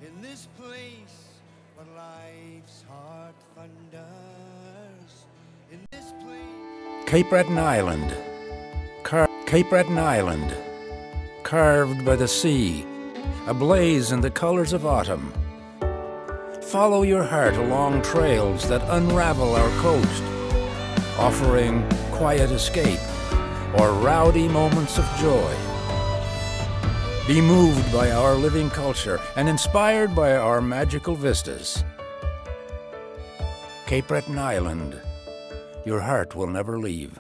In this place where life's heart thunders, in this place. Cape Breton Island. Cape Breton Island. Carved by the sea, ablaze in the colors of autumn. Follow your heart along trails that unravel our coast, offering quiet escape or rowdy moments of joy. Be moved by our living culture and inspired by our magical vistas. Cape Breton Island, your heart will never leave.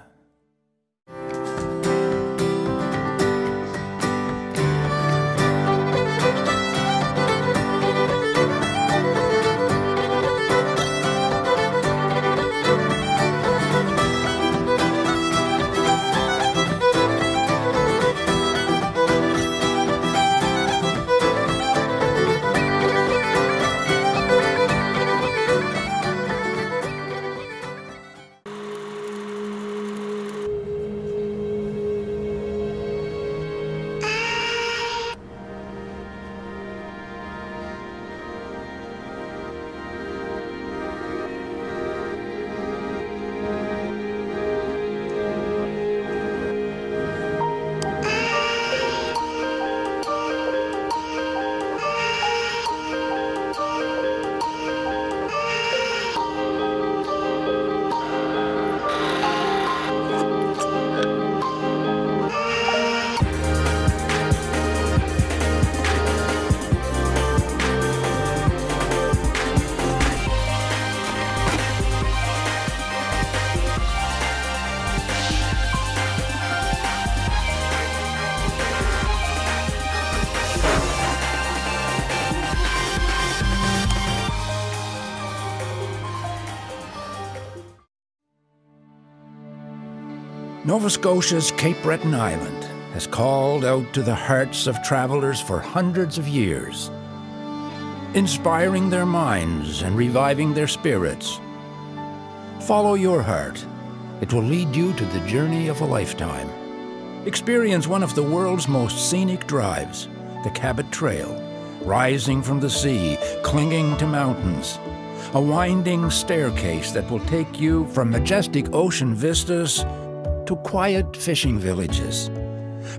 Nova Scotia's Cape Breton Island has called out to the hearts of travelers for hundreds of years, inspiring their minds and reviving their spirits. Follow your heart. It will lead you to the journey of a lifetime. Experience one of the world's most scenic drives, the Cabot Trail, rising from the sea, clinging to mountains. A winding staircase that will take you from majestic ocean vistas to quiet fishing villages.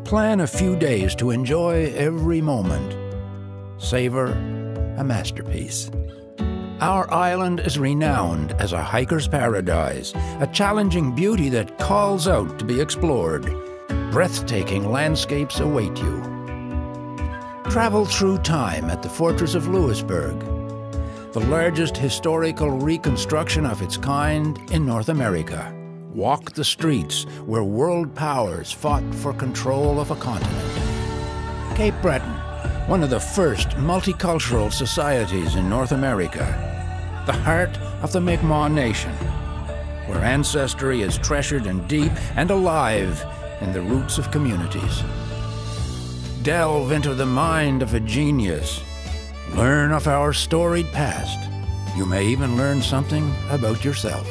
Plan a few days to enjoy every moment. Savor a masterpiece. Our island is renowned as a hiker's paradise, a challenging beauty that calls out to be explored. Breathtaking landscapes await you. Travel through time at the Fortress of Louisbourg, the largest historical reconstruction of its kind in North America. Walk the streets where world powers fought for control of a continent. Cape Breton, one of the first multicultural societies in North America, the heart of the Mi'kmaq Nation, where ancestry is treasured and deep and alive in the roots of communities. Delve into the mind of a genius. Learn of our storied past. You may even learn something about yourself.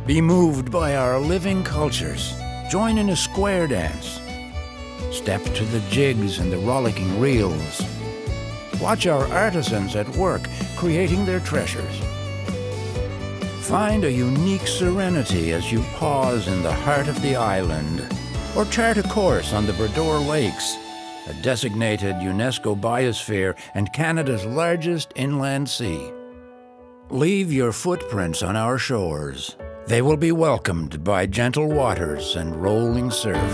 Be moved by our living cultures. Join in a square dance. Step to the jigs and the rollicking reels. Watch our artisans at work creating their treasures. Find a unique serenity as you pause in the heart of the island, or chart a course on the Bredor Lakes, a designated UNESCO biosphere and Canada's largest inland sea. Leave your footprints on our shores. They will be welcomed by gentle waters and rolling surf.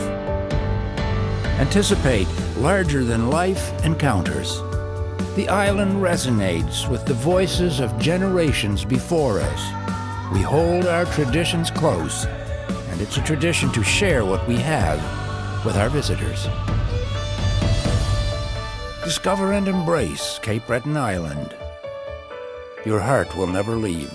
Anticipate larger-than-life encounters. The island resonates with the voices of generations before us. We hold our traditions close, and it's a tradition to share what we have with our visitors. Discover and embrace Cape Breton Island. Your heart will never leave.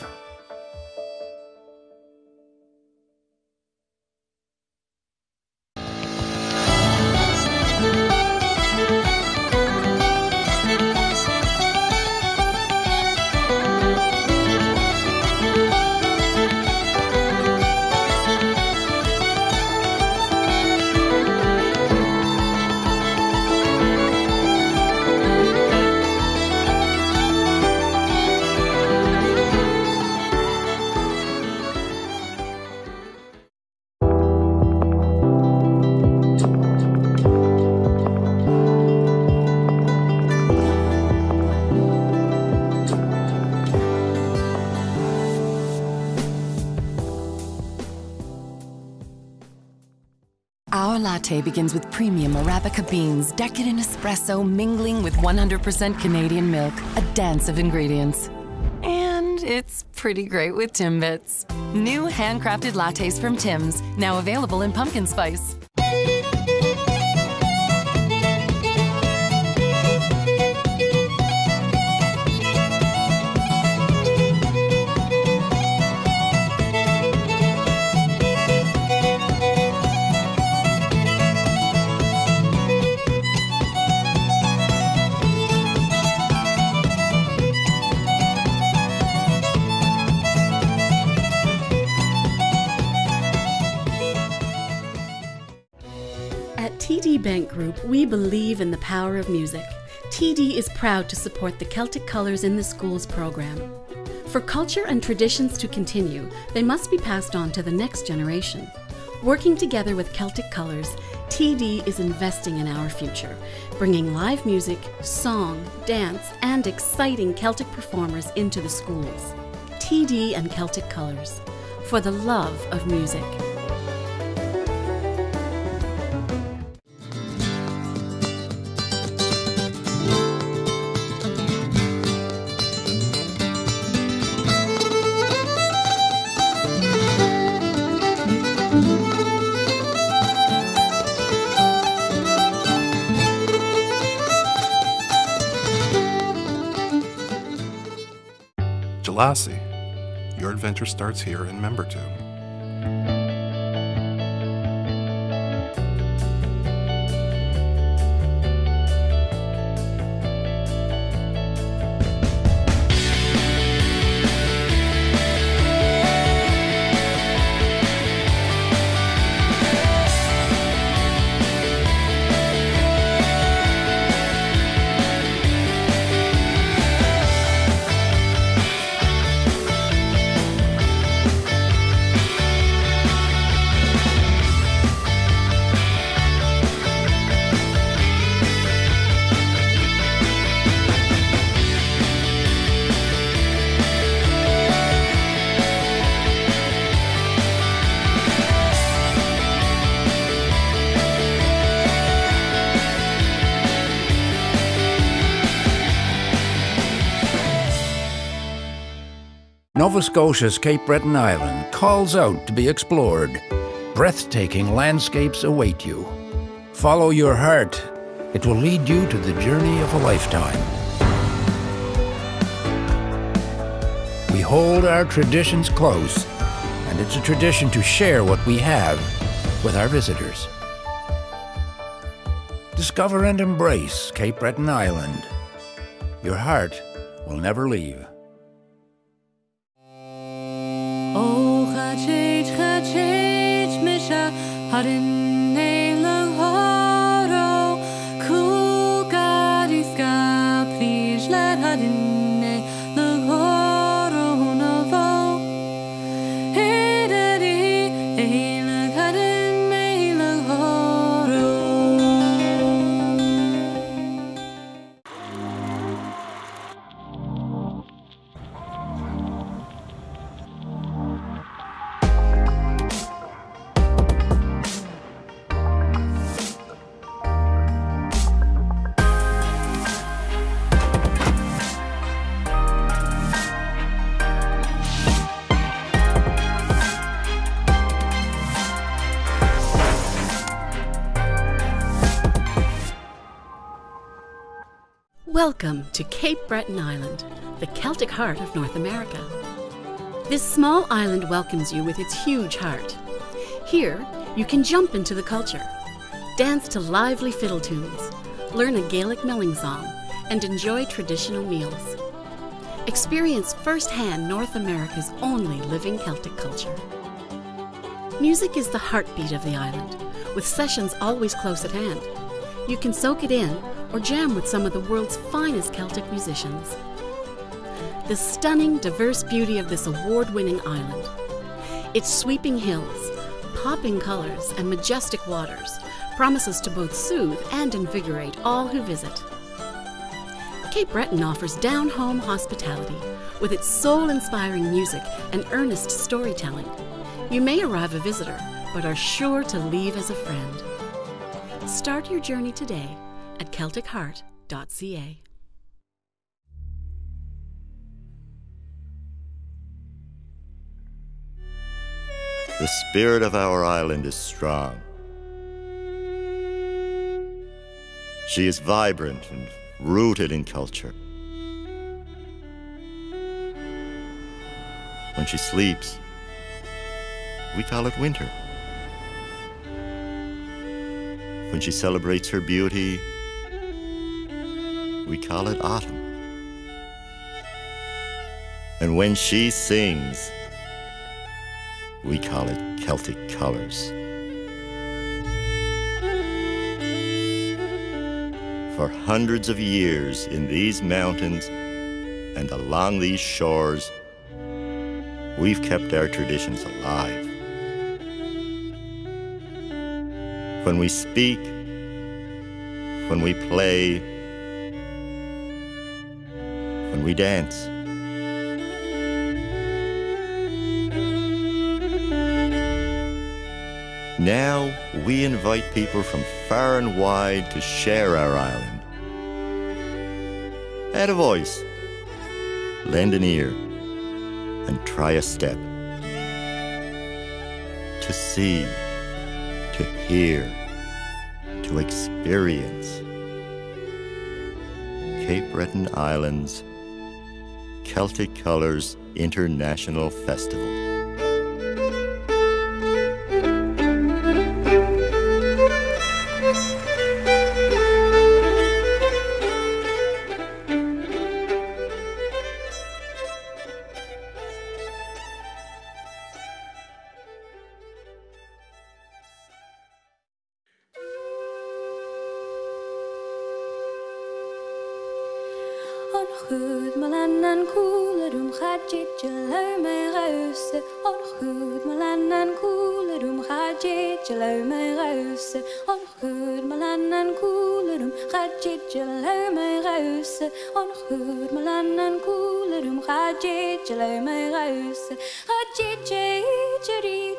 latte begins with premium Arabica beans, decadent espresso mingling with 100% Canadian milk, a dance of ingredients. And it's pretty great with Timbits. New handcrafted lattes from Tim's, now available in pumpkin spice. TD Bank Group, we believe in the power of music. TD is proud to support the Celtic Colours in the Schools program. For culture and traditions to continue, they must be passed on to the next generation. Working together with Celtic Colours, TD is investing in our future, bringing live music, song, dance, and exciting Celtic performers into the schools. TD and Celtic Colours, for the love of music. Lassie, your adventure starts here in Membertou. Nova Scotia's Cape Breton Island calls out to be explored. Breathtaking landscapes await you. Follow your heart. It will lead you to the journey of a lifetime. We hold our traditions close, and it's a tradition to share what we have with our visitors. Discover and embrace Cape Breton Island. Your heart will never leave. Oh, Chéticamp, Misha, Harin, Nela, Horo, Kukadiska, please let Harin, the Horo, Novo, Hedadi, Ela, Harin, Mela, Horo. Welcome to Cape Breton Island, the Celtic heart of North America. This small island welcomes you with its huge heart. Here, you can jump into the culture, dance to lively fiddle tunes, learn a Gaelic milling song, and enjoy traditional meals. Experience firsthand North America's only living Celtic culture. Music is the heartbeat of the island, with sessions always close at hand. You can soak it in or jam with some of the world's finest Celtic musicians. The stunning, diverse beauty of this award-winning island, its sweeping hills, popping colors, and majestic waters promises to both soothe and invigorate all who visit. Cape Breton offers down-home hospitality with its soul-inspiring music and earnest storytelling. You may arrive a visitor, but are sure to leave as a friend. Start your journey today at CelticHeart.ca. The spirit of our island is strong. She is vibrant and rooted in culture. When she sleeps, we call it winter. When she celebrates her beauty, we call it autumn. And when she sings, we call it Celtic Colours. For hundreds of years in these mountains and along these shores, we've kept our traditions alive. When we speak, when we play, when we dance. Now we invite people from far and wide to share our island. Add a voice, lend an ear, and try a step. To see, to hear, to experience. Cape Breton Island's Celtic Colours International Festival. Goed, Malan en koelerum gaat je luime ruisen. On goed, Malan en koelerum gaat je luime ruisen. On goed, Malan en koelerum gaat je luime ruisen. On goed, Malan en koelerum gaat je luime ruisen. Gaat je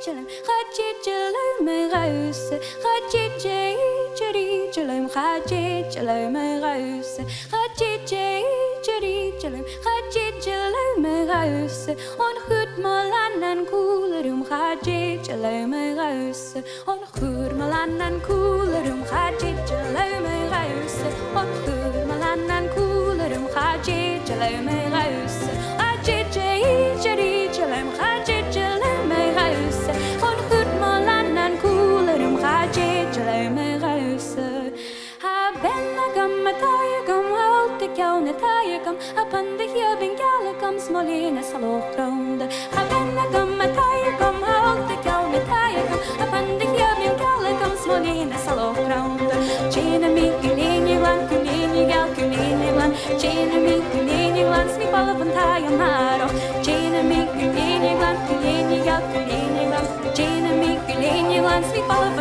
lum, gaat je luime ruisen. Gaat je lum, gaat je luime ruisen. Gaat je Chéticamp, gaat je luime ruisen. On goed Malan en koelerum gaat je luime ruisen. On goed Malan en koelerum gaat je luime ruisen. On goed Malan en koelerum gaat je luime ruisen. Gaat je Chéticamp, gaat je luime ruisen. On goed Malan en koelerum gaat je luime ruisen. Chéticamp, upon the hill Gaelic Smolina salo round. Habenagam Chéticamp, out the Chéticamp, upon the hill Gaelic Smolina salo round. China me Kulini one, Kulini gal, Kulini one. China me Kulini one, sleep all of Maro. China me Kulini one, Kulini gal, Kulini one. China me Kulini one, sleep all of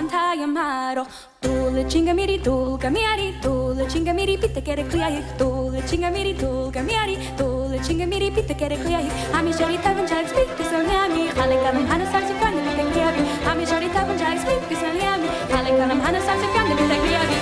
Maro. Dole chingamiri dole gamiari, dole chingamiri pita kere kliai, dole chingamiri dole gamiari, dole chingamiri pita kere kliai. Ami jari tavan jag speak to Sonyami, Halekam Hana Sarsi Kanda Vita Kliavi. Ami jari tavan jag speak to Sonyami, Halekam Hana Sarsi Kanda Vita Kliavi.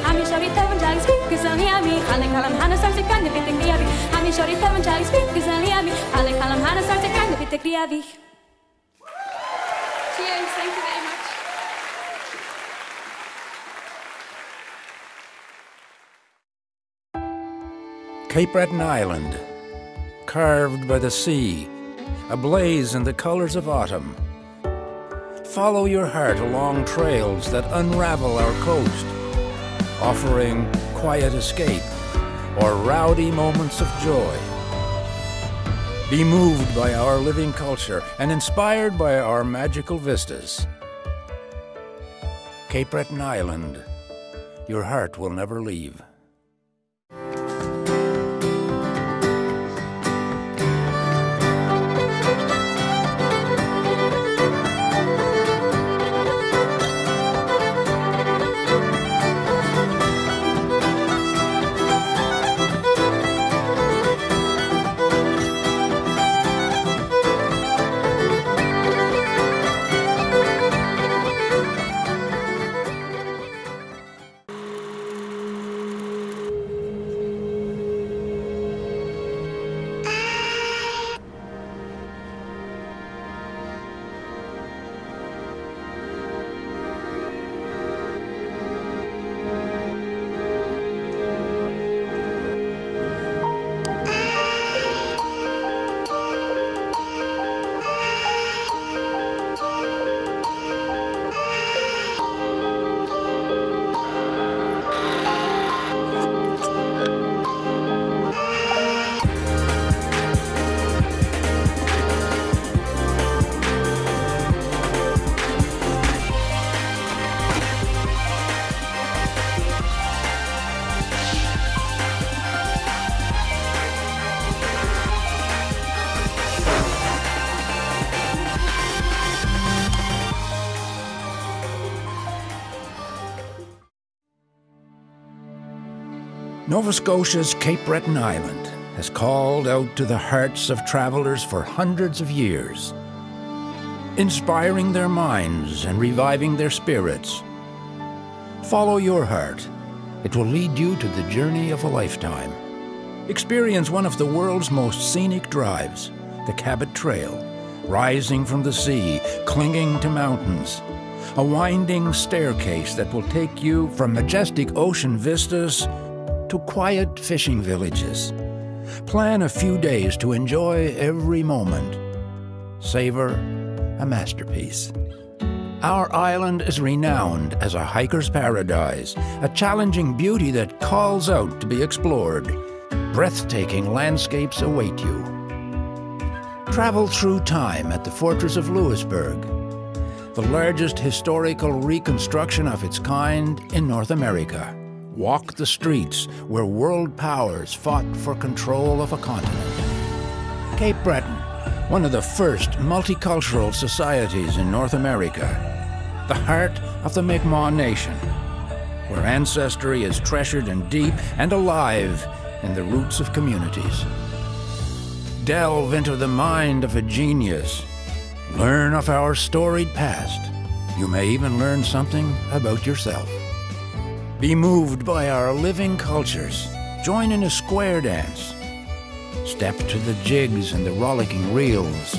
Ami jari tavan jag speak to Sonyami, Halekam Hana Sarsi Kanda Vita Kliavi. Ami jari tavan jag speak to Sonyami, Halekam Hana Sarsi Kanda Vita Kliavi. Cheers, thank you very much. Cape Breton Island, carved by the sea, ablaze in the colors of autumn. Follow your heart along trails that unravel our coast, offering quiet escape or rowdy moments of joy. Be moved by our living culture and inspired by our magical vistas. Cape Breton Island, your heart will never leave. Nova Scotia's Cape Breton Island has called out to the hearts of travelers for hundreds of years, inspiring their minds and reviving their spirits. Follow your heart. It will lead you to the journey of a lifetime. Experience one of the world's most scenic drives, the Cabot Trail, rising from the sea, clinging to mountains. A winding staircase that will take you from majestic ocean vistas to quiet fishing villages. Plan a few days to enjoy every moment. Savor a masterpiece. Our island is renowned as a hiker's paradise, a challenging beauty that calls out to be explored. Breathtaking landscapes await you. Travel through time at the Fortress of Louisbourg, the largest historical reconstruction of its kind in North America. Walk the streets where world powers fought for control of a continent. Cape Breton, one of the first multicultural societies in North America, the heart of the Mi'kmaq Nation, where ancestry is treasured and deep and alive in the roots of communities. Delve into the mind of a genius. Learn of our storied past. You may even learn something about yourself. Be moved by our living cultures. Join in a square dance. Step to the jigs and the rollicking reels.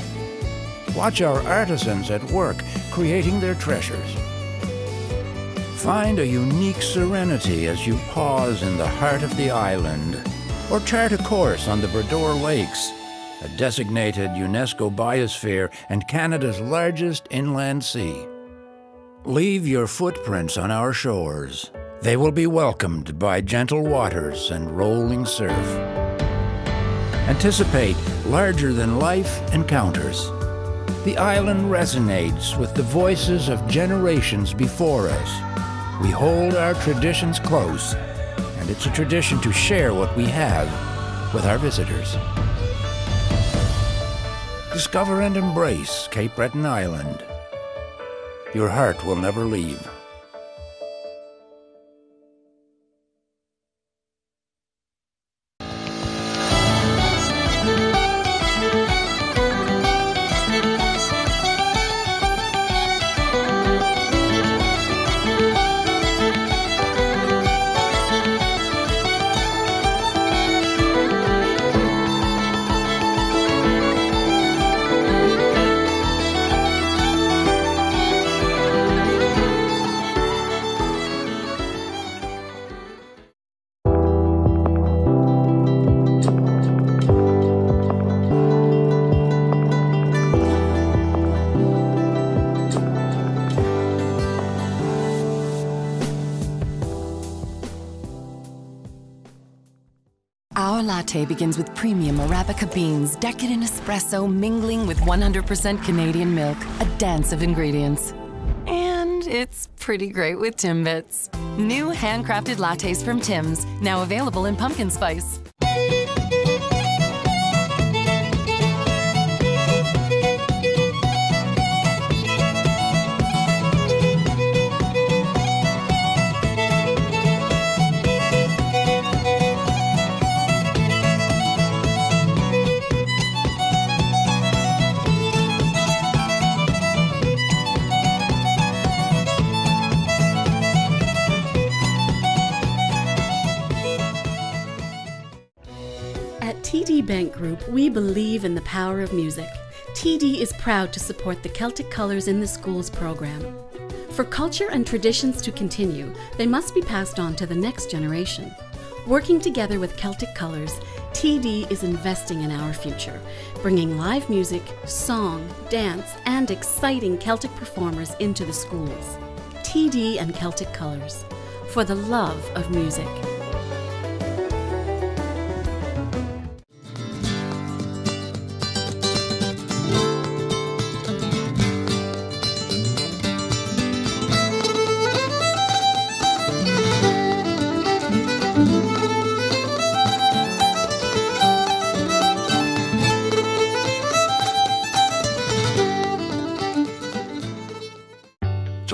Watch our artisans at work creating their treasures. Find a unique serenity as you pause in the heart of the island, or chart a course on the Bredor Lakes, a designated UNESCO biosphere and Canada's largest inland sea. Leave your footprints on our shores. They will be welcomed by gentle waters and rolling surf. Anticipate larger-than-life encounters. The island resonates with the voices of generations before us. We hold our traditions close, and it's a tradition to share what we have with our visitors. Discover and embrace Cape Breton Island. Your heart will never leave. Our latte begins with premium Arabica beans, decadent espresso mingling with 100% Canadian milk, a dance of ingredients. And it's pretty great with Timbits. New handcrafted lattes from Tim's, now available in pumpkin spice. At TD Bank Group, we believe in the power of music. TD is proud to support the Celtic Colours in the Schools program. For culture and traditions to continue, they must be passed on to the next generation. Working together with Celtic Colours, TD is investing in our future, bringing live music, song, dance, and exciting Celtic performers into the schools. TD and Celtic Colours, for the love of music.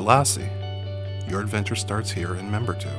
Lassie, your adventure starts here in Membertou.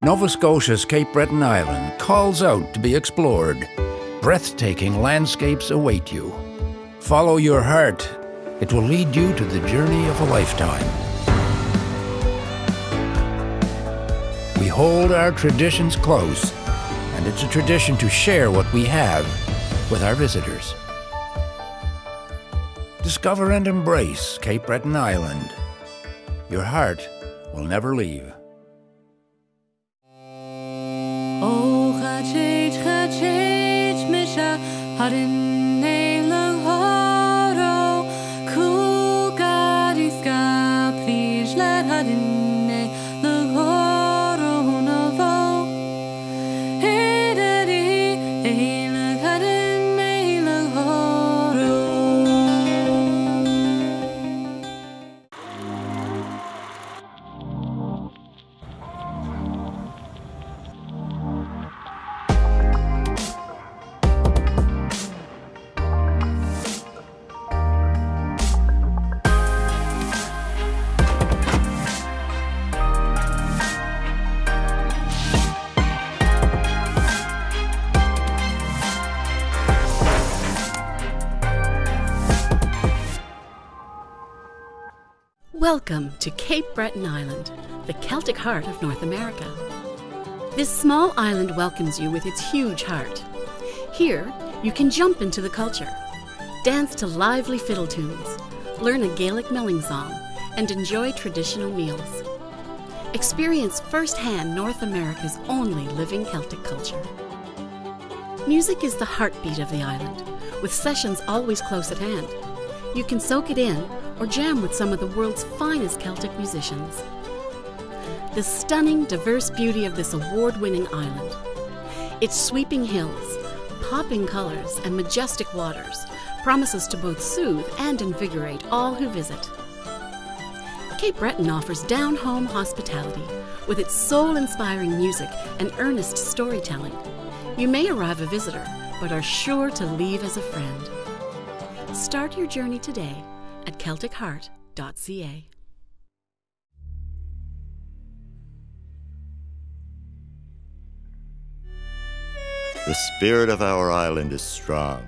Nova Scotia's Cape Breton Island calls out to be explored. Breathtaking landscapes await you. Follow your heart. It will lead you to the journey of a lifetime. We hold our traditions close, and it's a tradition to share what we have with our visitors. Discover and embrace Cape Breton Island. Your heart will never leave. Oh, misha harin neilang haro kugariska please let harin neilang haro novo hederi eilang harin neilang haro. Welcome to Cape Breton Island, the Celtic heart of North America. This small island welcomes you with its huge heart. Here, you can jump into the culture, dance to lively fiddle tunes, learn a Gaelic milling song, and enjoy traditional meals. Experience firsthand North America's only living Celtic culture. Music is the heartbeat of the island, with sessions always close at hand. You can soak it in or jam with some of the world's finest Celtic musicians. The stunning, diverse beauty of this award-winning island, its sweeping hills, popping colors, and majestic waters promises to both soothe and invigorate all who visit. Cape Breton offers down-home hospitality with its soul-inspiring music and earnest storytelling. You may arrive a visitor, but are sure to leave as a friend. Start your journey today at CelticHeart.ca. The spirit of our island is strong.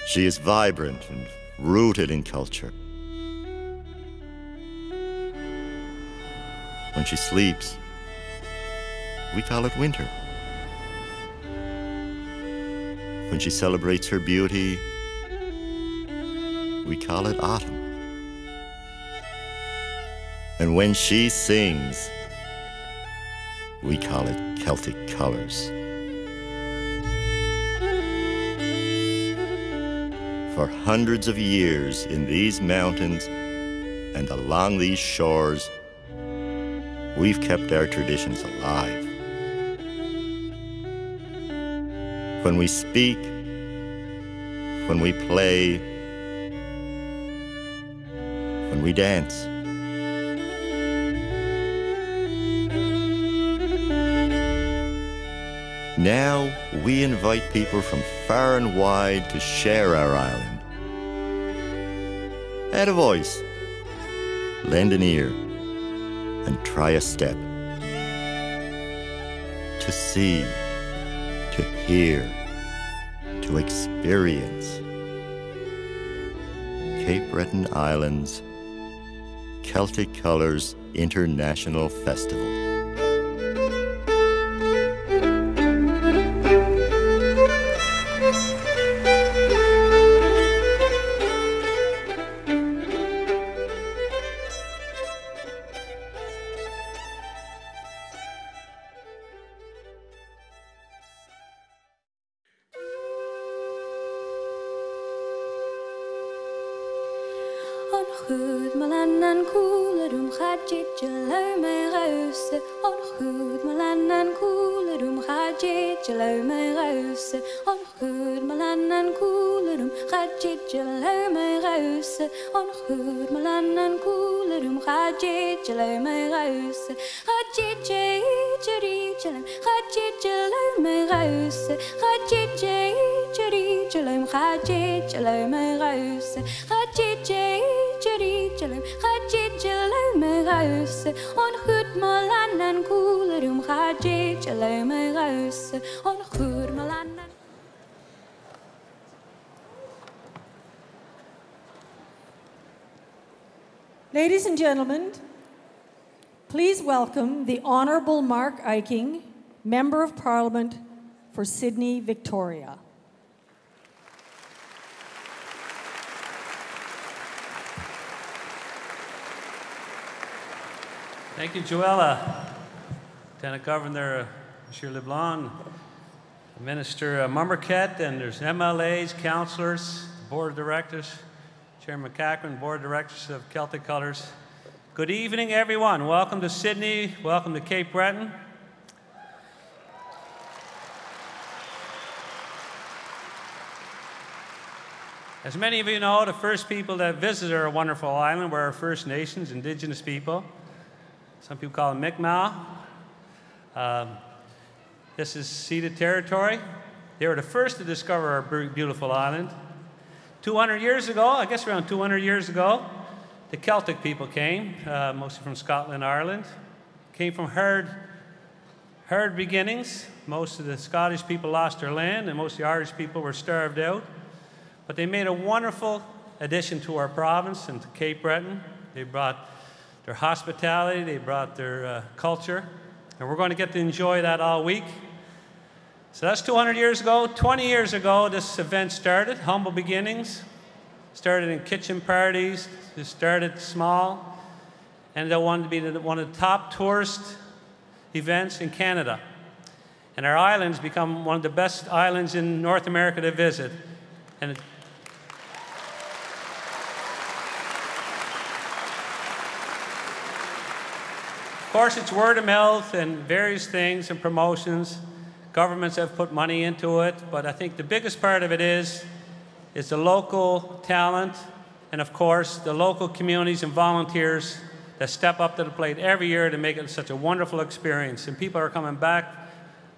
She is vibrant and rooted in culture. When she sleeps, we call it winter. When she celebrates her beauty, we call it autumn. And when she sings, we call it Celtic Colours. For hundreds of years in these mountains and along these shores, we've kept our traditions alive. When we speak, when we play, when we dance. Now we invite people from far and wide to share our island. Add a voice, lend an ear, and try a step. To see, to hear, to experience. Cape Breton Island's Celtic Colours International Festival. Goed malan en koelerum gaat je luime ruisen. On goed malan en koelerum gaat je luime ruisen. On goed malan en koelerum gaat je luime ruisen. On goed malan en koelerum gaat je luime ruisen. Gaat je luime ruisen. Gaat je luime gaat je luime ruisen. Gaat je Jerusalem, gaat je luime ruis on goed malan en cooler gaat je allow my ruis on goed malan. Ladies and gentlemen, please welcome the Honourable Mark Eiking, Member of Parliament for Sydney, Victoria. Thank you, Joella. Lieutenant Governor Monsieur LeBlanc, Minister Mummerket, and there's MLAs, councillors, board of directors, Chairman McCusker, board of directors of Celtic Colours. Good evening, everyone. Welcome to Sydney. Welcome to Cape Breton. As many of you know, the first people that visited our wonderful island were our First Nations, Indigenous people. Some people call them Mi'kmaq. This is ceded territory. They were the first to discover our beautiful island. 200 years ago, I guess around 200 years ago, the Celtic people came, mostly from Scotland and Ireland. Came from hard beginnings. Most of the Scottish people lost their land, and most of the Irish people were starved out. But they made a wonderful addition to our province and to Cape Breton. They brought their hospitality, they brought their culture, and we're going to get to enjoy that all week. So that's 200 years ago. 20 years ago, this event started, humble beginnings. Started in kitchen parties, it started small, and they wanted to be one of the top tourist events in Canada. And our island's become one of the best islands in North America to visit. And of course, it's word of mouth and various things and promotions. Governments have put money into it, but I think the biggest part of it is the local talent and, of course, the local communities and volunteers that step up to the plate every year to make it such a wonderful experience. And people are coming back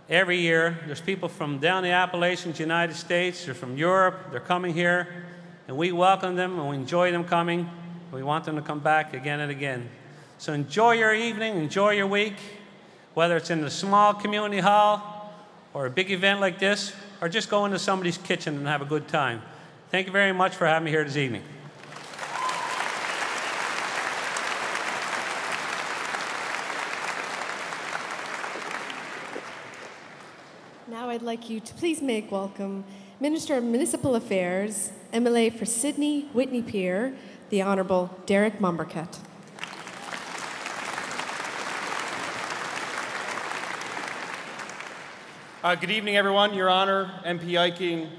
every year. There's people from down the Appalachians, United States, they're from Europe, they're coming here, and we welcome them and we enjoy them coming, and we want them to come back again and again. So enjoy your evening, enjoy your week, whether it's in a small community hall or a big event like this, or just go into somebody's kitchen and have a good time. Thank you very much for having me here this evening. Now I'd like you to please make welcome Minister of Municipal Affairs, MLA for Sydney, Whitney Pier, the Honourable Derek Mumberket. Good evening, everyone. Your Honour, MP Eiking,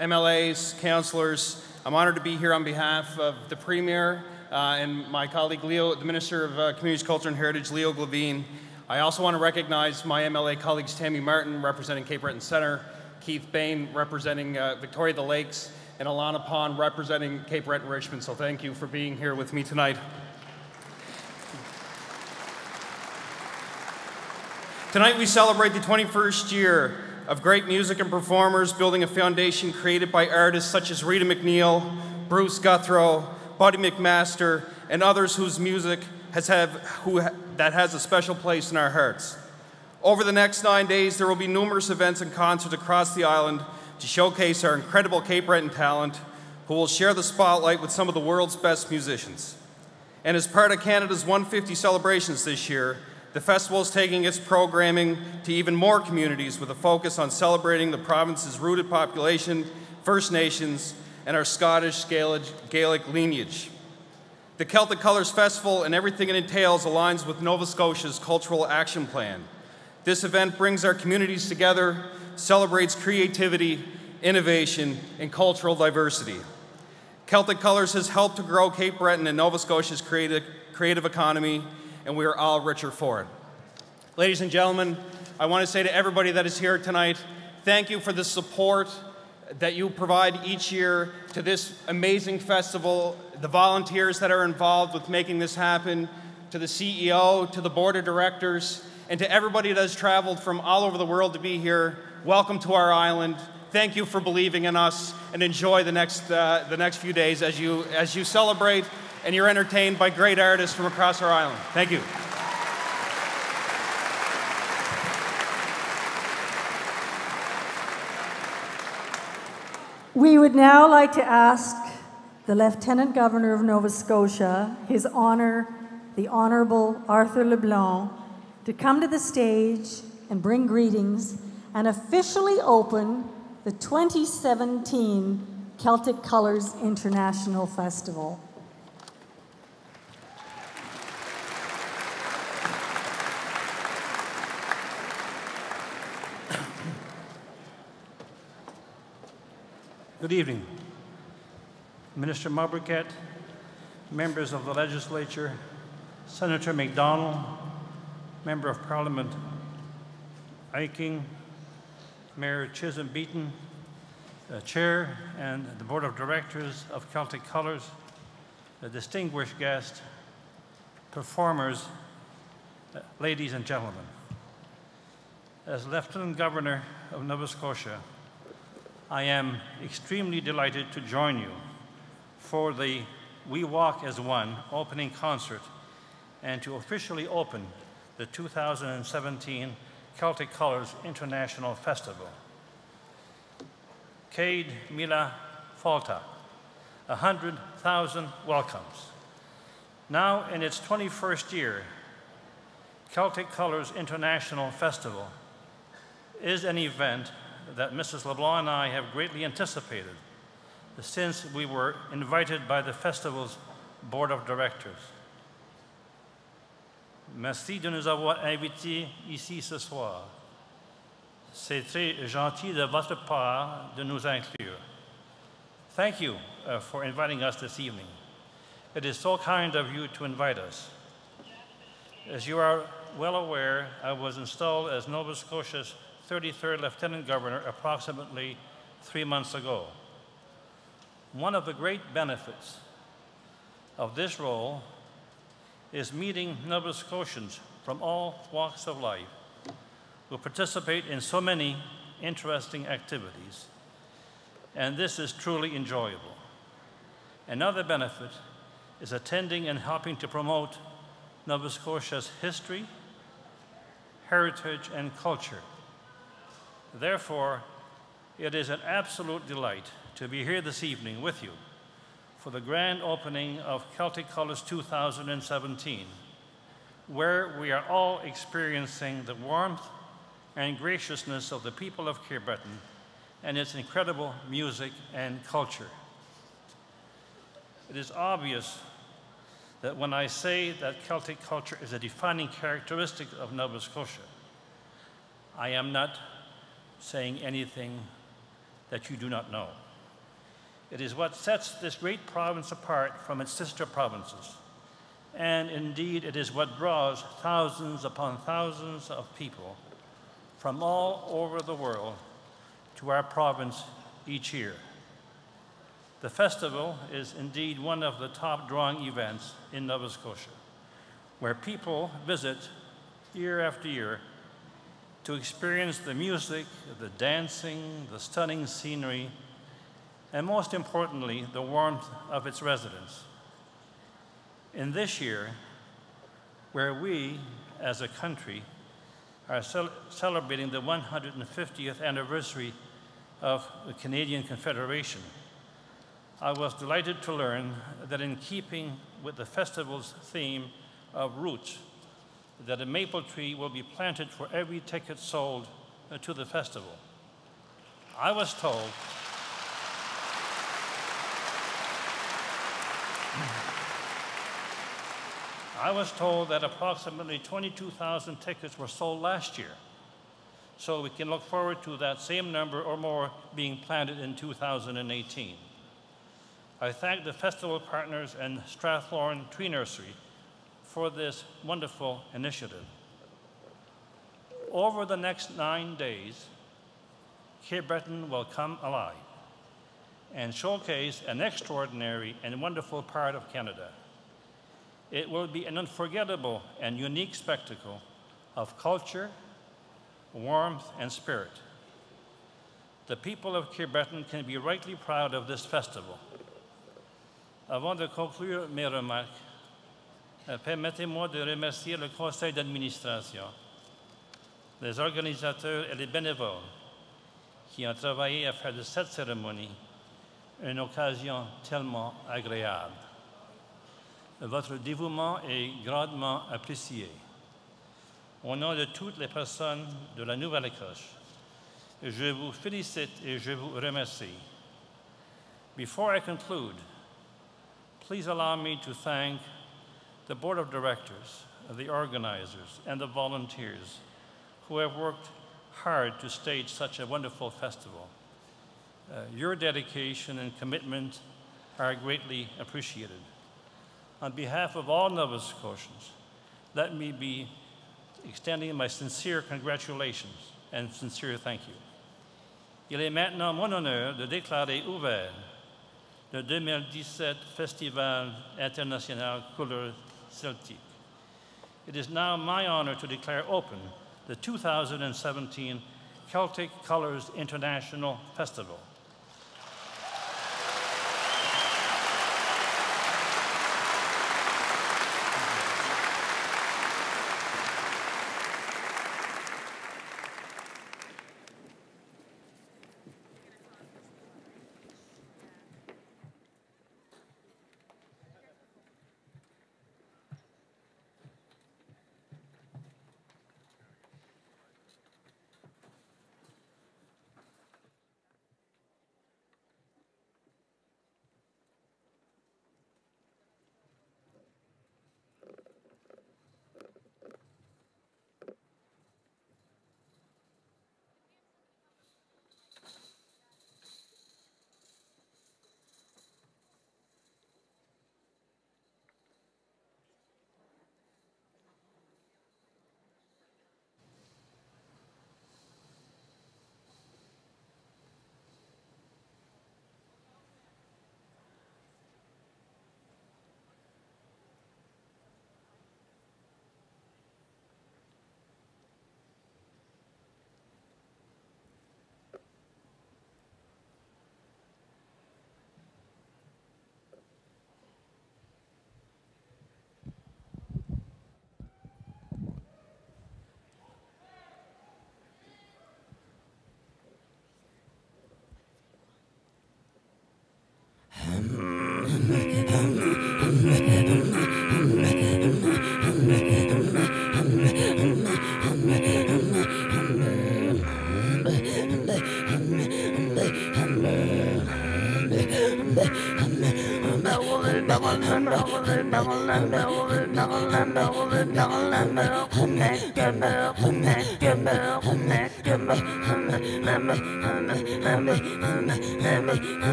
MLAs, councillors. I'm honoured to be here on behalf of the Premier and my colleague Leo, the Minister of Communities, Culture and Heritage, Leo Glavine. I also want to recognize my MLA colleagues Tammy Martin, representing Cape Breton Centre, Keith Bain, representing Victoria the Lakes, and Alana Pond, representing Cape Breton Richmond. So thank you for being here with me tonight. Tonight we celebrate the 21st year of great music and performers building a foundation created by artists such as Rita McNeil, Bruce Guthrow, Buddy McMaster, and others whose music that has a special place in our hearts. Over the next 9 days, there will be numerous events and concerts across the island to showcase our incredible Cape Breton talent, who will share the spotlight with some of the world's best musicians. And as part of Canada's 150 celebrations this year, the festival is taking its programming to even more communities with a focus on celebrating the province's rooted population, First Nations, and our Scottish Gaelic lineage. The Celtic Colours Festival and everything it entails aligns with Nova Scotia's Cultural Action Plan. This event brings our communities together, celebrates creativity, innovation, and cultural diversity. Celtic Colours has helped to grow Cape Breton and Nova Scotia's creative economy, and we are all richer for it. Ladies and gentlemen, I want to say to everybody that is here tonight, thank you for the support that you provide each year to this amazing festival, the volunteers that are involved with making this happen, to the CEO, to the board of directors, and to everybody that has traveled from all over the world to be here. Welcome to our island. thank you for believing in us, and enjoy the next few days as you celebrate and you're entertained by great artists from across our island. Thank you. We would now like to ask the Lieutenant Governor of Nova Scotia, His Honour, the Honourable Arthur LeBlanc, to come to the stage and bring greetings and officially open the 2017 Celtic Colours International Festival. Good evening. Minister McGoldrick, members of the legislature, Senator McDonald, Member of Parliament Eiking, Mayor Chisholm-Beaton, Chair and the Board of Directors of Celtic Colours, the distinguished guests, performers, ladies and gentlemen. As Lieutenant Governor of Nova Scotia, I am extremely delighted to join you for the We Walk as One opening concert and to officially open the 2017 Celtic Colours International Festival. Céad Mila Fáilte, 100,000 welcomes. Now in its 21st year, Celtic Colours International Festival is an event that Mrs. LeBlanc and I have greatly anticipated since we were invited by the festival's board of directors. Merci de nous avoir invités ici ce soir. C'est très gentil de votre part de nous inclure. Thank you for inviting us this evening. It is so kind of you to invite us. As you are well aware, I was installed as Nova Scotia's 33rd Lieutenant Governor approximately 3 months ago. One of the great benefits of this role is meeting Nova Scotians from all walks of life who participate in so many interesting activities, and this is truly enjoyable. Another benefit is attending and helping to promote Nova Scotia's history, heritage, and culture. Therefore, it is an absolute delight to be here this evening with you for the grand opening of Celtic Colours 2017, where we are all experiencing the warmth and graciousness of the people of Cape Breton and its incredible music and culture. It is obvious that when I say that Celtic culture is a defining characteristic of Nova Scotia, I am not saying anything that you do not know. It is what sets this great province apart from its sister provinces. And indeed, it is what draws thousands upon thousands of people from all over the world to our province each year. The festival is indeed one of the top drawing events in Nova Scotia, where people visit year after year to experience the music, the dancing, the stunning scenery, and most importantly, the warmth of its residents. In this year, where we, as a country, are celebrating the 150th anniversary of the Canadian Confederation, I was delighted to learn that in keeping with the festival's theme of roots, that a maple tree will be planted for every ticket sold to the festival. I was told that approximately 22,000 tickets were sold last year, so we can look forward to that same number or more being planted in 2018. I thank the festival partners and Strathlorn Tree Nursery for this wonderful initiative. Over the next 9 days, Cape Breton will come alive and showcase an extraordinary and wonderful part of Canada. It will be an unforgettable and unique spectacle of culture, warmth, and spirit. the people of Cape Breton can be rightly proud of this festival. Avant de conclure mes remarques, permettez-moi de remercier le conseil d'administration, les organisateurs et les bénévoles qui ont travaillé à faire de cette cérémonie une occasion tellement agréable. Votre dévouement est grandement apprécié. Au nom de toutes les personnes de la Nouvelle-Écosse, je vous félicite et je vous remercie. Before I conclude, please allow me to thank the board of directors, the organizers, and the volunteers who have worked hard to stage such a wonderful festival. Your dedication and commitment are greatly appreciated. On behalf of all Nova Scotians, let me be extending my sincere congratulations and sincere thank you. Il est maintenant mon honneur de déclarer ouvert le 2017 Festival International Couleurs Celtic. It is now my honor to declare open the 2017 Celtic Colours International Festival.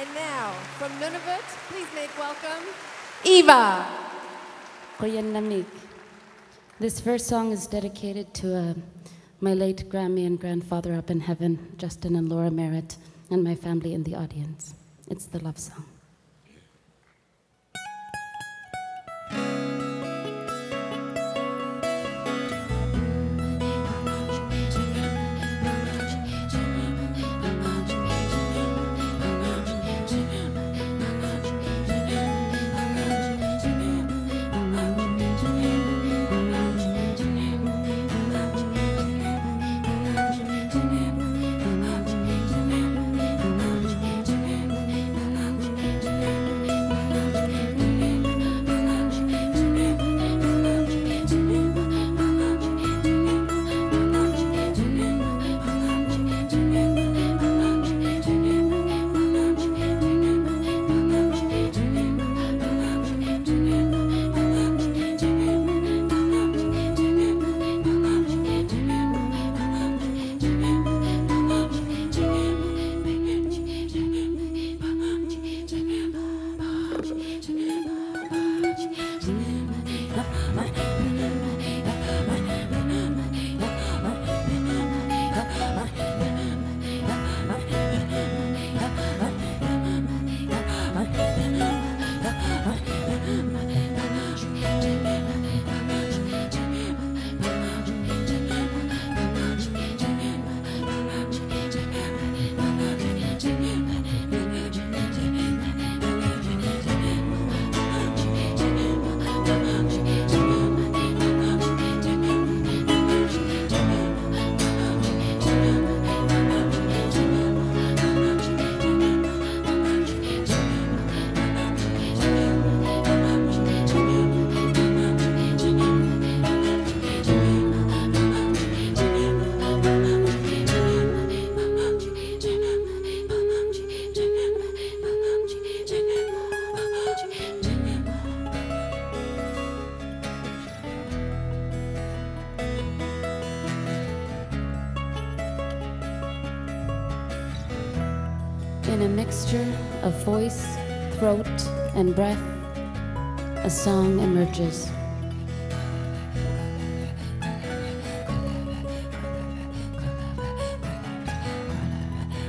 And now, from Nunavut, please make welcome Eva. This first song is dedicated to my late Grammy and grandfather up in heaven, Justin and Laura Merritt, and my family in the audience. It's the love song. in a mixture of voice, throat, and breath, a song emerges.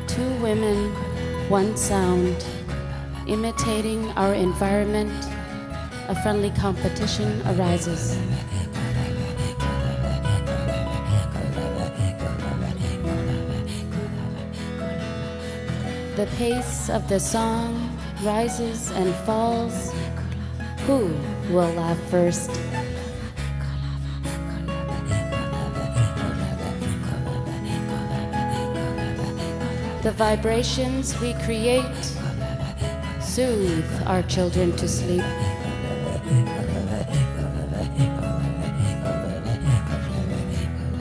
Two women, one sound, imitating our environment, a friendly competition arises. The pace of the song rises and falls. Who will laugh first? The vibrations we create soothe our children to sleep.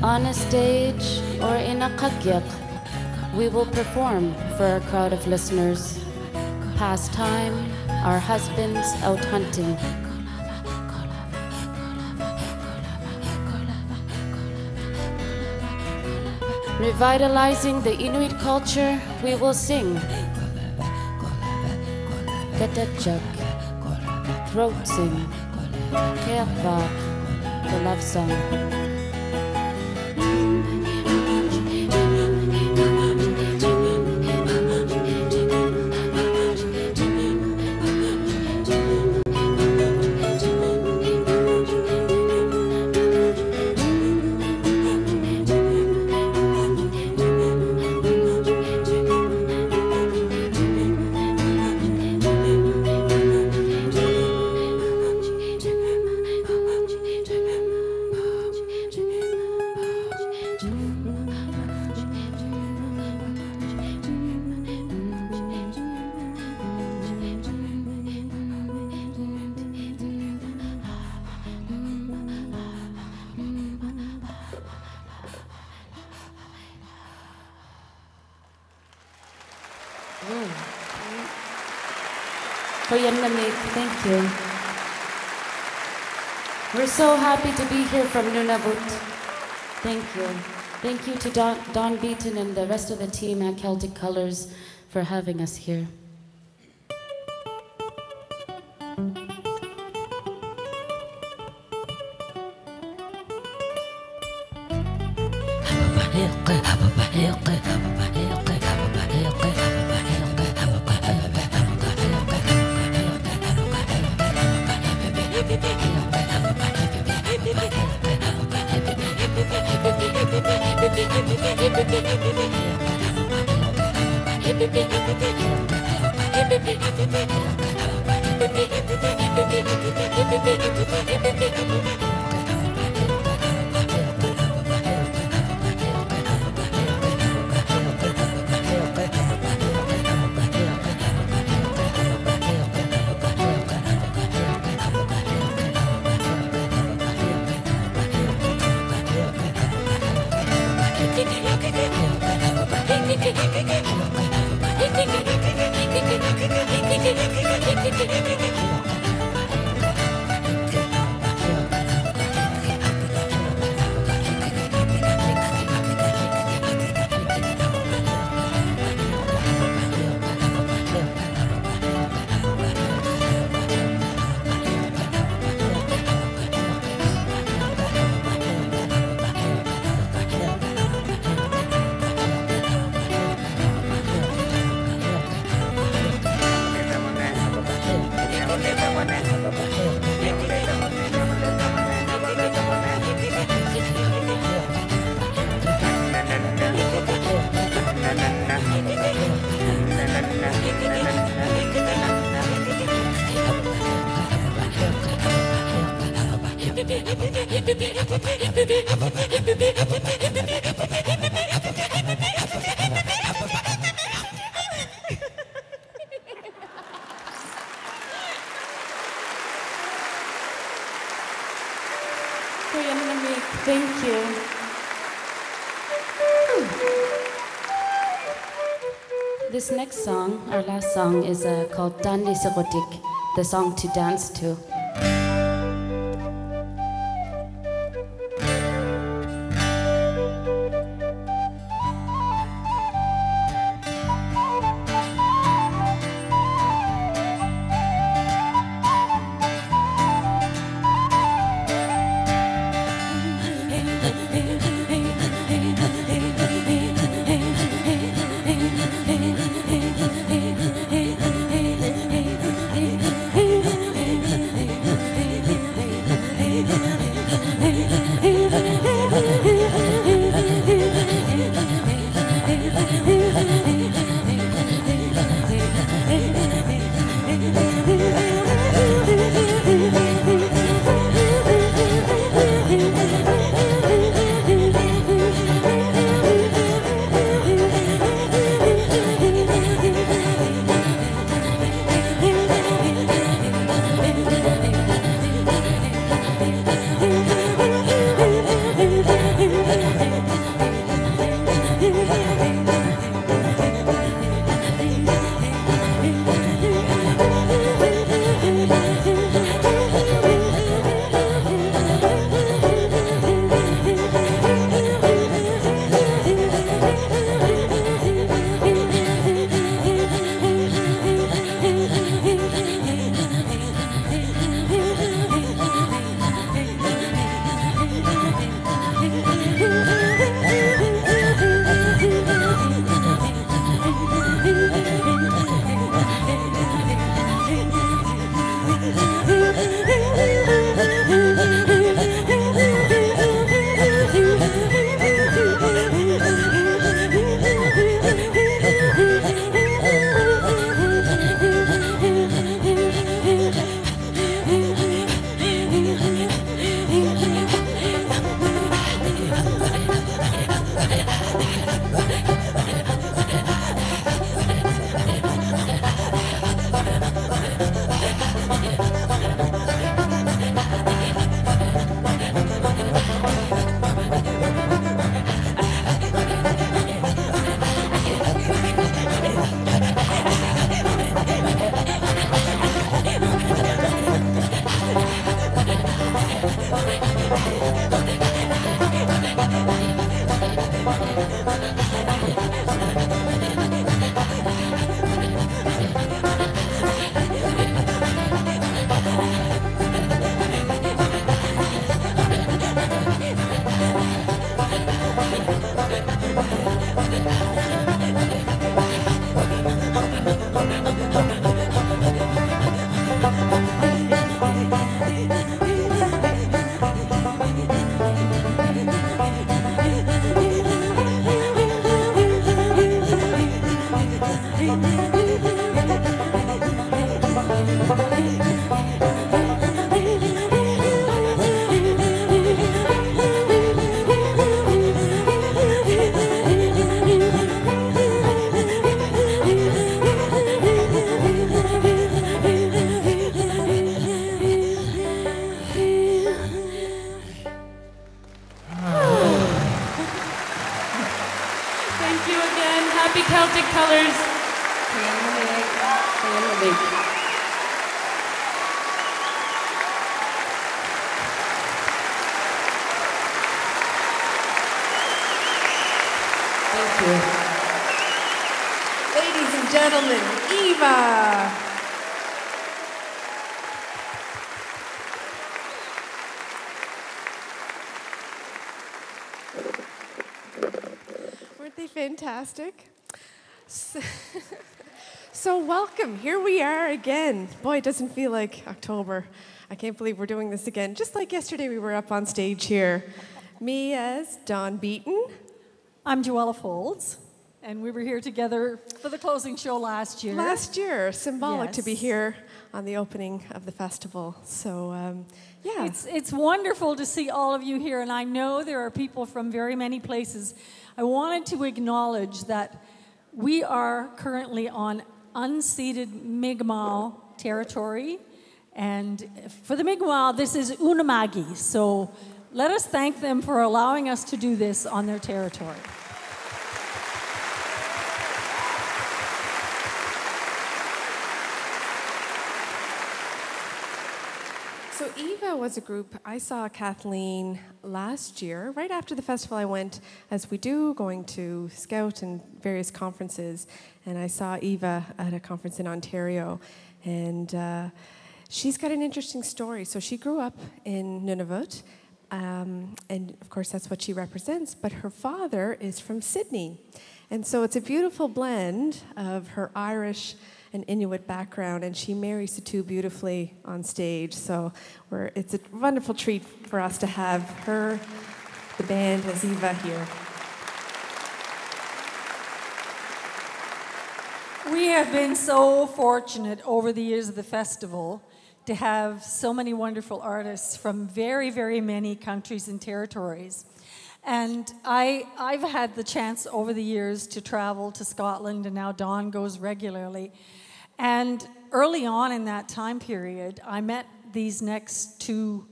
On a stage or in a qagyak, we will perform for a crowd of listeners. Pastime, our husbands out hunting. Revitalizing the Inuit culture, we will sing. Gatajak, throat sing, Keavak, the love song. Thank you. We're so happy to be here from Nunavut. Thank you. Thank you to Don Beaton and the rest of the team at Celtic Colours for having us here. Thank you. This next song, our last song, is called Dandi Sigotik, the song to dance to. Celtic Colours. Thank you. Ladies and gentlemen, Eva. Weren't they fantastic? So welcome. Here we are again. Boy, it doesn't feel like October. I can't believe we're doing this again. Just like yesterday, we were up on stage here. Me as Dawn Beaton. I'm Joella Folds, and we were here together for the closing show last year. Last year, symbolic Yes. to be here on the opening of the festival. So, yeah. It's wonderful to see all of you here, and I know there are people from very many places. I wanted to acknowledge that we are currently on unceded Mi'kmaq territory, and for the Mi'kmaq, this is Unamagi, so let us thank them for allowing us to do this on their territory. So Eva was a group. I saw Kathleen last year. Right after the festival, I went, as we do, going to Scout and various conferences, and I saw Eva at a conference in Ontario, and she's got an interesting story. So she grew up in Nunavut, and of course that's what she represents, but her father is from Sydney. And so it's a beautiful blend of her Irish and Inuit background, and she marries the two beautifully on stage. So it's a wonderful treat for us to have her, the band, as Eva here. We have been so fortunate over the years of the festival to have so many wonderful artists from very, very many countries and territories. And I've had the chance over the years to travel to Scotland, and now Dawn goes regularly. And early on in that time period, I met these next two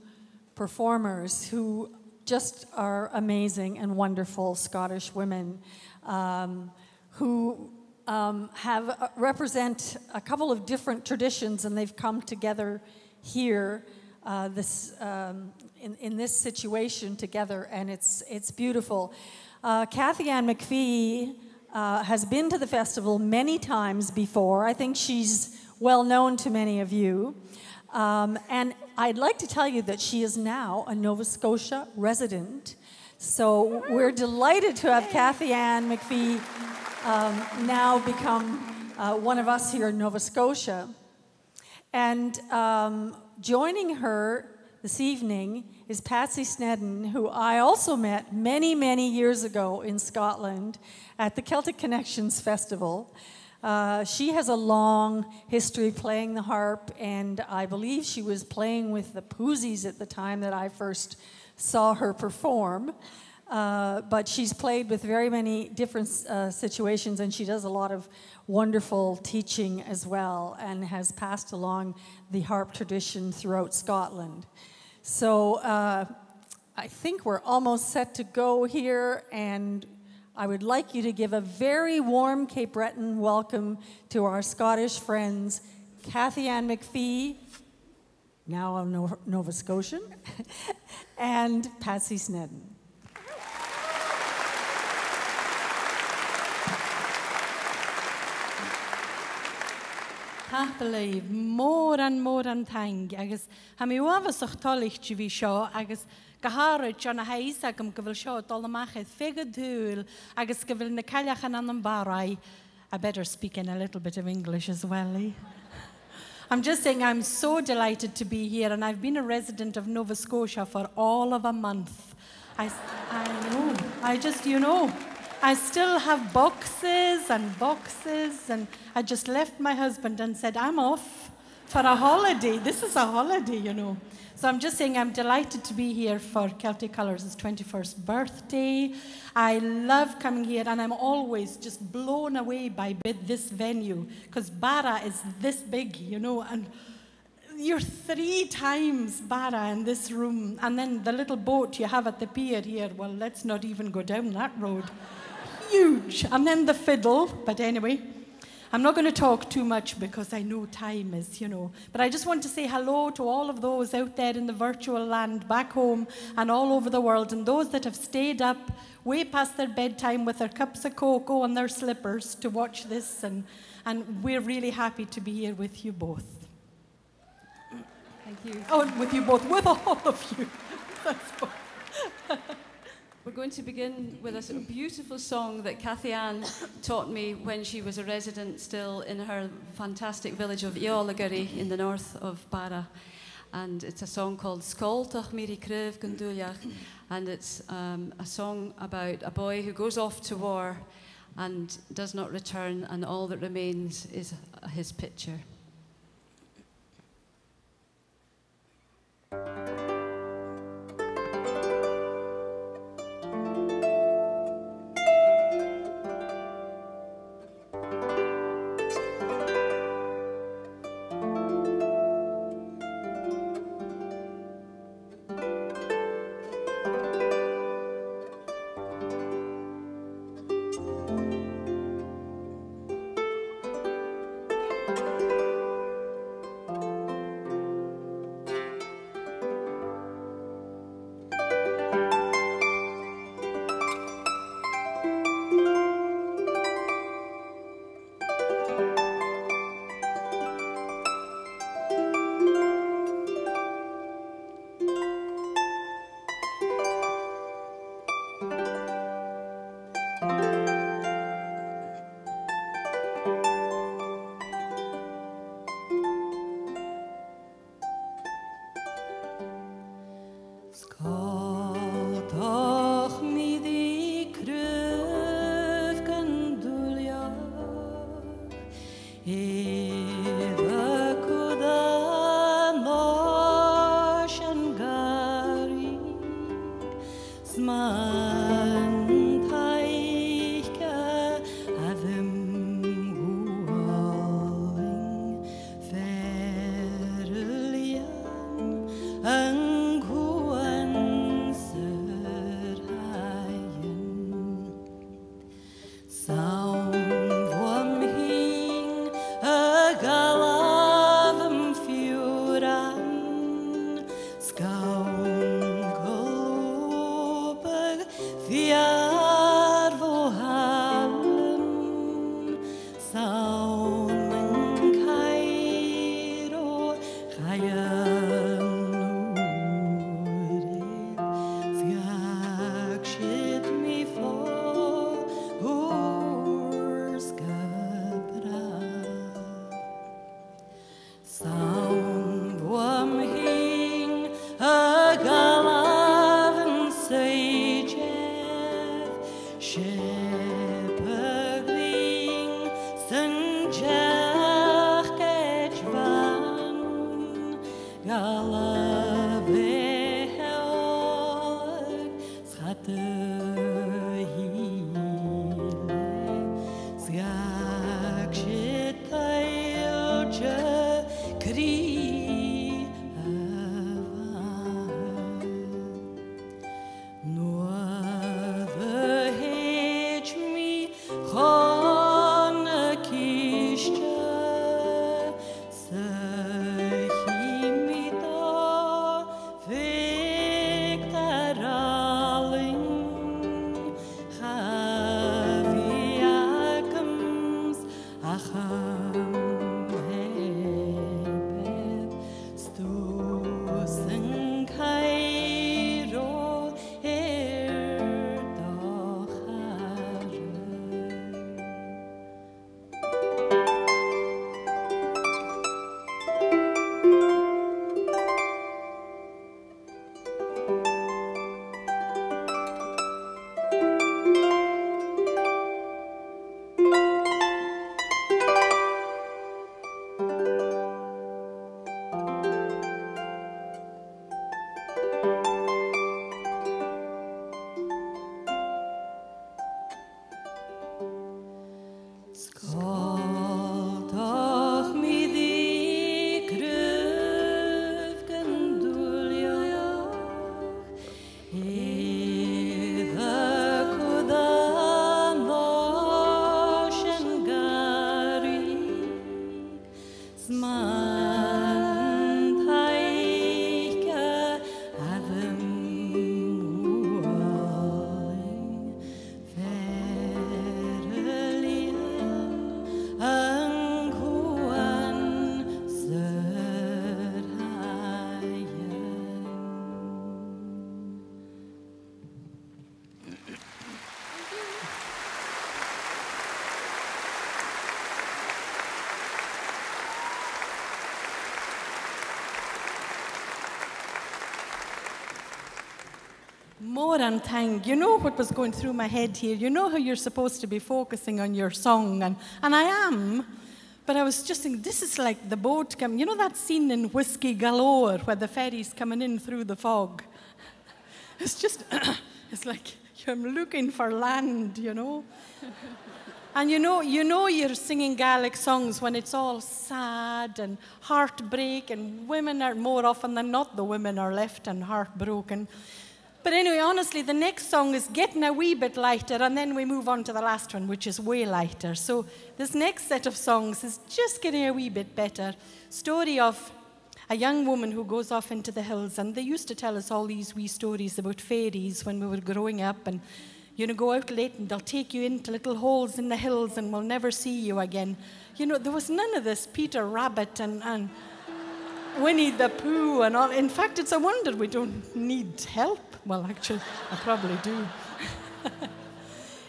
performers who just are amazing and wonderful Scottish women who represent a couple of different traditions, and they've come together here in this situation together, and it's beautiful. Cathy and MacPhee has been to the festival many times before. I think she's well known to many of you. And I'd like to tell you that she is now a Nova Scotia resident. So we're delighted to have Cathy Ann MacPhee now become one of us here in Nova Scotia. And joining her this evening is Patsy Snedden, who I also met many, many years ago in Scotland at the Celtic Connections Festival. She has a long history playing the harp, and I believe she was playing with the Poozies at the time that I first saw her perform. But she's played with very many different situations, and she does a lot of wonderful teaching as well, and has passed along the harp tradition throughout Scotland. So I think we're almost set to go here, and I would like you to give a very warm Cape Breton welcome to our Scottish friends, Cathy Ann MacPhee, now a Nova Scotian, and Patsy Snedden. Believe more and thank agus ha mi wafas och tolich vi seo agus gaharad John Hayes agam gofil seo dolamacheth figadul agus gofil na caliachan an barai. I better speak in a little bit of English as well. Eh? I'm just saying I'm so delighted to be here, and I've been a resident of Nova Scotia for all of a month. I know. I just, you know. I still have boxes, and I just left my husband and said, I'm off for a holiday. This is a holiday, you know. So I'm just saying I'm delighted to be here for Celtic Colours' 21st birthday. I love coming here, and I'm always just blown away by this venue, because Barra is this big, you know, and you're 3 times Barra in this room. And then the little boat you have at the pier here, well, let's not even go down that road. Huge. And then the fiddle, but anyway, I'm not going to talk too much because I know time is, you know. But I just want to say hello to all of those out there in the virtual land, back home and all over the world, and those that have stayed up way past their bedtime with their cups of cocoa and their slippers to watch this, and we're really happy to be here with you both. Thank you. Oh, with you both, with all of you. We're going to begin with a sort of beautiful song that Cathy Ann taught me when she was a resident still in her fantastic village of Iolaguri in the north of Barra. And it's a song called Scoltach Miri Crev Gunduliach. And it's a song about a boy who goes off to war and does not return, and all that remains is his picture. More and thank. You know what was going through my head here? You know how you're supposed to be focusing on your song, and I am, but I was just thinking, this is like the boat coming. You know that scene in Whiskey Galore where the ferry's coming in through the fog? It's just, it's like I'm looking for land, you know? And you know you're singing Gaelic songs when it's all sad and heartbreak, and women are, more often than not, the women are left and heartbroken. But anyway, honestly, the next song is getting a wee bit lighter, and then we move on to the last one, which is way lighter. So this next set of songs is just getting a wee bit better. Story of a young woman who goes off into the hills, and they used to tell us all these wee stories about fairies when we were growing up, and you know, go out late and they'll take you into little holes in the hills and we'll never see you again. You know, there was none of this Peter Rabbit and Winnie the Pooh and all. In fact, it's a wonder we don't need help. Well, actually, I probably do.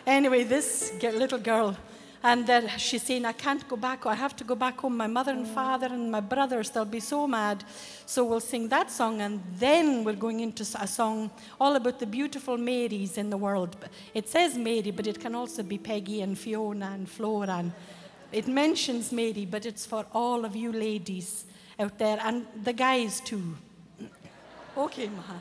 Anyway, this little girl, and she's saying, I can't go back. I have to go back home. My mother and father and my brothers, they'll be so mad. So we'll sing that song, and then we're going into a song all about the beautiful Marys in the world. It says Mary, but it can also be Peggy and Fiona and Flora and it mentions Mary, but it's for all of you ladies out there, and the guys too. Okay, Maha.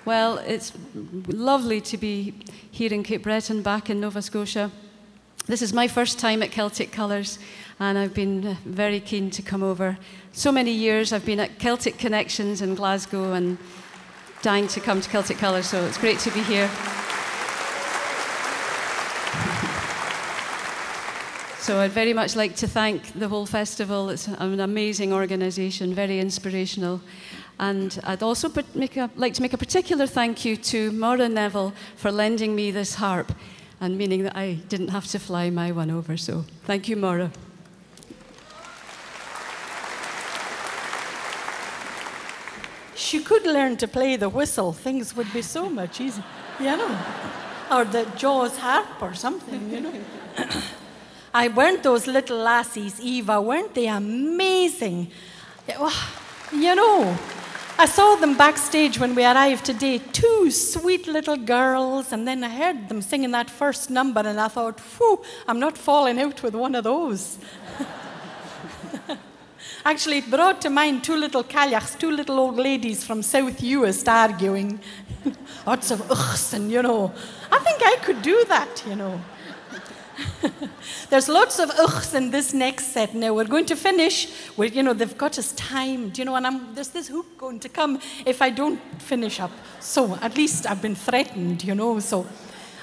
Well, it's lovely to be here in Cape Breton, back in Nova Scotia. This is my first time at Celtic Colours, and I've been very keen to come over. So many years I've been at Celtic Connections in Glasgow, and dying to come to Celtic Colours, so it's great to be here. So I'd very much like to thank the whole festival. It's an amazing organisation, very inspirational. And I'd also like to make a particular thank you to Maura Neville for lending me this harp, and meaning that I didn't have to fly my one over. So thank you, Maura. She could learn to play the whistle. Things would be so much easier, you know. Or the Jaws harp or something, you know. Weren't those little lassies, Eva, weren't they amazing? You know, I saw them backstage when we arrived today, 2 sweet little girls, and then I heard them singing that first number, and I thought, whew, I'm not falling out with one of those. Actually, it brought to mind 2 little cailleachs, 2 little old ladies from South Uist arguing. Lots of ughs, and you know, I think I could do that, you know. There's lots of ughs in this next set. Now we're going to finish with, you know, they've got us timed, you know, and there's this hook going to come if I don't finish up. So at least I've been threatened, you know, so.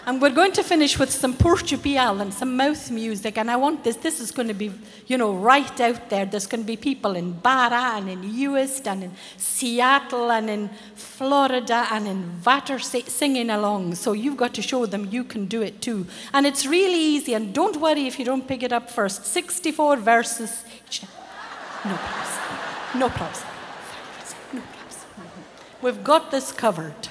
And we're going to finish with some Portupial and some mouth music, and I want this is going to be, you know, right out there. There's going to be people in Barra and in Uist and in Seattle and in Florida and in Vater singing along. So you've got to show them you can do it too. And it's really easy, and don't worry if you don't pick it up first. 64 verses. No problems. No problems. No problems. We've got this covered.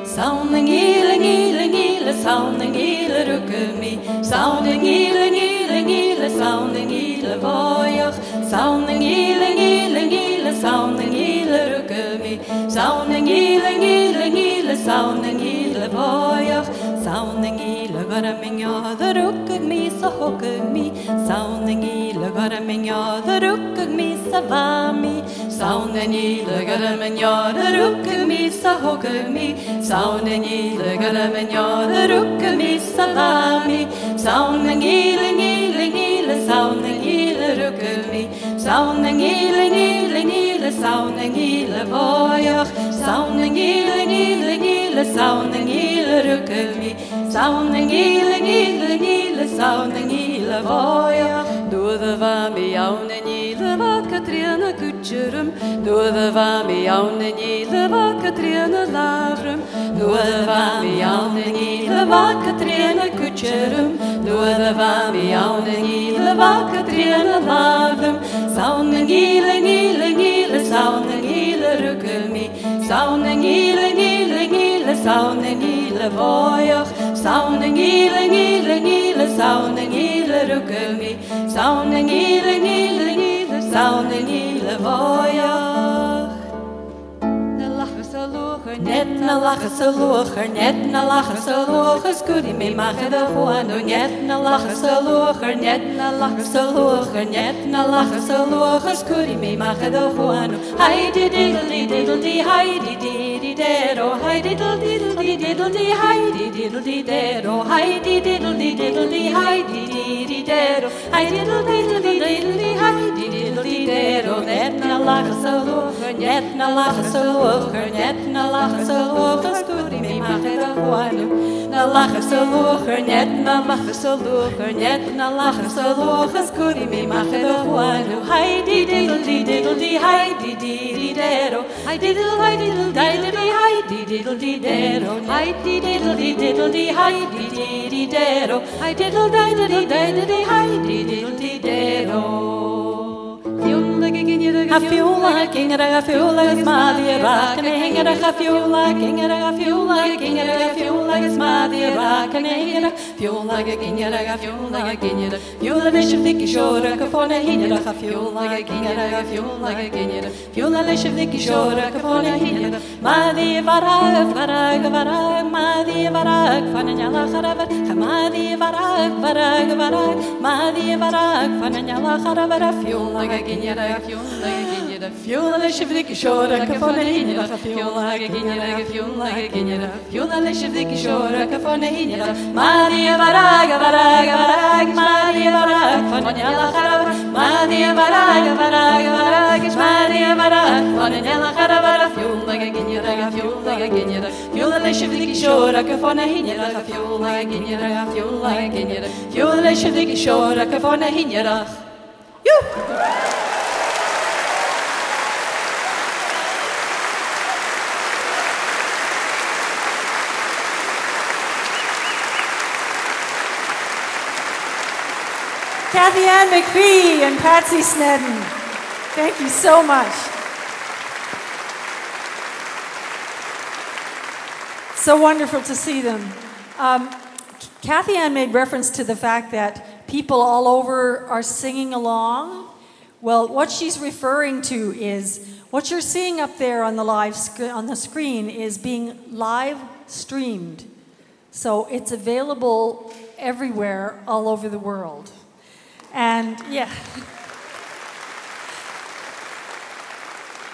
Sounding ealing, ealing, ealing, sounding ealing, rukken me. Sounding ealing, ealing, ealing, sounding ealing, voyach. Sounding ealing, ealing, ealing, sounding ealing, rukken me. Sounding ealing, ealing, ealing, sounding ealing, voyach. Sounding ealing, garminja, the rukken me, so hokken me. Sounding ealing, garminja, the rukken me, so vami. Sounding ealing, garminja, the rukken me, so hokken me. Sounding ealing, garminja, the rukken me, so vami. Sounding ealing, ealing, ealing, sounding ealing, rukken me. Sounding ealing, ealing, ealing, sounding ealing, voyach. Sounding ealing, ealing, ealing, sounding ealing, rukken me. Sounding ealing, ealing, ealing, sounding ealing, voyach. Doe de vami jaun en ealing, wat Katrina kutjerum. Doe de vami jaun en ealing, wat Katrina lavrum. Doe de vami jaun en ealing, wat Katrina kutjerum. Doe de vami jaun en ealing, wat Katrina lavrum. Sounding ealing, ealing, ealing, sounding ealing, rukken me. Sounding ealing, ealing, ealing, sounding ealing, voyach. Sounding ealing, ealing, ealing, sounding ealing, rukken me. Sounding ealing, ealing, ealing, sounding ealing, voyach. Net na lachen ze loger, net na lachen ze loger, skudi me maken de gewoon. Net na lachen ze loger, net na lachen ze loger, net na lachen ze loger, skudi me maken de gewoon. Hi diddly diddly, hi diddly dero, hi diddly diddly diddly, hi diddly dero, hi diddly diddly, hi diddly dero, hi diddly diddly diddly, hi diddly dero. Net na lachen ze loger, net na lachen ze loger, net na lachen ze loger, skudi me maken de gewoon. Na lachen ze loger, net na lachen ze loger, net na lachen ze loger, skudi me maken de gewoon. Hi diddly diddly, hi diddly dero, hi diddly diddly, hi diddly dero, hi diddly diddly, hi diddly dero, hi diddly diddly, hi diddly dero. I feel like king, I feel like Smadhi rock and hang it. I feel like king, I feel like king, I feel like Smadhi rock and hang it. Feel like a king, I feel like a king. Feel the wish of the kishore, I phone a hinner. I feel like a king, I feel like a king. Feel the wish of the kishore, I phone a hinner. Madhi varag, varag, varag, Madhi varag, Fananyala Haravar, Madhi varag, varag, varag, Madhi varag, Fananyala Haravar. I feel like a king, I feel like ginyera Fiola le shivdiki shora kafona hinyera Fiola ge ginyera Fiola ge ginyera Fiola le shivdiki shora kafona hinyera Maria varaga varaga varaga Maria varaga fonella kharava Maria varaga varaga varaga Maria varaga fonella kharava Fiola ge ginyera Fiola ge ginyera Fiola le shivdiki shora kafona hinyera Fiola ge ginyera Fiola ge ginyera Fiola le shivdiki shora kafona hinyera Cathy Ann MacPhee and Patsy Snedden, thank you so much. So wonderful to see them. Cathy Ann made reference to the fact that people all over are singing along. Well, what she's referring to is what you're seeing up there on the screen is being live streamed. So it's available everywhere all over the world. And yeah.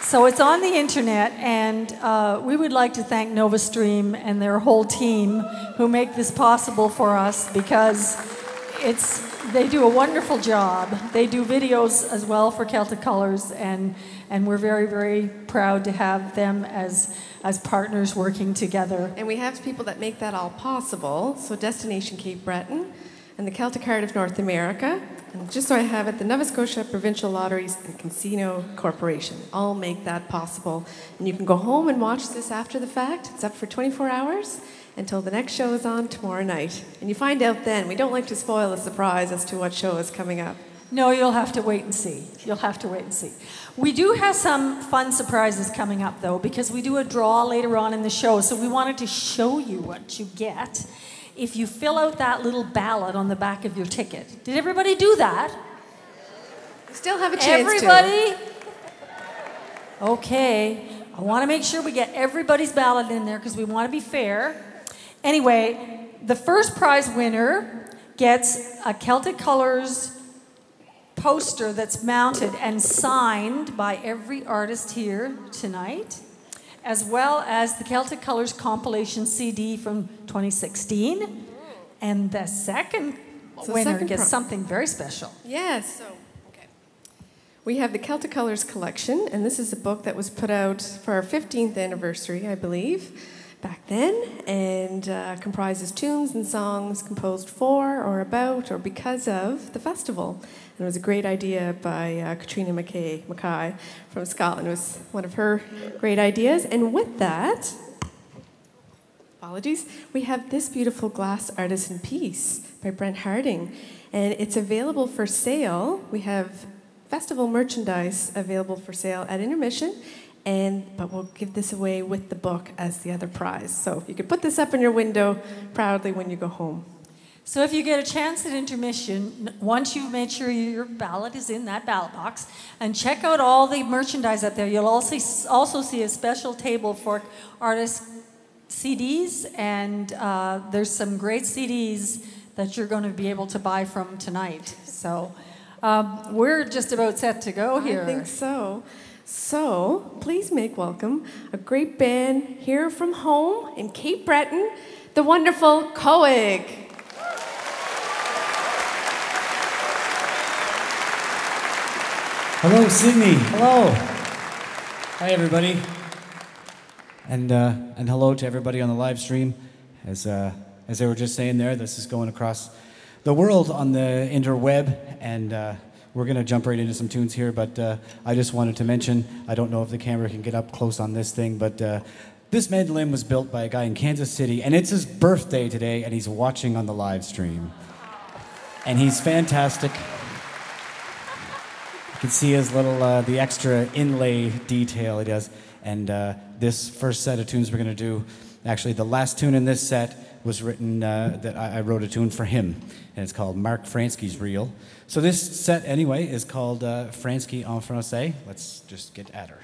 So it's on the internet, and we would like to thank NovaStream and their whole team who make this possible for us, because they do a wonderful job. They do videos as well for Celtic Colours, and we're very, very proud to have them as partners working together. And we have people that make that all possible. So Destination Cape Breton and the Celtic Heart of North America, and just so I have it, the Nova Scotia Provincial Lotteries and Casino Corporation all make that possible. And you can go home and watch this after the fact. It's up for 24 hours until the next show is on tomorrow night. And you find out then. We don't like to spoil the surprise as to what show is coming up. No, you'll have to wait and see. You'll have to wait and see. We do have some fun surprises coming up, though, because we do a draw later on in the show. So we wanted to show you what you get if you fill out that little ballot on the back of your ticket. Did everybody do that? You still have a chance Everybody? Okay. I want to make sure we get everybody's ballot in there because we want to be fair. Anyway, the first prize winner gets a Celtic Colours poster that's mounted and signed by every artist here tonight, as well as the Celtic Colours compilation CD from 2016. And the second winner gets something very special. Yes. We have the Celtic Colours collection, and this is a book that was put out for our 15th anniversary, I believe, back then, and comprises tunes and songs composed for or about or because of the festival. And it was a great idea by Katrina Mackay from Scotland. It was one of her great ideas. And with that, apologies, we have this beautiful glass artisan piece by Brent Harding. And it's available for sale. We have festival merchandise available for sale at intermission, but we'll give this away with the book as the other prize. So you can put this up in your window proudly when you go home. So if you get a chance at intermission, once you've made sure your ballot is in that ballot box, and check out all the merchandise out there, you'll also see a special table for artist CDs, and there's some great CDs that you're going to be able to buy from tonight. So we're just about set to go here. I think so. So please make welcome a great band here from home in Cape Breton, the wonderful Còig. Hello, Sydney. Hello. Hi, everybody. And hello to everybody on the live stream. As they were just saying there, this is going across the world on the interweb, and we're going to jump right into some tunes here, but I just wanted to mention, I don't know if the camera can get up close on this thing, but this mandolin was built by a guy in Kansas City, and it's his birthday today, and he's watching on the live stream. And he's fantastic. You can see his little, the extra inlay detail he does. And this first set of tunes we're going to do, actually the last tune in this set was written, that I wrote a tune for him, and it's called Mark Fransky's Reel. So this set, anyway, is called Fransky en français. Let's just get at her.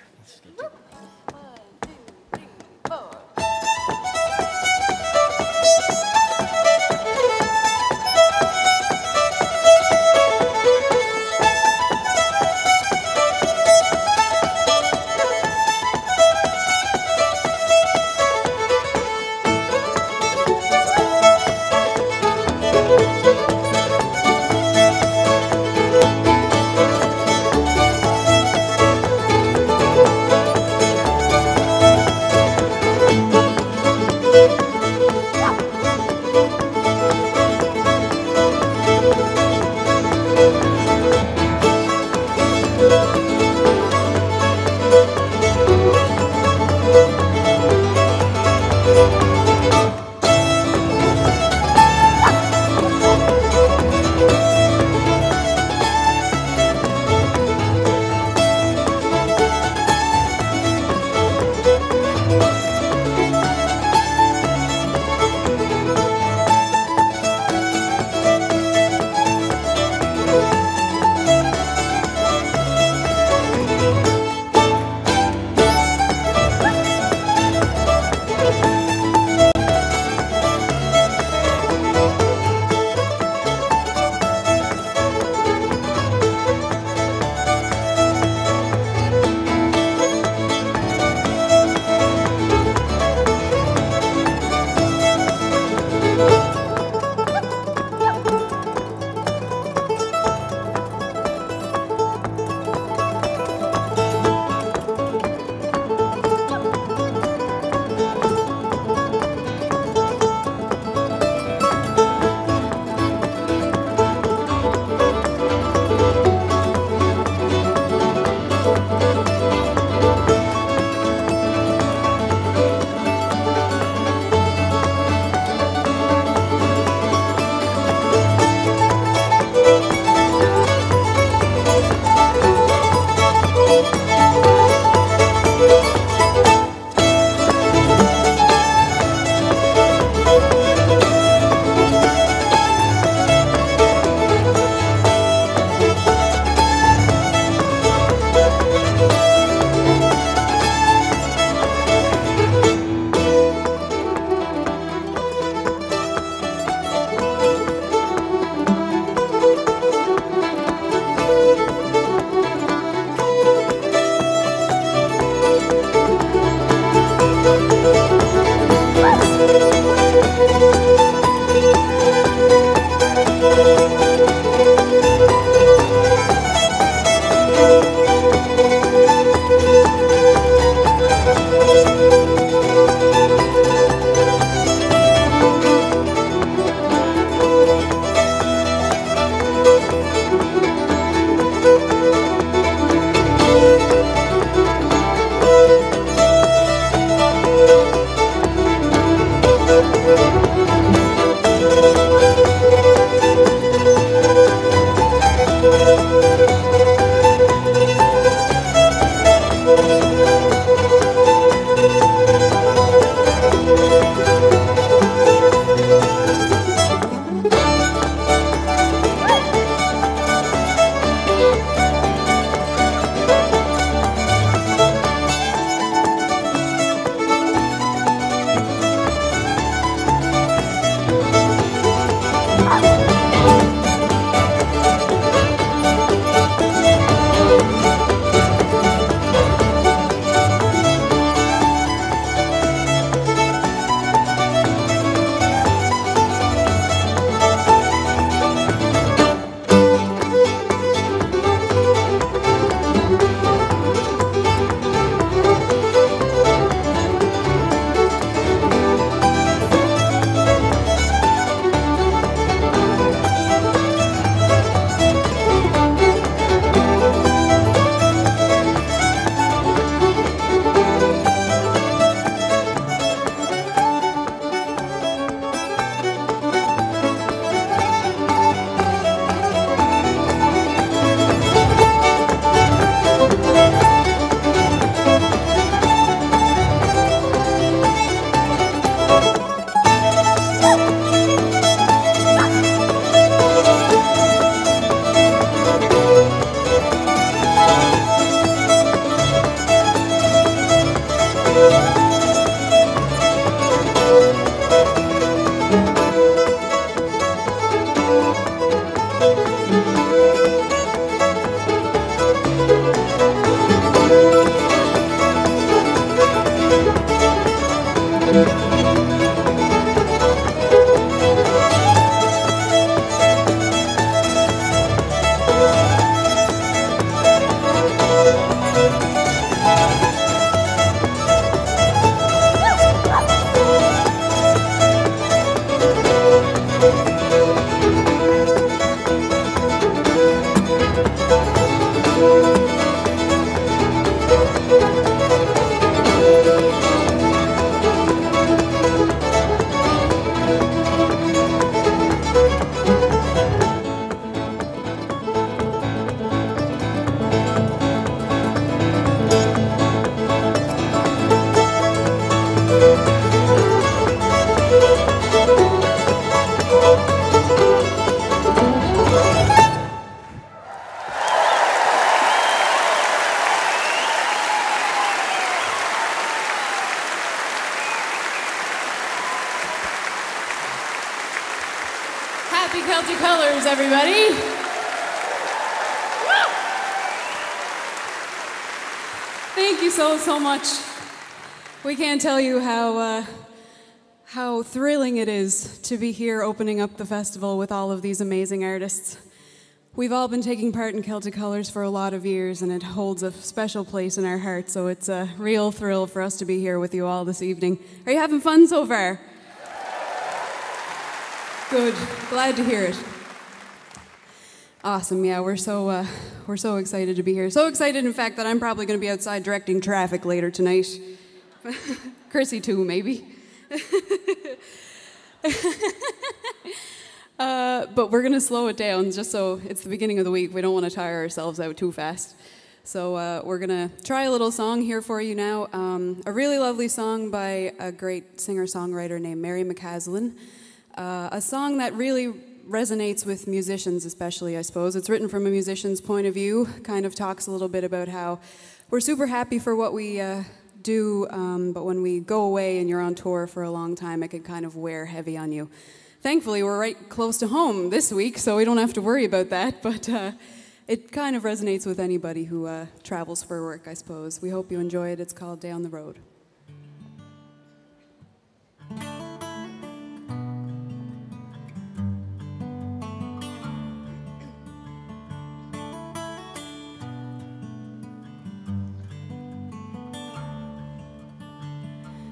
Happy Celtic Colours, everybody. Thank you so much. We can't tell you how thrilling it is to be here opening up the festival with all of these amazing artists. We've all been taking part in Celtic Colours for a lot of years, and it holds a special place in our hearts, so it's a real thrill for us to be here with you all this evening. Are you having fun so far? Good. Glad to hear it. Awesome. Yeah, we're so excited to be here. So excited, in fact, that I'm probably going to be outside directing traffic later tonight. Chrissy too, maybe. But we're going to slow it down just so it's the beginning of the week. We don't want to tire ourselves out too fast. So we're going to try a little song here for you now. A really lovely song by a great singer-songwriter named Mary McCaslin. A song that really resonates with musicians especially, I suppose. It's written from a musician's point of view, kind of talks a little bit about how we're super happy for what we do, but when we go away and you're on tour for a long time, it can kind of wear heavy on you. Thankfully, we're right close to home this week, so we don't have to worry about that, but it kind of resonates with anybody who travels for work, I suppose. We hope you enjoy it. It's called Down the Road.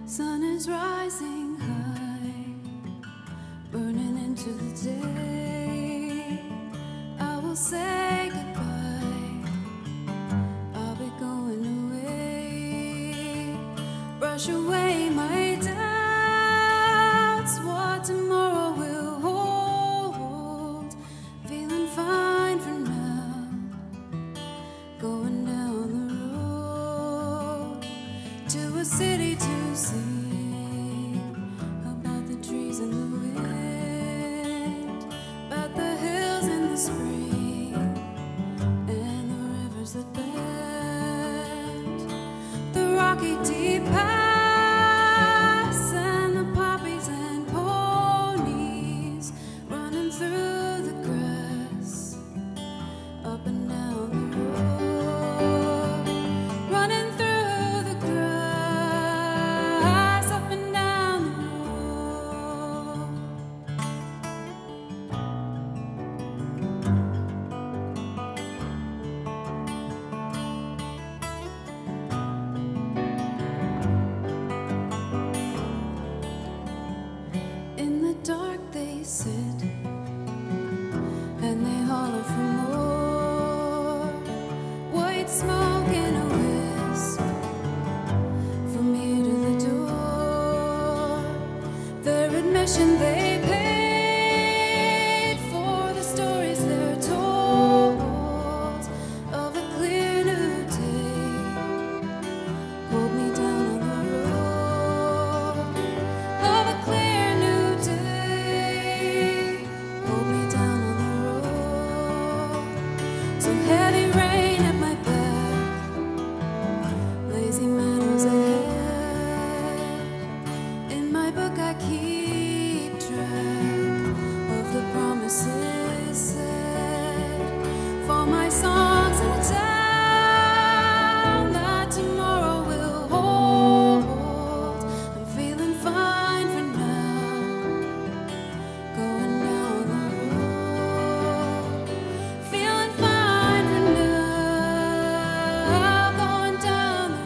Sun is rising high, burning into the day. I will say goodbye, I'll be going away. Brush away my doubts, what tomorrow will hold. Feeling fine for now, going down the road to a city to see about the trees and the wind, about the hills in the spring and the rivers that bend, the rocky deep paths and the poppies and ponies running through the grass, up and down the road, running through the grass, up and down the road. In the dark they sit and they holler for more. White smoke in a wisp from here to the door. Their admission they paid for the stories they're told of a clear new day. Hold me down on the road of a clear new day. Hold me down on the road. Some heavy rain at my back, lazy meadows ahead. In my book I keep track of the promises said for my songs in a town that tomorrow will hold. I'm feeling fine for now, going down the road. Feeling fine for now, going down the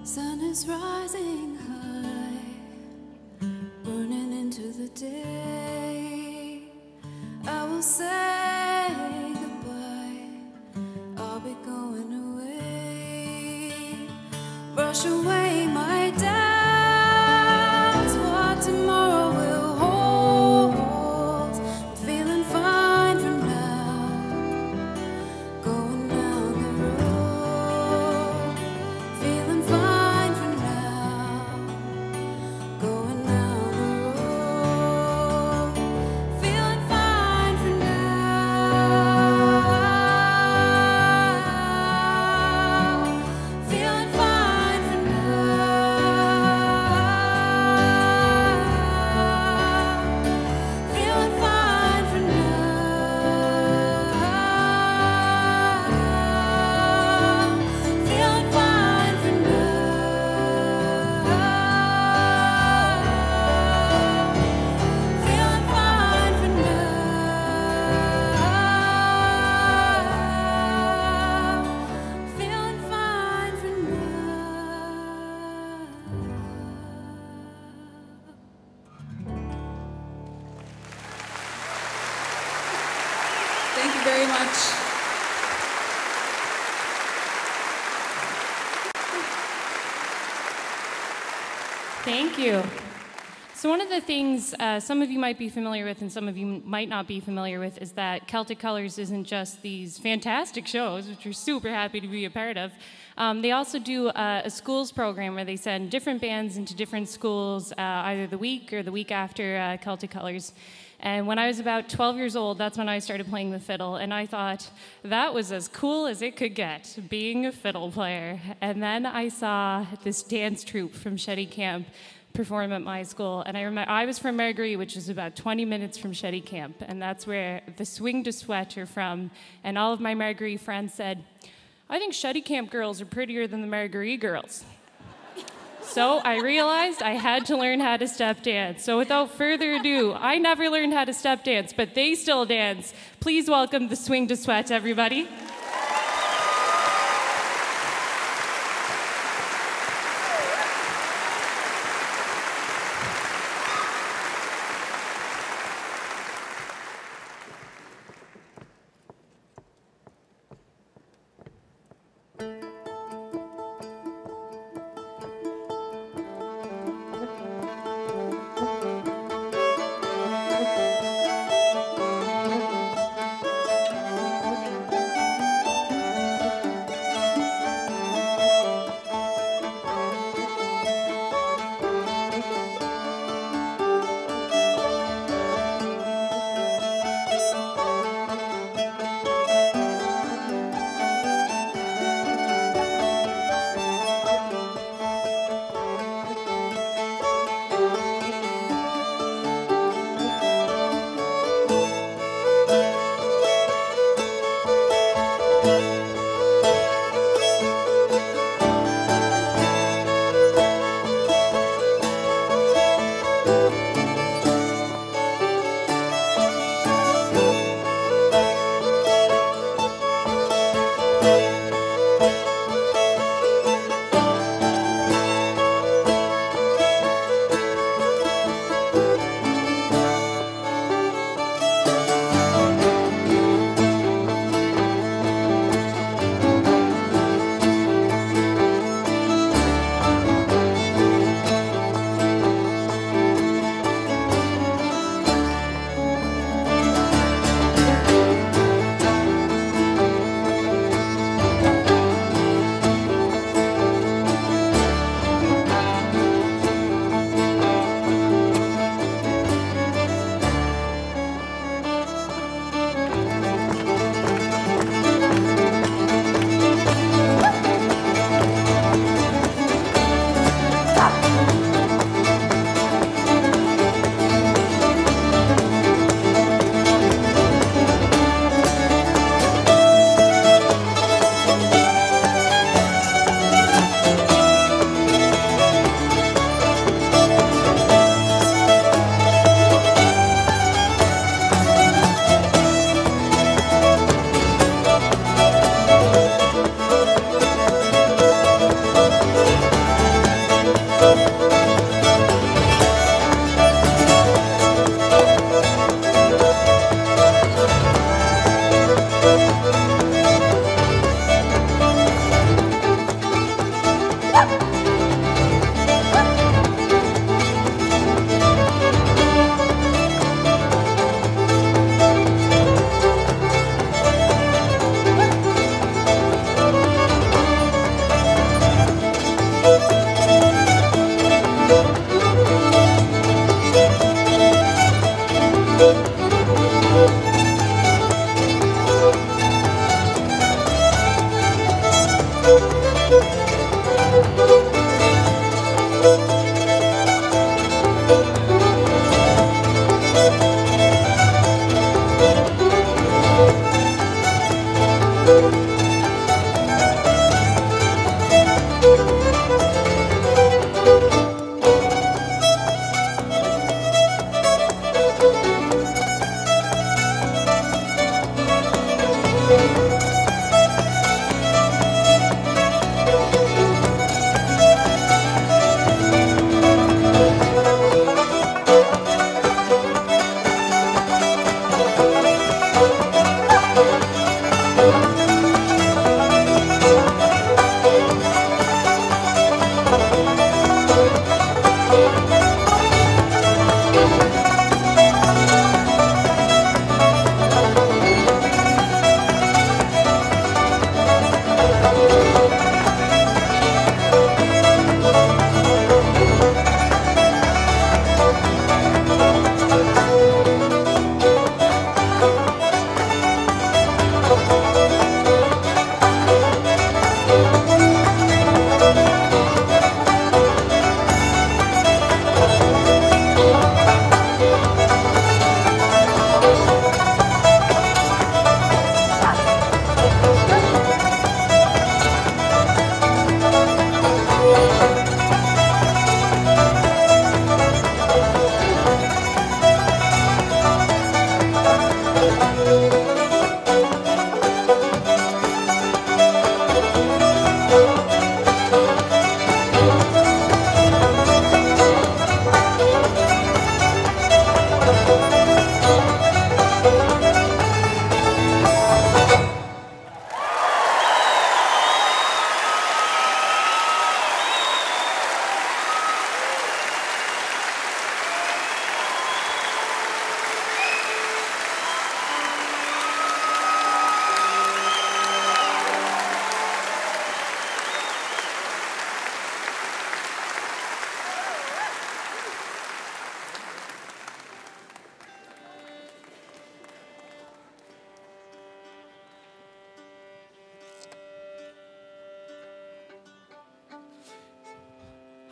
sun is rising high, burning into the day. I will say goodbye, I'll be going away. Brush away my doubts, what tomorrow will hold. I'm feeling fine for now, going down the road. Feeling fine for now, going down the road. Feeling fine for now, feeling fine for Thank you very much. Thank you. So one of the things some of you might be familiar with and some of you might not be familiar with is that Celtic Colours isn't just these fantastic shows, which we're super happy to be a part of. They also do a schools program where they send different bands into different schools either the week or the week after Celtic Colours. And when I was about 12 years old, that's when I started playing the fiddle. And I thought that was as cool as it could get, being a fiddle player. And then I saw this dance troupe from Chéticamp perform at my school. And I remember I was from Marguerite, which is about 20 minutes from Chéticamp. And that's where the Swing du Suête are from. And all of my Marguerite friends said, I think Chéticamp girls are prettier than the Marguerite girls. So I realized I had to learn how to step dance. So without further ado, I never learned how to step dance, but they still dance. Please welcome the Swing du Suête, everybody.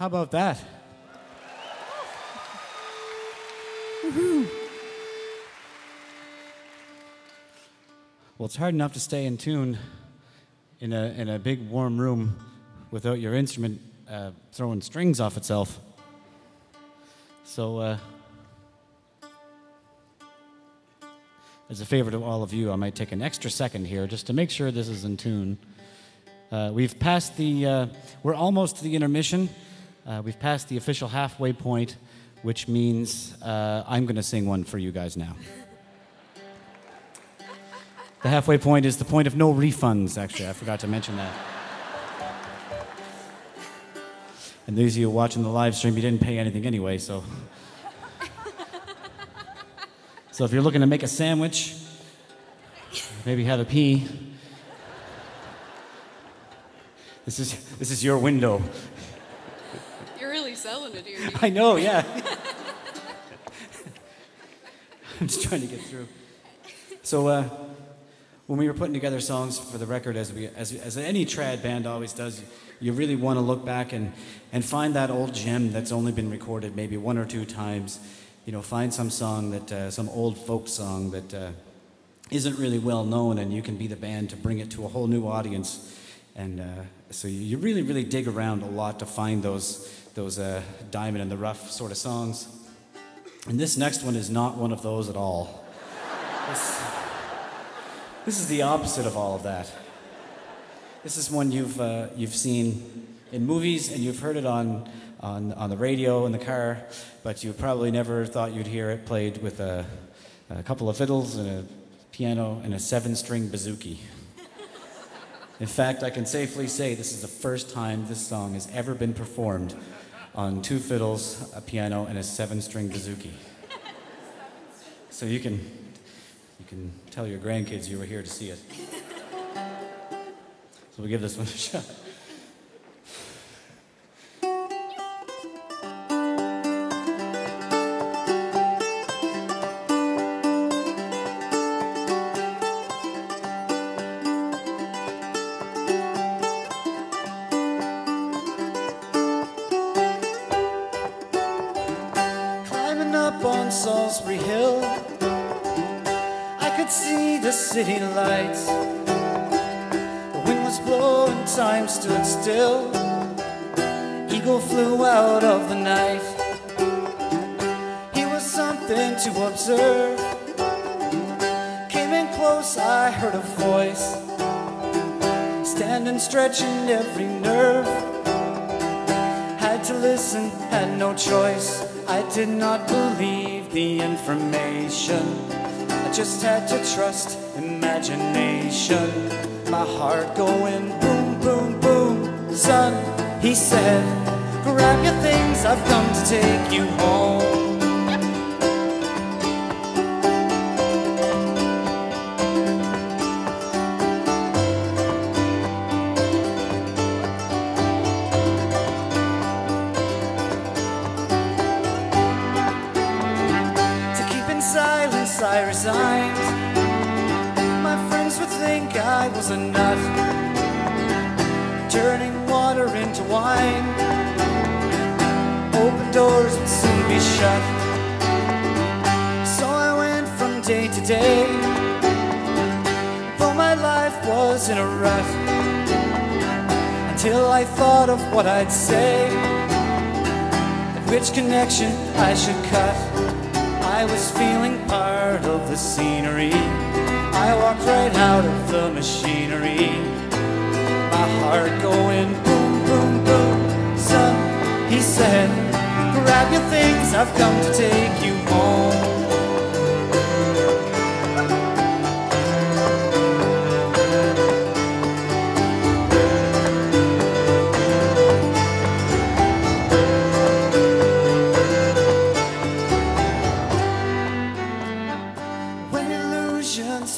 How about that? Woohoo. Well, it's hard enough to stay in tune in a big warm room without your instrument throwing strings off itself. So, as a favor to all of you, I might take an extra second here just to make sure this is in tune. We've passed we're almost to the intermission. We've passed the official halfway point, which means I'm going to sing one for you guys now. The halfway point is the point of no refunds, actually. I forgot to mention that. And those of you watching the live stream, you didn't pay anything anyway, so... So if you're looking to make a sandwich, maybe have a pee, this is your window. You're really selling it here. I know, yeah. I'm just trying to get through. So when we were putting together songs for the record, as any trad band always does, you really want to look back and find that old gem that's only been recorded maybe one or two times. You know, find some song that, some old folk song that isn't really well known, and you can be the band to bring it to a whole new audience. And so you really, really dig around a lot to find those diamond in the rough sort of songs. And this next one is not one of those at all. This is the opposite of all of that. This is one you've seen in movies, and you've heard it on the radio in the car, but you probably never thought you'd hear it played with a couple of fiddles and a piano and a 7-string bouzouki. In fact, I can safely say this is the first time this song has ever been performed on 2 fiddles, a piano, and a 7-string bouzouki. So you can tell your grandkids you were here to see it. So we'll give this one a shot. City lights. The wind was blowing, time stood still. Eagle flew out of the night. He was something to observe. Came in close, I heard a voice, standing, stretching every nerve. Had to listen, had no choice. I did not believe the information. I just had to trust imagination. My heart going boom, boom, boom. Son, he said, grab your things, I've come to take you home. To keep in silence, I resigned. I was a nut, turning water into wine. Open doors would soon be shut. So I went from day to day, though my life was in a rut, until I thought of what I'd say, and which connection I should cut. I was feeling part of the scenery. I walked right out of the machinery. My heart going boom, boom, boom. Son, he said, grab your things, I've come to take you home.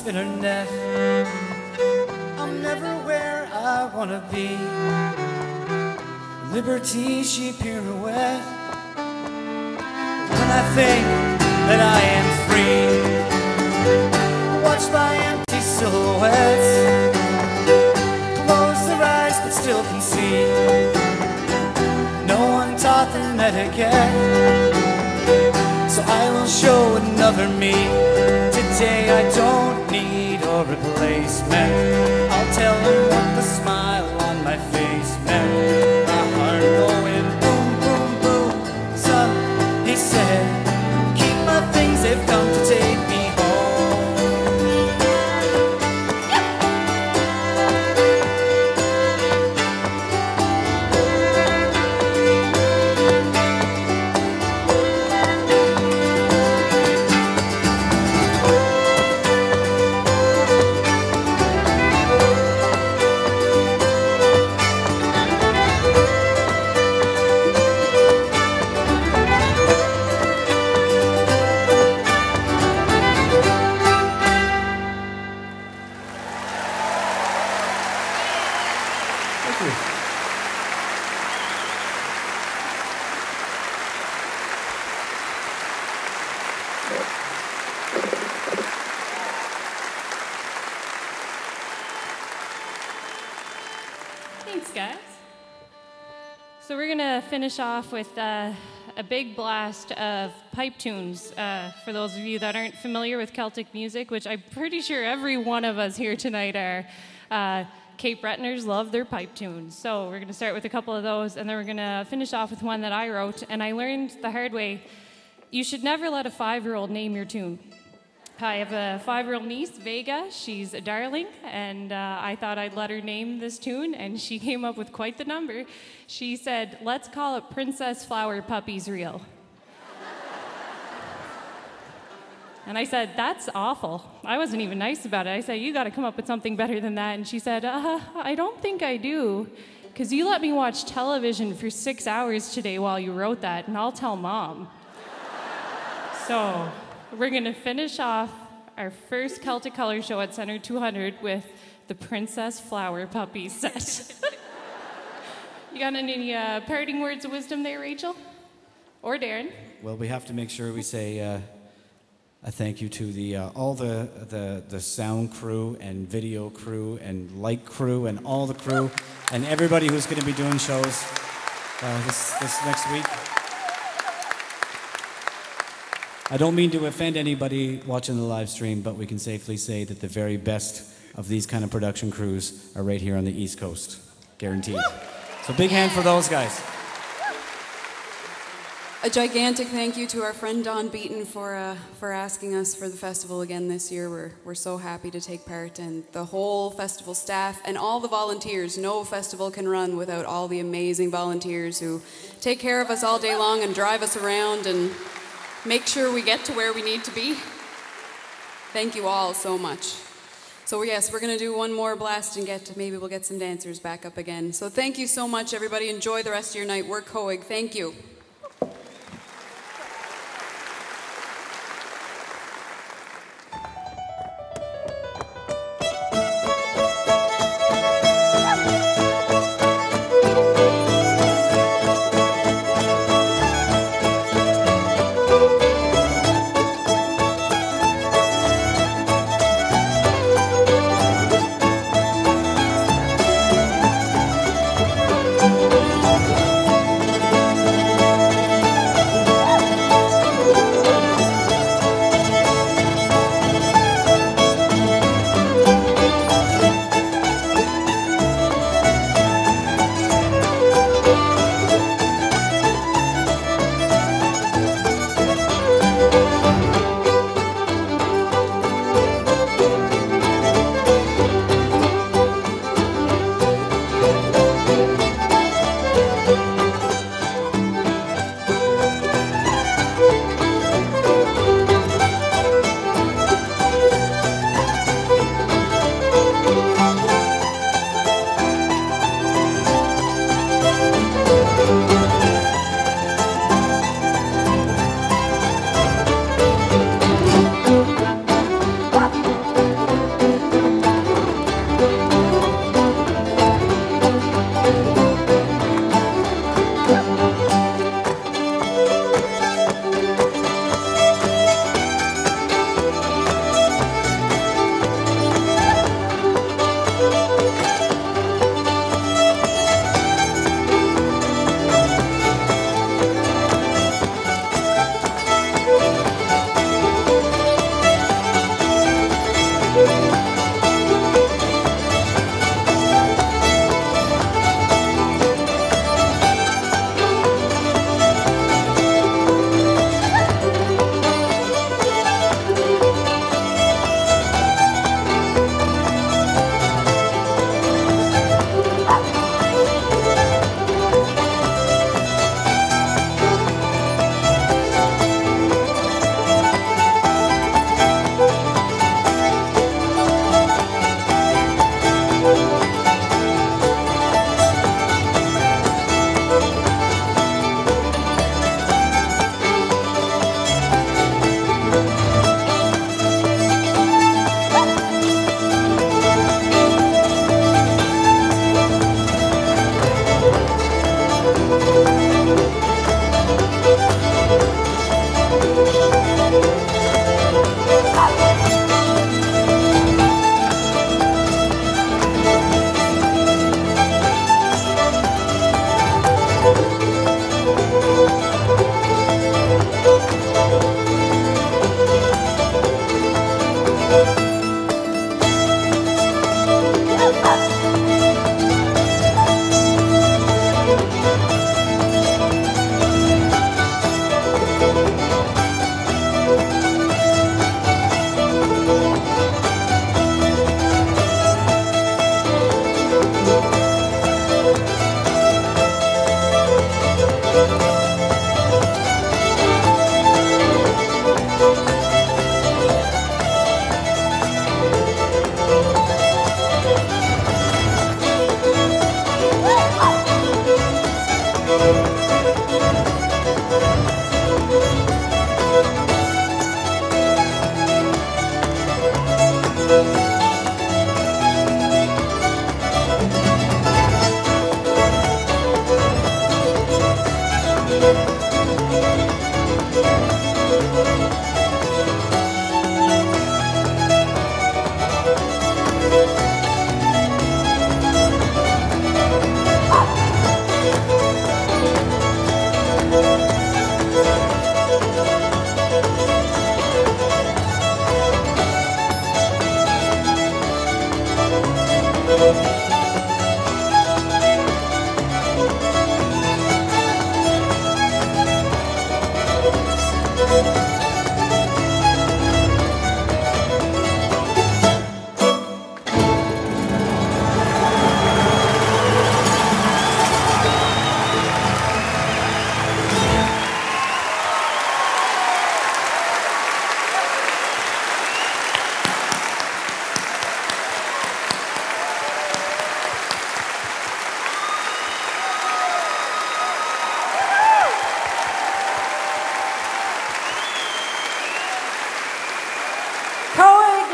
Internet, I'm never where I wanna be. Liberty, she pirouette. When I think that I am free, watched by empty silhouettes, close their eyes but still can see. No one met again. So I will show another me. Today I don't need a replacement. I'll tell him what the smile on my face meant. My heart going boom, boom, boom. Son, he said, keep my things, they've come to take me home. Finish off with a big blast of pipe tunes for those of you that aren't familiar with Celtic music, which I'm pretty sure every one of us here tonight are. Cape Bretoners love their pipe tunes. So we're going to start with a couple of those, and then we're going to finish off with one that I wrote, and I learned the hard way. You should never let a 5-year-old name your tune. I have a 5-year-old niece, Vega. She's a darling, and I thought I'd let her name this tune, and she came up with quite the number. She said, let's call it Princess Flower Puppies Real. And I said, that's awful. I wasn't even nice about it. I said, you got to come up with something better than that. And she said, I don't think I do, because you let me watch television for 6 hours today while you wrote that, and I'll tell Mom. So we're going to finish off our first Celtic Colours show at Center 200 with the Princess Flower Puppies set. You got any parting words of wisdom there, Rachel? Or Darren? Well, we have to make sure we say a thank you to all the sound crew and video crew and light crew and all the crew and everybody who's going to be doing shows this next week. I don't mean to offend anybody watching the live stream, but we can safely say that the very best of these kind of production crews are right here on the East Coast, guaranteed. So big hand for those guys. A gigantic thank you to our friend Don Beaton for asking us for the festival again this year. We're so happy to take part, and the whole festival staff and all the volunteers. No festival can run without all the amazing volunteers who take care of us all day long and drive us around and make sure we get to where we need to be. Thank you all so much. So yes, we're going to do one more blast and maybe we'll get some dancers back up again. So thank you so much, everybody. Enjoy the rest of your night. We're Còig. Thank you.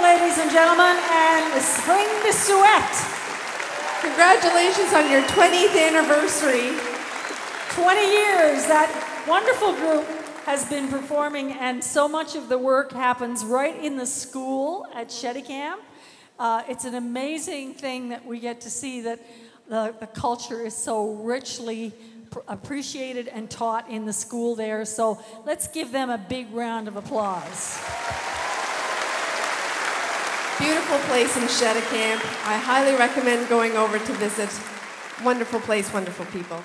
Ladies and gentlemen, and Swing du Suête. Congratulations on your 20th anniversary. 20 years, that wonderful group has been performing, and so much of the work happens right in the school at Chéticamp. It's an amazing thing that we get to see that the culture is so richly appreciated and taught in the school there. So let's give them a big round of applause. Beautiful place in Chéticamp. I highly recommend going over to visit. Wonderful place, wonderful people.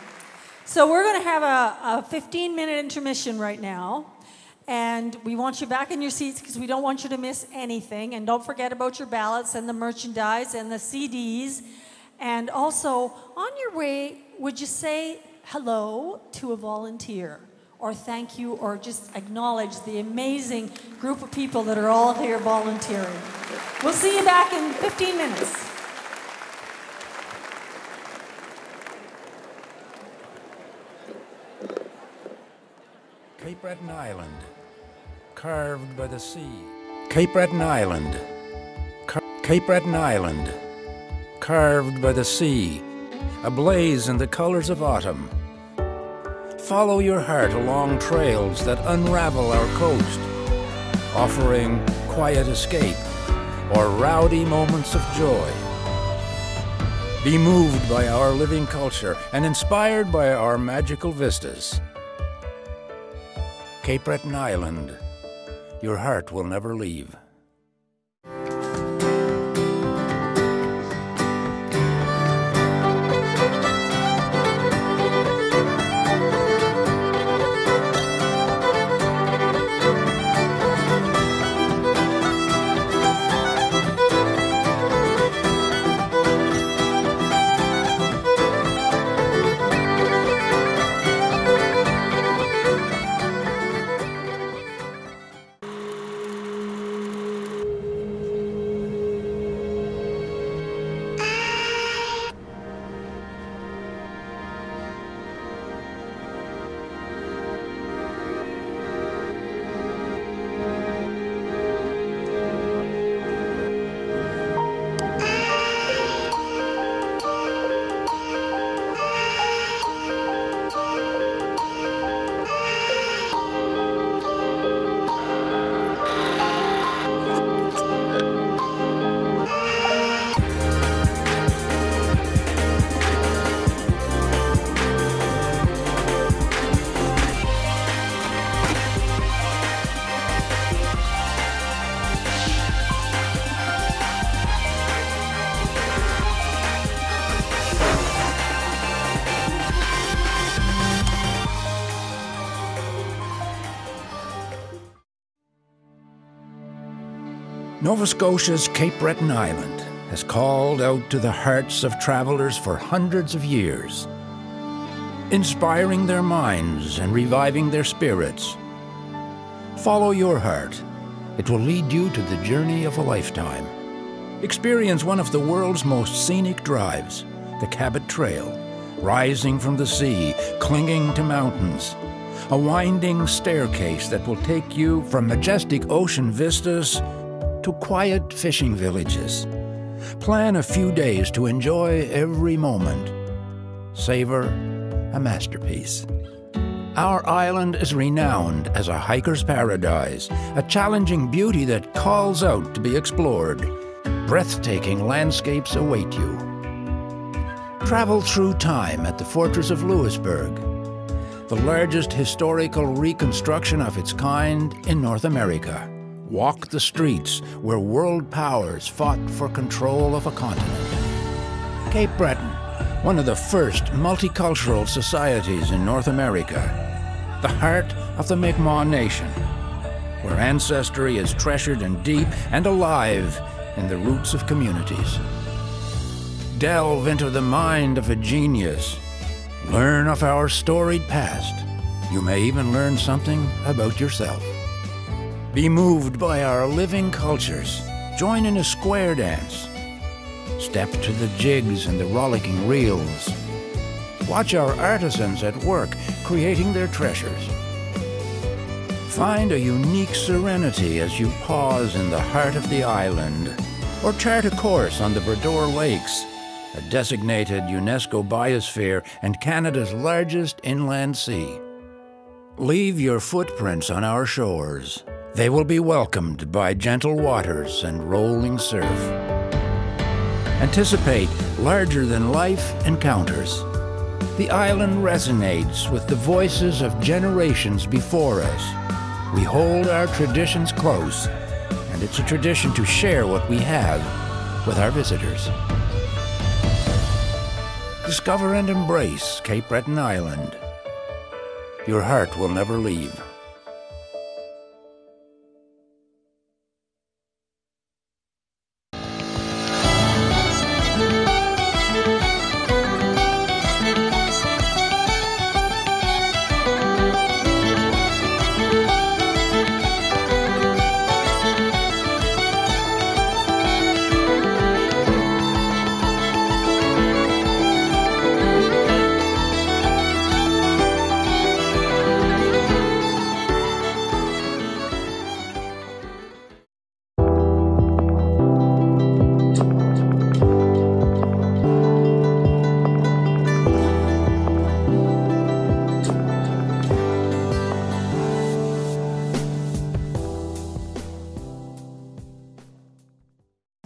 So we're going to have a 15-minute intermission right now. And we want you back in your seats because we don't want you to miss anything. And don't forget about your ballots and the merchandise and the CDs. And also, on your way, would you say hello to a volunteer? Or thank you, or just acknowledge the amazing group of people that are all here volunteering. We'll see you back in 15 minutes. Cape Breton Island, carved by the sea. Cape Breton Island, Cape Breton Island, carved by the sea, ablaze in the colors of autumn. Follow your heart along trails that unravel our coast, offering quiet escape or rowdy moments of joy. Be moved by our living culture and inspired by our magical vistas. Cape Breton Island, your heart will never leave. Nova Scotia's Cape Breton Island has called out to the hearts of travelers for hundreds of years, inspiring their minds and reviving their spirits. Follow your heart. It will lead you to the journey of a lifetime. Experience one of the world's most scenic drives, the Cabot Trail, rising from the sea, clinging to mountains. A winding staircase that will take you from majestic ocean vistas to quiet fishing villages. Plan a few days to enjoy every moment. Savor a masterpiece. Our island is renowned as a hiker's paradise, a challenging beauty that calls out to be explored. Breathtaking landscapes await you. Travel through time at the Fortress of Louisbourg, the largest historical reconstruction of its kind in North America. Walk the streets where world powers fought for control of a continent. Cape Breton, one of the first multicultural societies in North America, the heart of the Mi'kmaq Nation, where ancestry is treasured and deep and alive in the roots of communities. Delve into the mind of a genius. Learn of our storied past. You may even learn something about yourself. Be moved by our living cultures. Join in a square dance. Step to the jigs and the rollicking reels. Watch our artisans at work creating their treasures. Find a unique serenity as you pause in the heart of the island, or chart a course on the Bredor Lakes, a designated UNESCO biosphere and Canada's largest inland sea. Leave your footprints on our shores. They will be welcomed by gentle waters and rolling surf. Anticipate larger-than-life encounters. The island resonates with the voices of generations before us. We hold our traditions close, and it's a tradition to share what we have with our visitors. Discover and embrace Cape Breton Island. Your heart will never leave.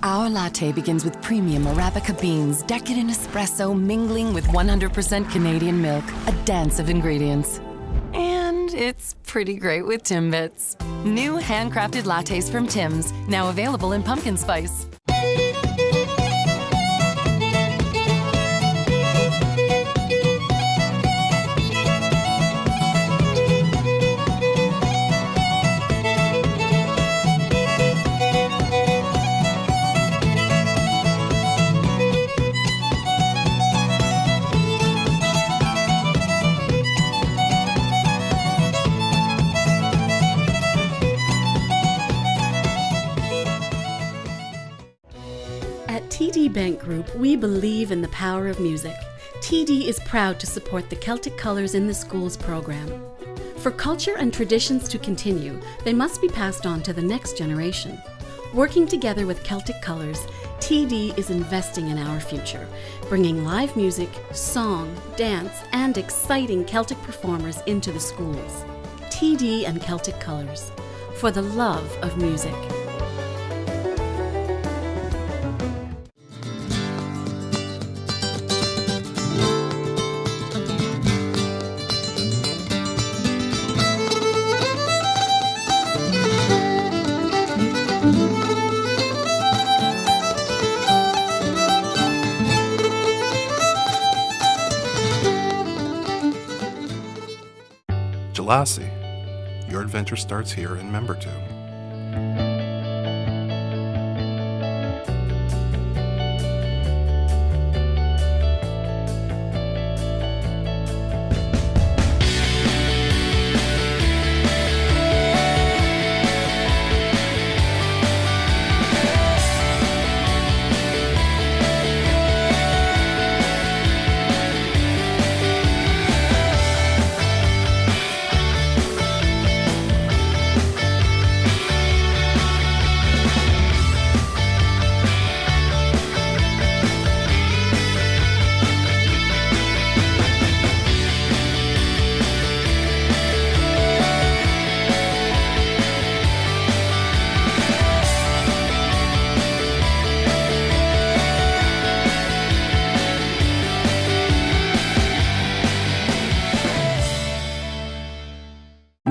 Our latte begins with premium Arabica beans, decadent espresso mingling with 100% Canadian milk, a dance of ingredients. And it's pretty great with Timbits. New handcrafted lattes from Tim's, now available in pumpkin spice. TD Bank Group, we believe in the power of music. TD is proud to support the Celtic Colours in the Schools program. For culture and traditions to continue, they must be passed on to the next generation. Working together with Celtic Colours, TD is investing in our future, bringing live music, song, dance, and exciting Celtic performers into the schools. TD and Celtic Colours, for the love of music. Lassie, your adventure starts here in Membertou.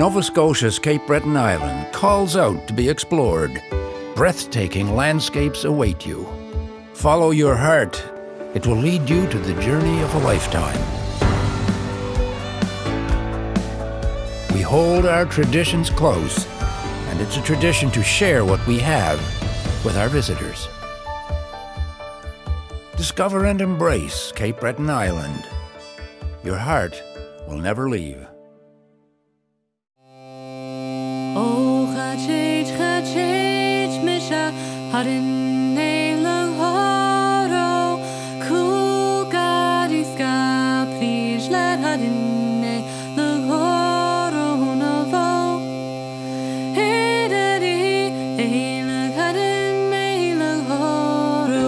Nova Scotia's Cape Breton Island calls out to be explored. Breathtaking landscapes await you. Follow your heart. It will lead you to the journey of a lifetime. We hold our traditions close, and it's a tradition to share what we have with our visitors. Discover and embrace Cape Breton Island. Your heart will never leave. Oh, Misha, Harin Nailang Horo, Kugariska, please let Harin Nailang Horo Novo. Hidari, Ailang Harin Nailang Horo.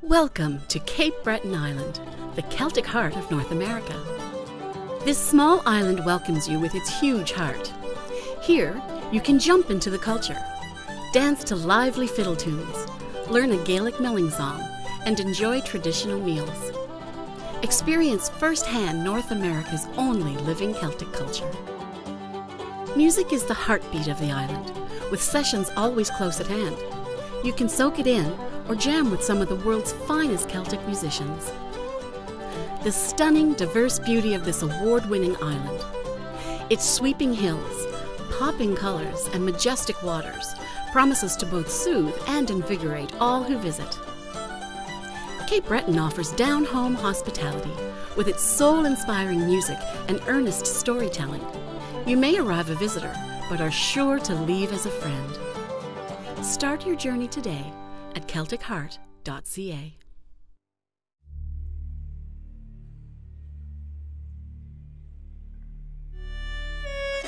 Welcome to Cape Breton Island, the Celtic heart of North America. This small island welcomes you with its huge heart. Here, you can jump into the culture, dance to lively fiddle tunes, learn a Gaelic milling song, and enjoy traditional meals. Experience firsthand North America's only living Celtic culture. Music is the heartbeat of the island, with sessions always close at hand. You can soak it in or jam with some of the world's finest Celtic musicians. The stunning, diverse beauty of this award-winning island, its sweeping hills, popping colors, and majestic waters promises to both soothe and invigorate all who visit. Cape Breton offers down-home hospitality with its soul-inspiring music and earnest storytelling. You may arrive a visitor, but are sure to leave as a friend. Start your journey today at CelticHeart.ca.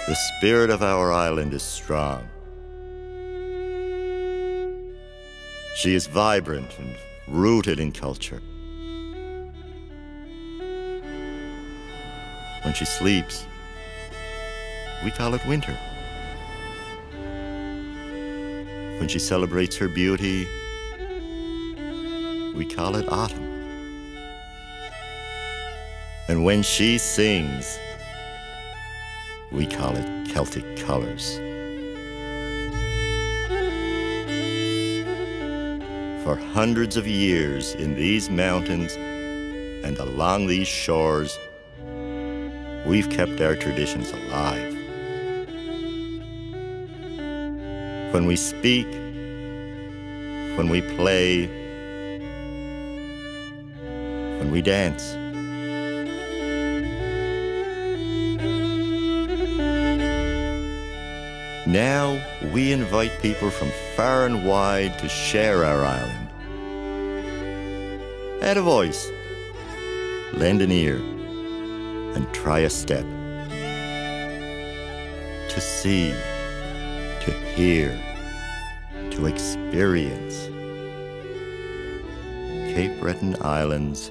The spirit of our island is strong. She is vibrant and rooted in culture. When she sleeps, we call it winter. When she celebrates her beauty, we call it autumn. And when she sings, we call it Celtic Colours. For hundreds of years in these mountains and along these shores, we've kept our traditions alive. When we speak, when we play, when we dance. Now we invite people from far and wide to share our island. Add a voice, lend an ear, and try a step. To see, to hear, to experience. Cape Breton Island's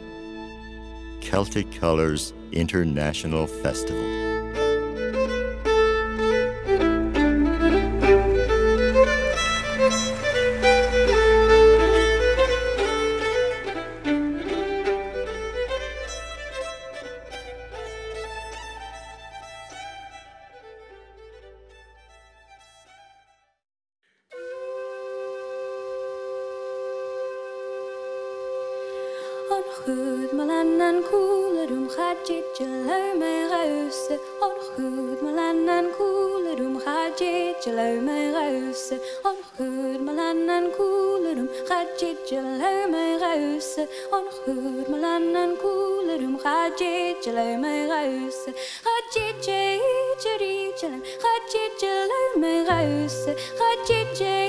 Celtic Colours International Festival. Goed malan en koele doem gaat je lui mij ruisen. Goed malan en koele doem gaat je lui mij ruisen. Goed malan en koele doem gaat je lui mij ruisen. Goed malan en koele doem gaat je lui mij ruisen. Gaat je lui mij ruisen. Gaat je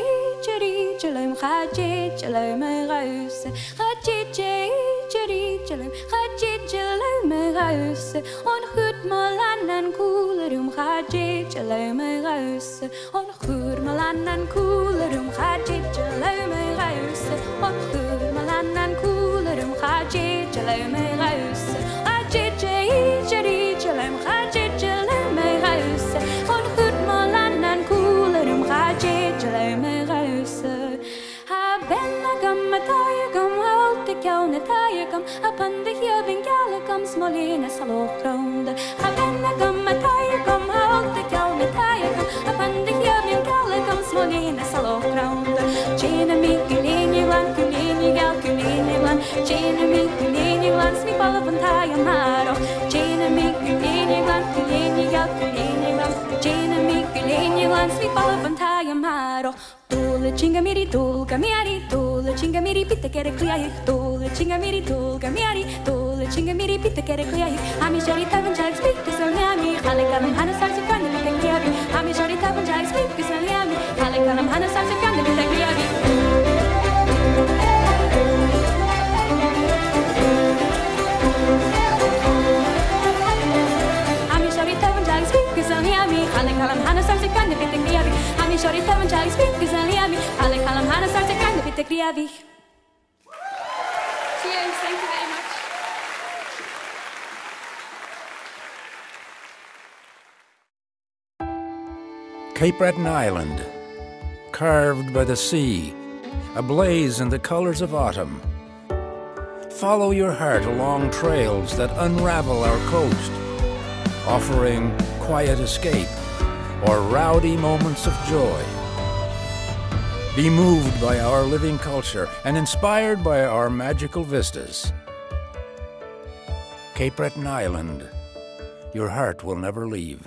lui gaat je lui mij ruisen. Gaat je Jerusalem, gaat je lui mij ruisen. malan en koelerum gadget me ruis on goed malan en koelerum gadget me ruis on goed malan en koelerum gadget me ruis gadget jerim gadget me ruis on goed malan en koelerum gadget me ruis Bella gum a tire gum out the counter tire gum upon the hearing gallicum smolina salo round a bella gum a tire gum out the counter tire gum upon the hearing gallicum smolina salo round China Michelini one Culini gal Culini one China Michelini one sleep all of tire maro China Michelini one Culini gal Culini one China Michelini one sleep all of tire maro Dole chingamiri dole gamiari dole chingamiri pitte kere kliai dole chingamiri dole gamiari dole chingamiri pitte kere kliai ami jari tavan jai speak to salami halekalam hana sarse kande pitte kliai ami jari tavan jai speak to salami halekalam hana sarse kande pitte kliai ami jari tavan jai speak to salami halekalam hana sarse kande pitte kliai ami jari tavan jai speak to salami halekalam hana sarse kande pitte kliai Cheers, thank you very much. Cape Breton Island, carved by the sea, ablaze in the colors of autumn. Follow your heart along trails that unravel our coast, offering quiet escape or rowdy moments of joy. Be moved by our living culture and inspired by our magical vistas. Cape Breton Island, your heart will never leave.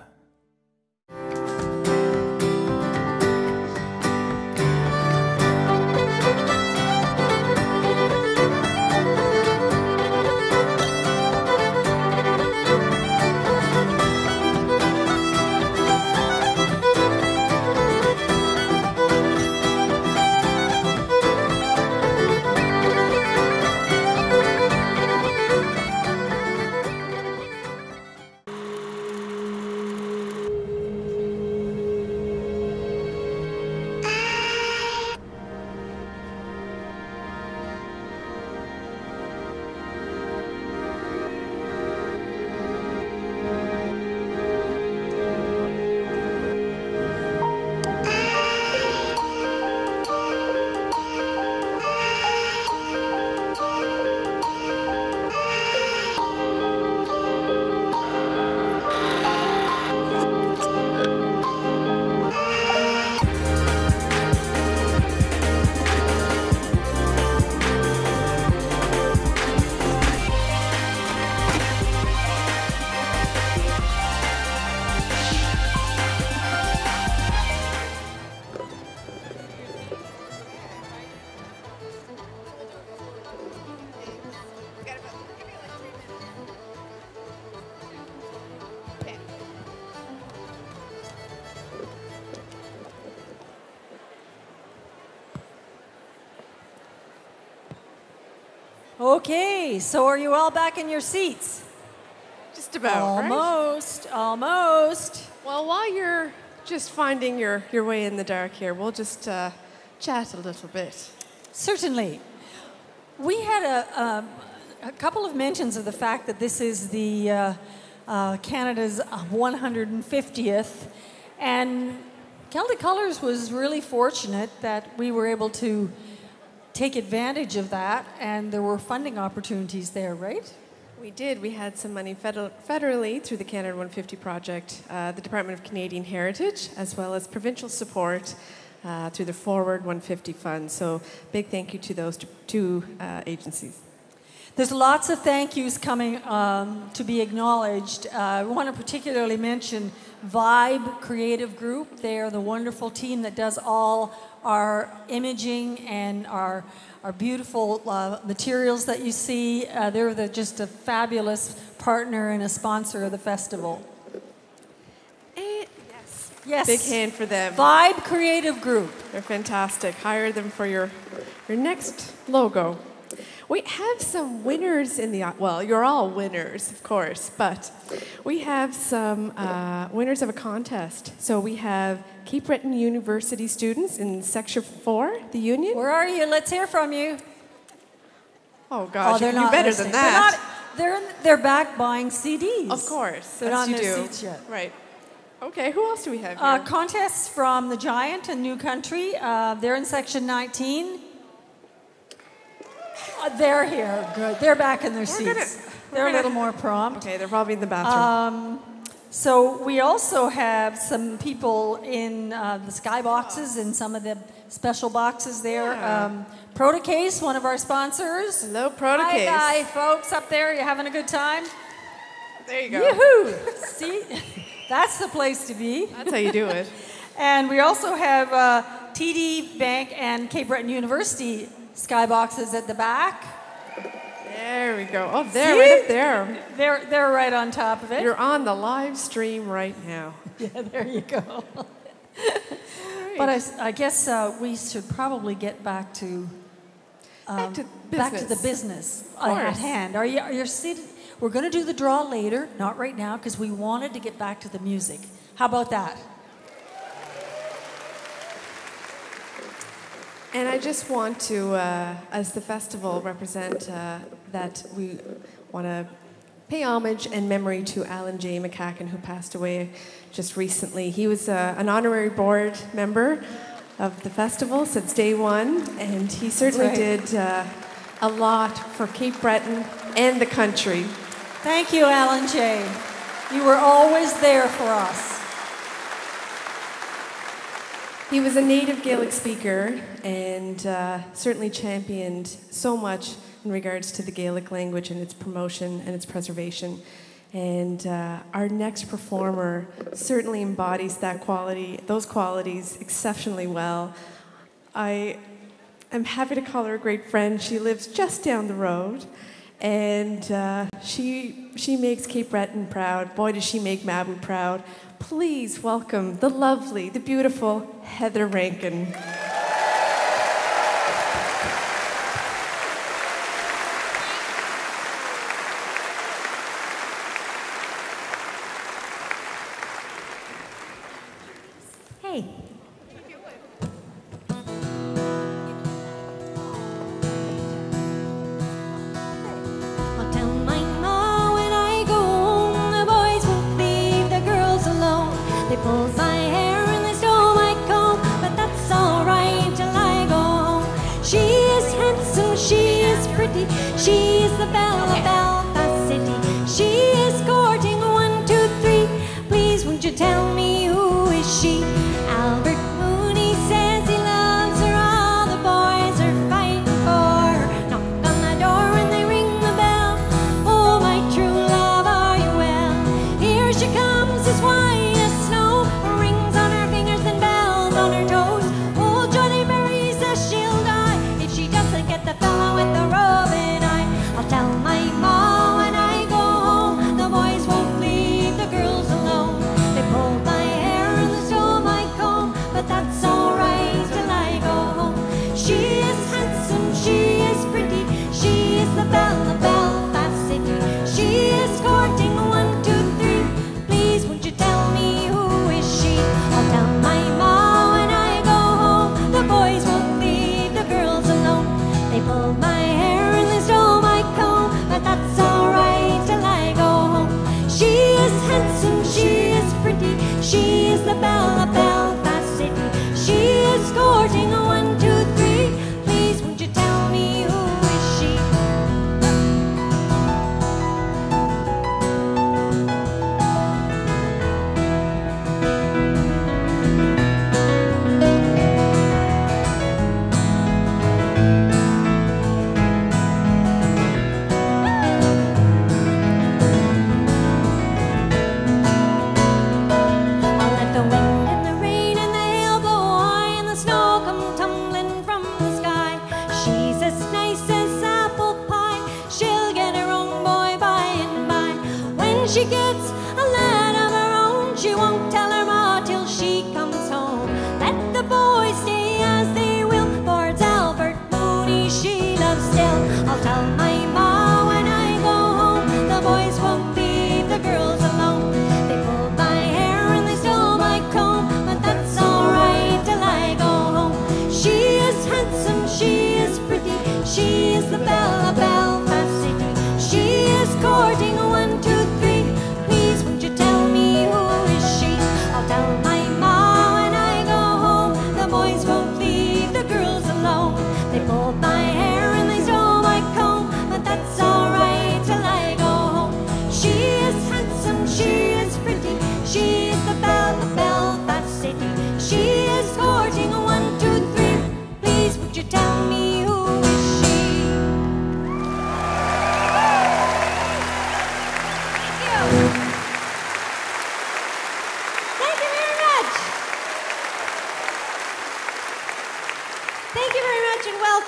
Okay, so are you all back in your seats? Just about, almost, right? Almost. Well, while you're just finding your way in the dark here, we'll just chat a little bit. Certainly. We had a couple of mentions of the fact that this is the Canada's 150th, and Celtic Colours was really fortunate that we were able to take advantage of that, and there were funding opportunities there, right? We did. We had some money federally through the Canada 150 project, the Department of Canadian Heritage, as well as provincial support through the Forward 150 Fund. So big thank you to those two agencies. There's lots of thank yous coming to be acknowledged. I want to particularly mention Vibe Creative Group. They are the wonderful team that does all our imaging and our beautiful materials that you see. They're just a fabulous partner and a sponsor of the festival. Yes. Big hand for them. Vibe Creative Group. They're fantastic. Hire them for your next logo. We have some winners in the, well, you're all winners, of course, but we have some winners of a contest. So we have Cape Breton University students in Section 4, the Union. Where are you? Let's hear from you. Oh, gosh, they're you're not better listening. than that. They're back buying CDs. Of course, They're as not in you their do. seats yet. Right. Okay, who else do we have here? Contests from the Giant and New Country. They're in Section 19. They're here. Good. They're back in their seats. They're a little more prompt. Okay, they're probably in the bathroom. So we also have some people in the sky boxes and some of the special boxes there. Yeah. Protocase, one of our sponsors. Hello, Protocase. Hi, folks up there. You having a good time? There you go. Yoo-hoo! See, that's the place to be. That's how you do it. And we also have TD Bank and Cape Breton University skyboxes at the back. There we go. Oh, there, right up there. They're right on top of it. You're on the live stream right now. Yeah, there you go. But I guess we should probably get back to the business at hand. Are you seated? We're going to do the draw later, not right now, because we wanted to get back to the music. How about that? And I just want to, as the festival, represent that we want to pay homage and memory to Alan J. McCacken, who passed away just recently. He was an honorary board member of the festival since day one, and he certainly did a lot for Cape Breton and the country. Thank you, Alan J. You were always there for us. He was a native Gaelic speaker and certainly championed so much in regards to the Gaelic language and its promotion and its preservation. And our next performer certainly embodies those qualities exceptionally well. I am happy to call her a great friend. She lives just down the road, and she makes Cape Breton proud. Boy, does she make Mabu proud. Please welcome the lovely, the beautiful Heather Rankin. Hey. I'll tell my ma when I go home, the boys won't leave the girls alone. They pulled my hair and they stole my comb, but that's alright till I go home. She is handsome, she is pretty, she is the belle of Belfast City. She is courting 1, 2, 3. Please won't you tell me who is she? Albert Mooney says he loves her, all the boys are fighting for her. Knock on the door and they ring the bell. Oh, my true love, are you well? Here she comes, as white as snow, rings on her fingers and bells on her toes. Old Johnny Mary says she'll die if she doesn't get the fella with the roving eye. I'll tell my ma when I go home, the boys won't leave the girls alone. They pulled my hair and they stole my comb, but that's alright till I go home. She is handsome, she is pretty, she is the belle of Belfast City. She is courting 1, 2, 3. Please won't you tell me who is she? I'll tell my ma when I go home, the boys won't leave the girls alone. They pulled my hair and they stole my comb, but that's alright till I go home. She is handsome, she is pretty, she is the belle of Belfast City. She is courting 1, 2, 3. Please won't you tell me who is she? I'll let the wind and the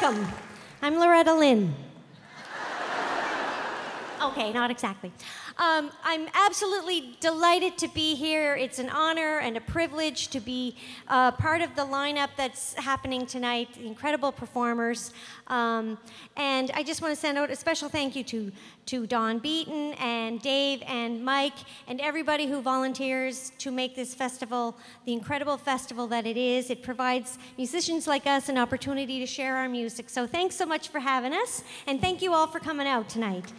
Welcome. I'm Loretta Lynn. Okay, not exactly. I'm absolutely delighted to be here. It's an honor and a privilege to be part of the lineup that's happening tonight, the incredible performers. And I just want to send out a special thank you to Don Beaton and Dave and Mike and everybody who volunteers to make this festival the incredible festival that it is. It provides musicians like us an opportunity to share our music. So thanks so much for having us, and thank you all for coming out tonight.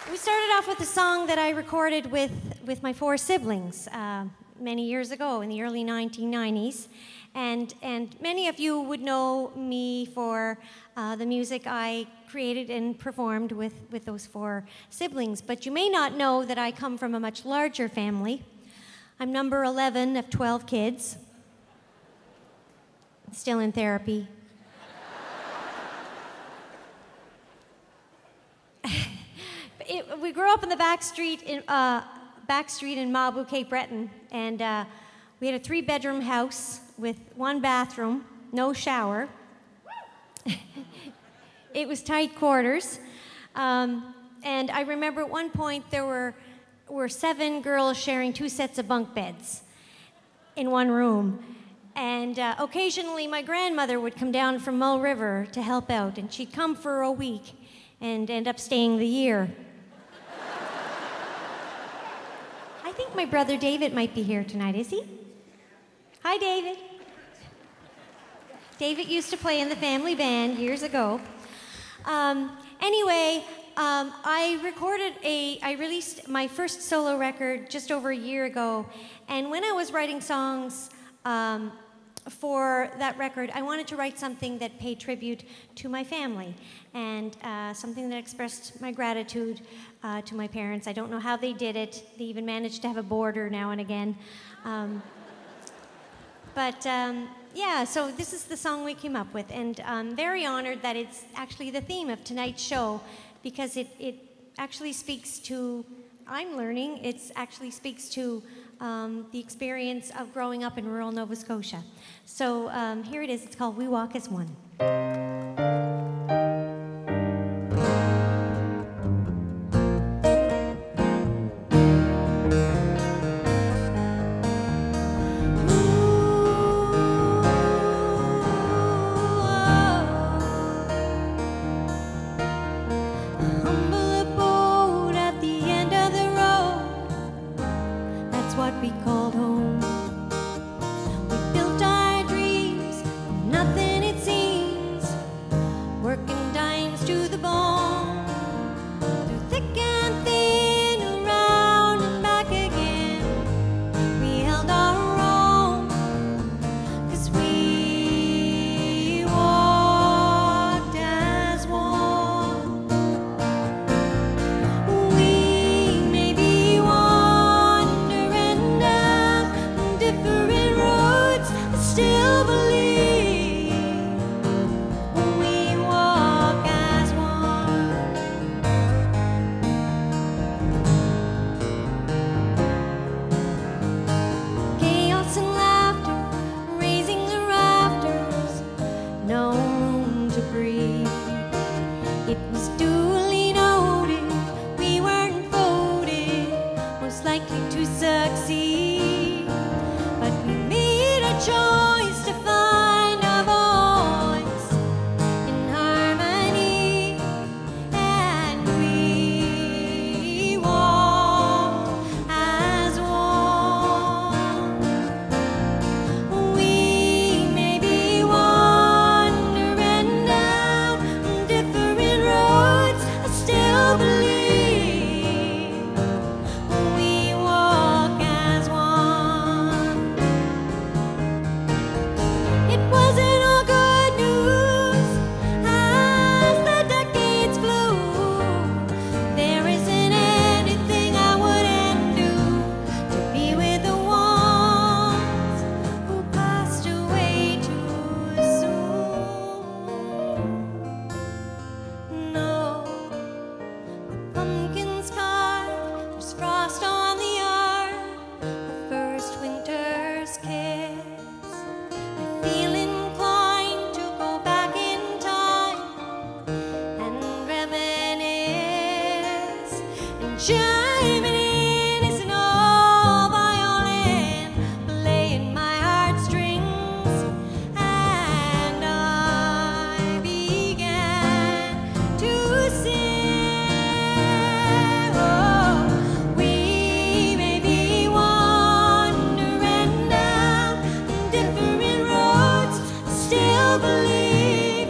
We started off with a song that I recorded with my 4 siblings many years ago in the early 1990s. And many of you would know me for the music I created and performed with those 4 siblings. But you may not know that I come from a much larger family. I'm number 11 of 12 kids. Still in therapy. We grew up in the back street in Nunavut, Cape Breton, and we had a 3-bedroom house with 1 bathroom, no shower. It was tight quarters, and I remember at one point there were 7 girls sharing 2 sets of bunk beds in 1 room, and occasionally my grandmother would come down from Mull River to help out, and she'd come for a week and end up staying the year. I think my brother David might be here tonight, is he? Hi, David. David used to play in the family band years ago. Anyway, I released my first solo record just over a year ago, and when I was writing songs for that record, I wanted to write something that paid tribute to my family and something that expressed my gratitude to my parents. I don't know how they did it. They even managed to have a border now and again. Yeah, so this is the song we came up with, and I'm very honored that it's actually the theme of tonight's show because it actually speaks to, I'm learning, it actually speaks to the experience of growing up in rural Nova Scotia. So here it is. It's called We Walk as One. chiming in is an old violin playing my heartstrings, and I began to sing. Oh, we may be wandering down different roads, still believe,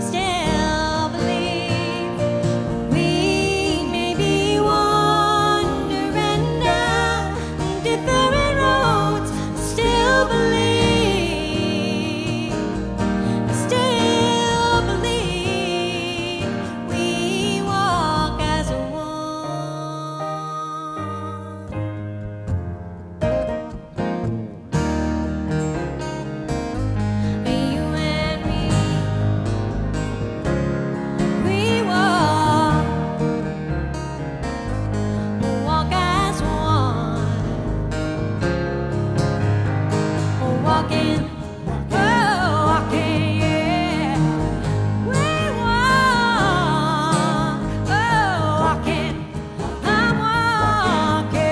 still believe. We may be wandering down different roads, still believe, still believe. We walk as one. You and me, we walk as one, walking, walking, yeah. We walk, walking, I'm walking.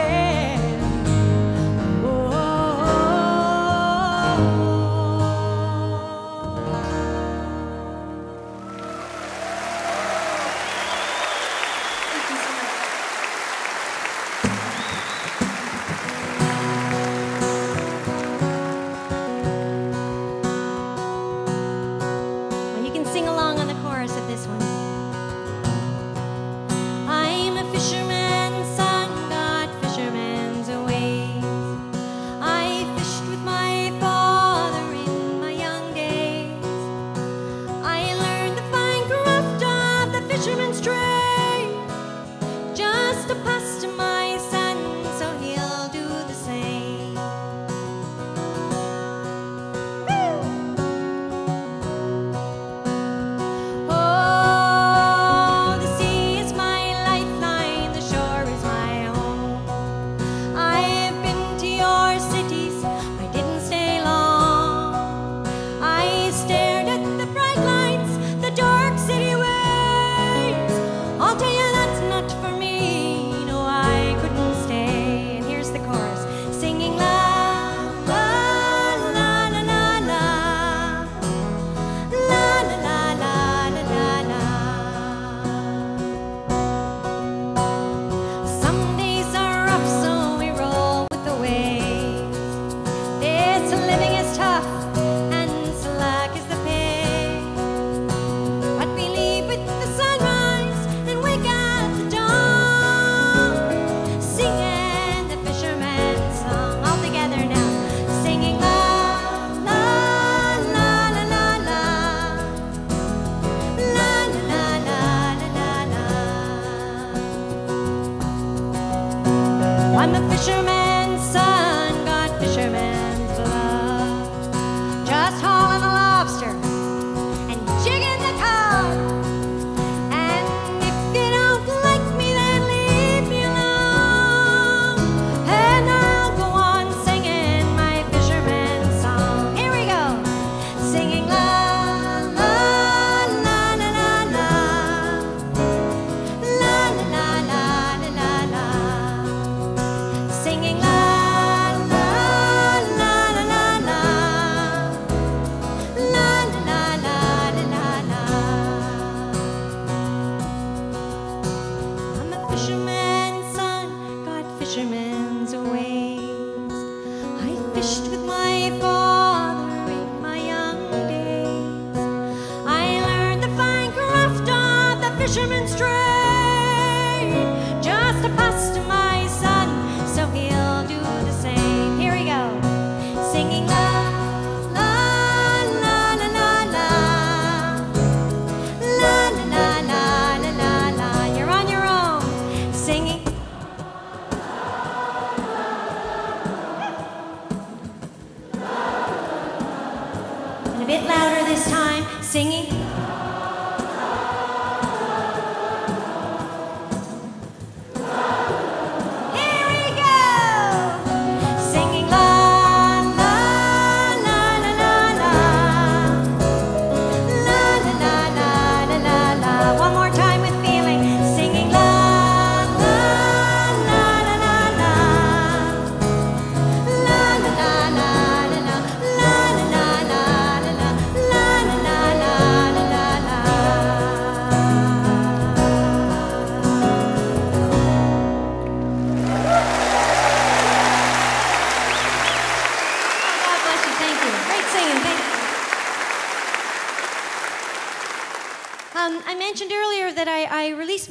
Well, you can sing along on the chorus of this one. I'm a fisherman's son, got fisherman's ways. I fished with my father in my young days. I learned the fine craft of the fisherman's trade, just to pass to my son, so he'll do the same. Oh, the sea is my lifeline, the shore is my home. I've been to your cities, I didn't stay long. I stared at the bright lights, the dark city ways. I'll tell you that's not for me, no, I couldn't stay. And here's the chorus, singing la, la, la, la, la, la. La, la, la, la, la, la, la. Some days are rough, so we roll with the waves. This living is tough, and slack is the pay. But we leave with the sunrise and wake at the dawn, singing the fisherman's song all together now, singing la, la, la, la, la, la. La, la, la, la, la, la, la. I'm a fisherman's son, got fisherman's blood, just hauling a lobster and jigging the cod. And if you don't like me, then leave me alone, and I'll go on singing my fisherman's song. Here we go, singing la, la, la, la, la, la. La, la, la, la, la, la, la. Singing la, la, la, la, la, la. La, la, la, la, la, la, la. I'm a fisherman's son, got fisherman's ways. I fished with my father in my young days. I learned the fine craft of the fisherman's trade, just to pass to my son, so he'll do the same. Here we go, singing la, la, la, la, la, la. La, la, la, la, la, la, la. You're on your own, singing. And a bit louder this time, singing.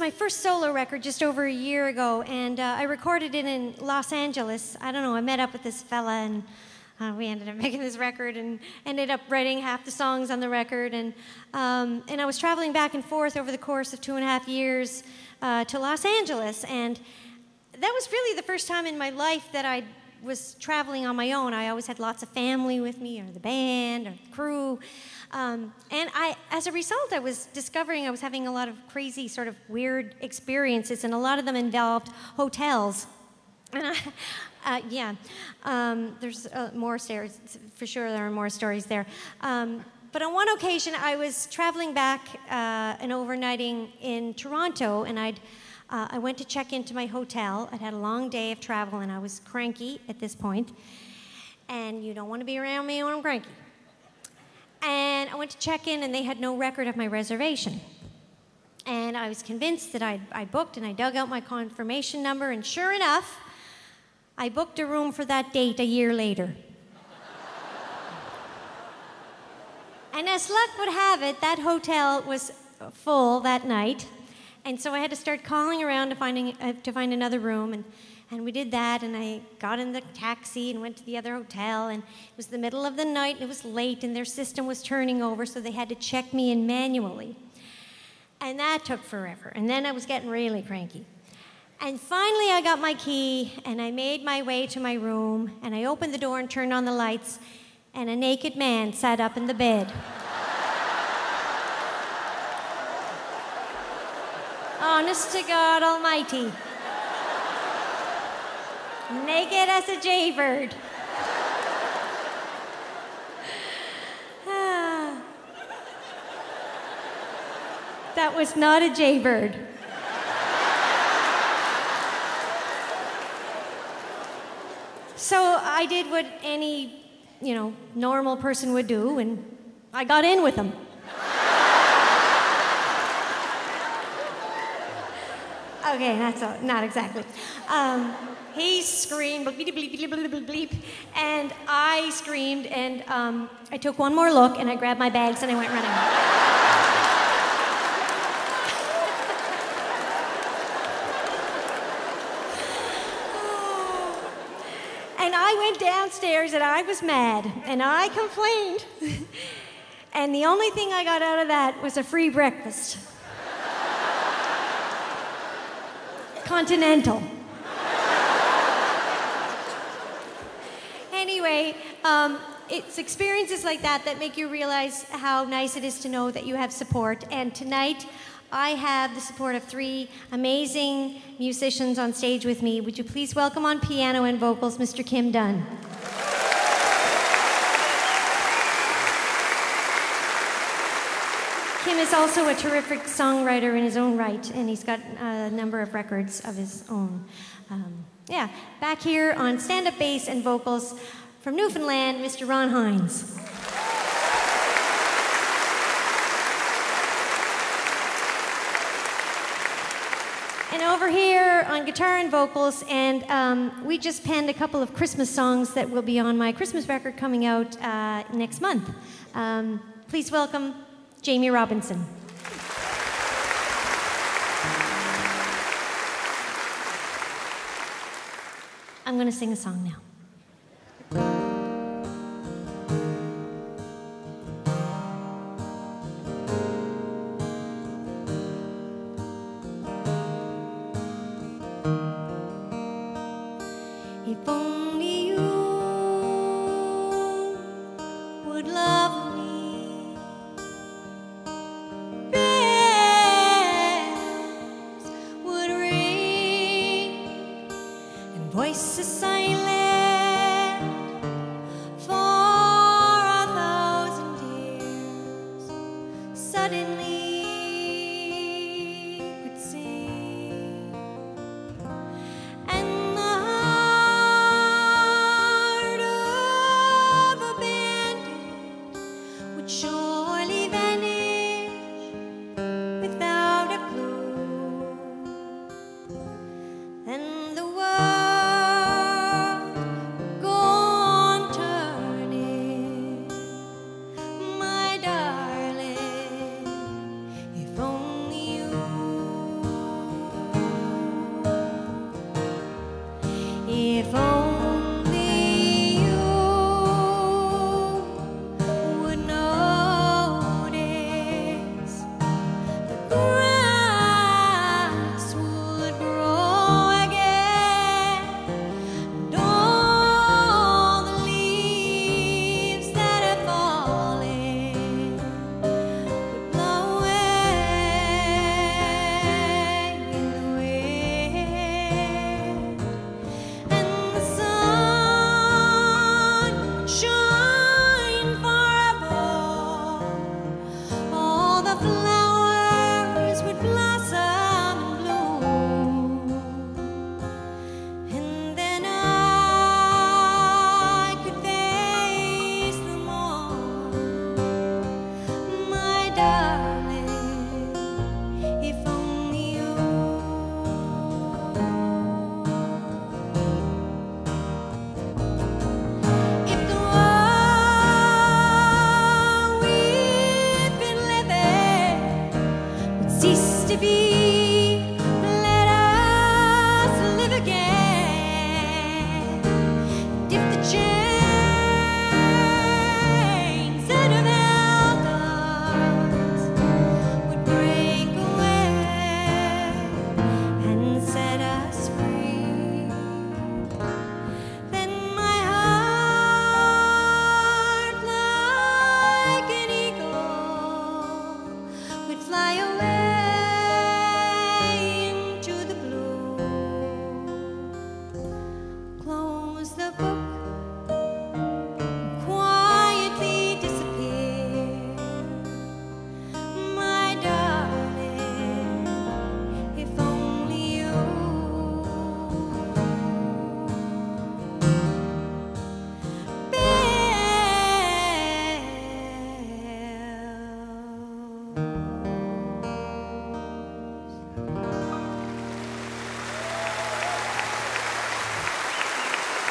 my first solo record just over a year ago, and I recorded it in Los Angeles. I don't know, I met up with this fella, and we ended up making this record and ended up writing half the songs on the record. And I was traveling back and forth over the course of 2.5 years to Los Angeles. And that was really the first time in my life that I was traveling on my own. I always had lots of family with me, or the band, or the crew. And as a result, I was discovering I was having a lot of crazy, sort of weird experiences, and a lot of them involved hotels. And there's more stories, for sure there are more stories there. But on one occasion, I was traveling back and overnighting in Toronto, and I went to check into my hotel. I'd had a long day of travel, and I was cranky at this point. And you don't want to be around me when I'm cranky. And I went to check in, and they had no record of my reservation. And I was convinced that I booked, and I dug out my confirmation number, and sure enough, I booked a room for that date a year later. And as luck would have it, that hotel was full that night. And so I had to start calling around to find another room. And we did that, and I got in the taxi and went to the other hotel. And it was the middle of the night, and it was late, and their system was turning over, so they had to check me in manually. And that took forever. And then I was getting really cranky. And finally, I got my key, and I made my way to my room, and I opened the door and turned on the lights, and a naked man sat up in the bed. Honest to God Almighty. Naked as a jaybird. That was not a jaybird. So I did what any, normal person would do, and I got in with him. Okay, that's not exactly. He screamed, bleep, bleep, bleep, bleep, bleep, bleep, and I screamed, and I took one more look, and I grabbed my bags, and I went running. And I went downstairs, and I was mad, and I complained. And the only thing I got out of that was a free breakfast. Continental. Anyway, it's experiences like that that make you realize how nice it is to know that you have support. And tonight, I have the support of 3 amazing musicians on stage with me. Would you please welcome on piano and vocals, Mr. Kim Dunn. Kim is also a terrific songwriter in his own right, and he's got a number of records of his own. Back here on stand-up bass and vocals from Newfoundland, Mr. Ron Hines. And over here on guitar and vocals, and we just penned a couple of Christmas songs that will be on my Christmas record coming out next month. Please welcome Jamie Robinson. I'm going to sing a song now. If only you would love me, bells would ring and voices silent for 1,000 years suddenly would sing, and the heart of a bandit would surely vanish without a clue, and the world would go on turning, my darling, if only you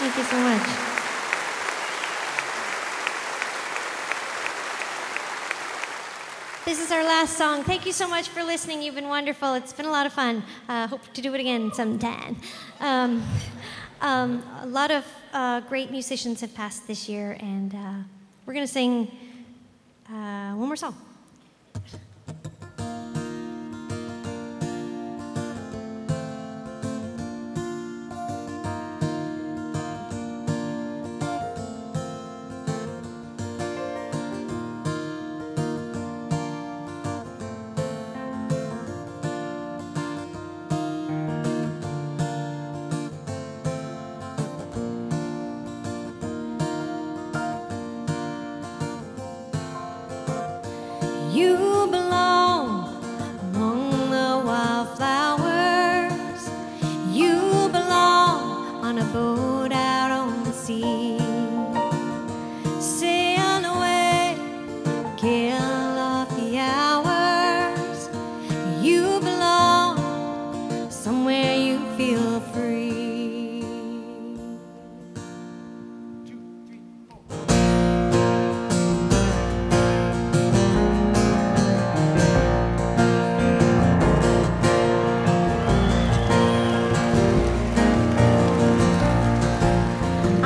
Thank you so much. This is our last song. Thank you so much for listening. You've been wonderful. It's been a lot of fun. Hope to do it again sometime. A lot of great musicians have passed this year, and we're going to sing one more song. You belong among the wildflowers. You belong on a boat out on the sea. Sail away, kill off the hours. You belong somewhere you feel free.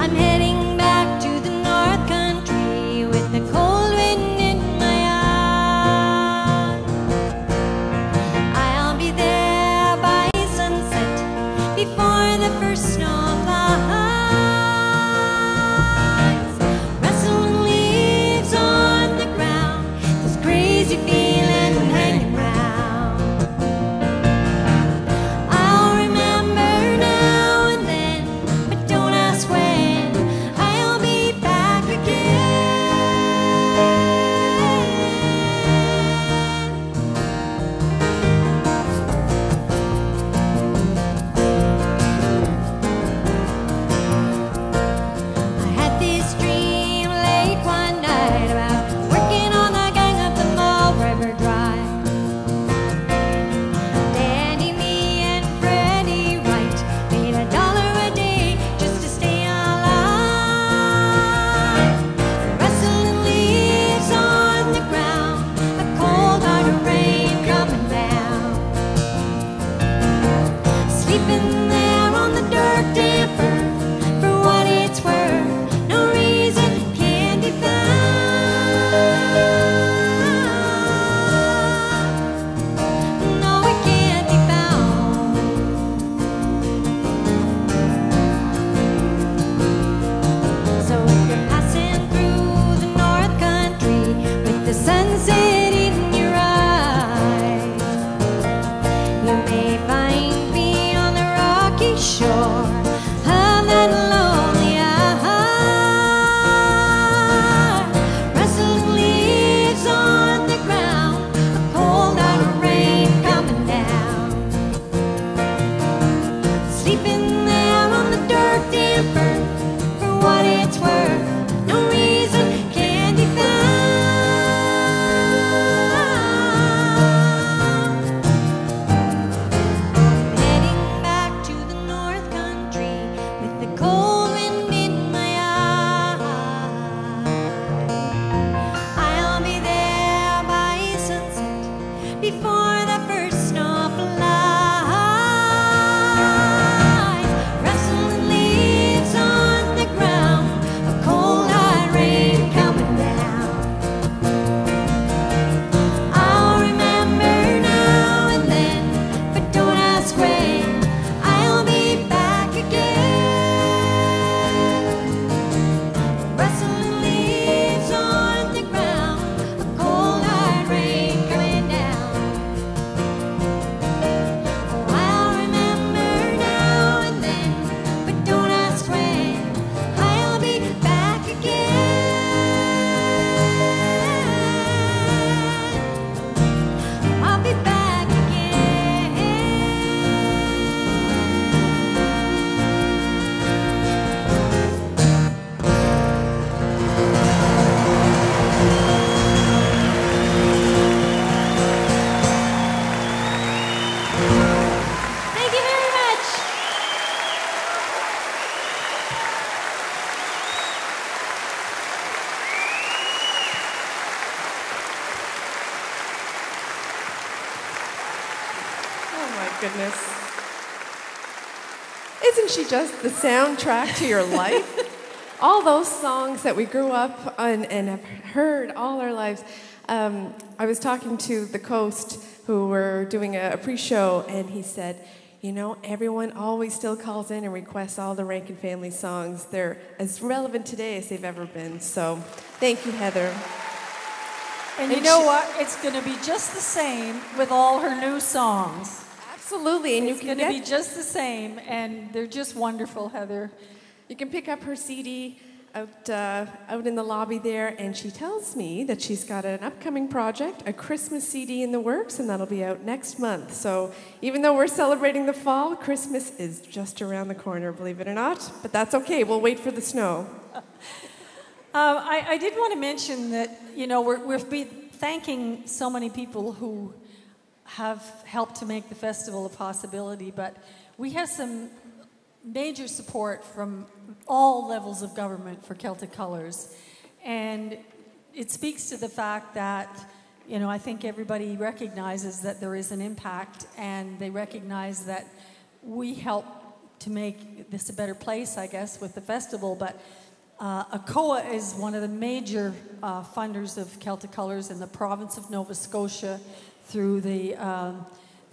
I'm heading back to the North Country with the cold wind in my eye. I'll be there by sunset before the first snow flies. Rustling leaves on the ground, this crazy feeling hanging round. I'll remember now and then, but don't ask when. I'll be back again. I had this dream late one night about working on the gang of the Mull River Drive. Danny, me, and Freddie Wright made $1 a day just to stay alive. Rustling leaves on the ground, a cold hard rain coming down. Sleeping there on the dirt damp earth, for what it's worth, no reason can be found. No, it can't be found. So if you're passing through the North Country with the sunset in your eyes, you may find me on the rocky shore of that lonely isle. Rustling leaves on the ground, a cold hard rain coming down. Sleeping there on the dirt damp earth, for what it's worth, no reason can be found. Heading back to the North Country with the cold wind in my eye. I'll be there by sunset before the first snow flies. Isn't she just the soundtrack to your life? All those songs that we grew up on and have heard all our lives. I was talking to the Coast, who were doing a pre-show, and he said, you know, everyone always still calls in and requests all the Rankin family songs. They're as relevant today as they've ever been. So thank you, Heather. And you know what? It's going to be just the same with all her new songs. Absolutely. And it's going to be just the same, and they're just wonderful, Heather. You can pick up her CD out in the lobby there, and she tells me that she's got an upcoming project, a Christmas CD in the works, and that'll be out next month. So even though we're celebrating the fall, Christmas is just around the corner, believe it or not. But that's okay. We'll wait for the snow. I did want to mention that, you know, we're thanking so many people who have helped to make the festival a possibility, but we have some major support from all levels of government for Celtic Colours. And it speaks to the fact that, you know, I think everybody recognizes that there is an impact, and they recognize that we help to make this a better place, I guess, with the festival. But ACOA is one of the major funders of Celtic Colours in the province of Nova Scotia through the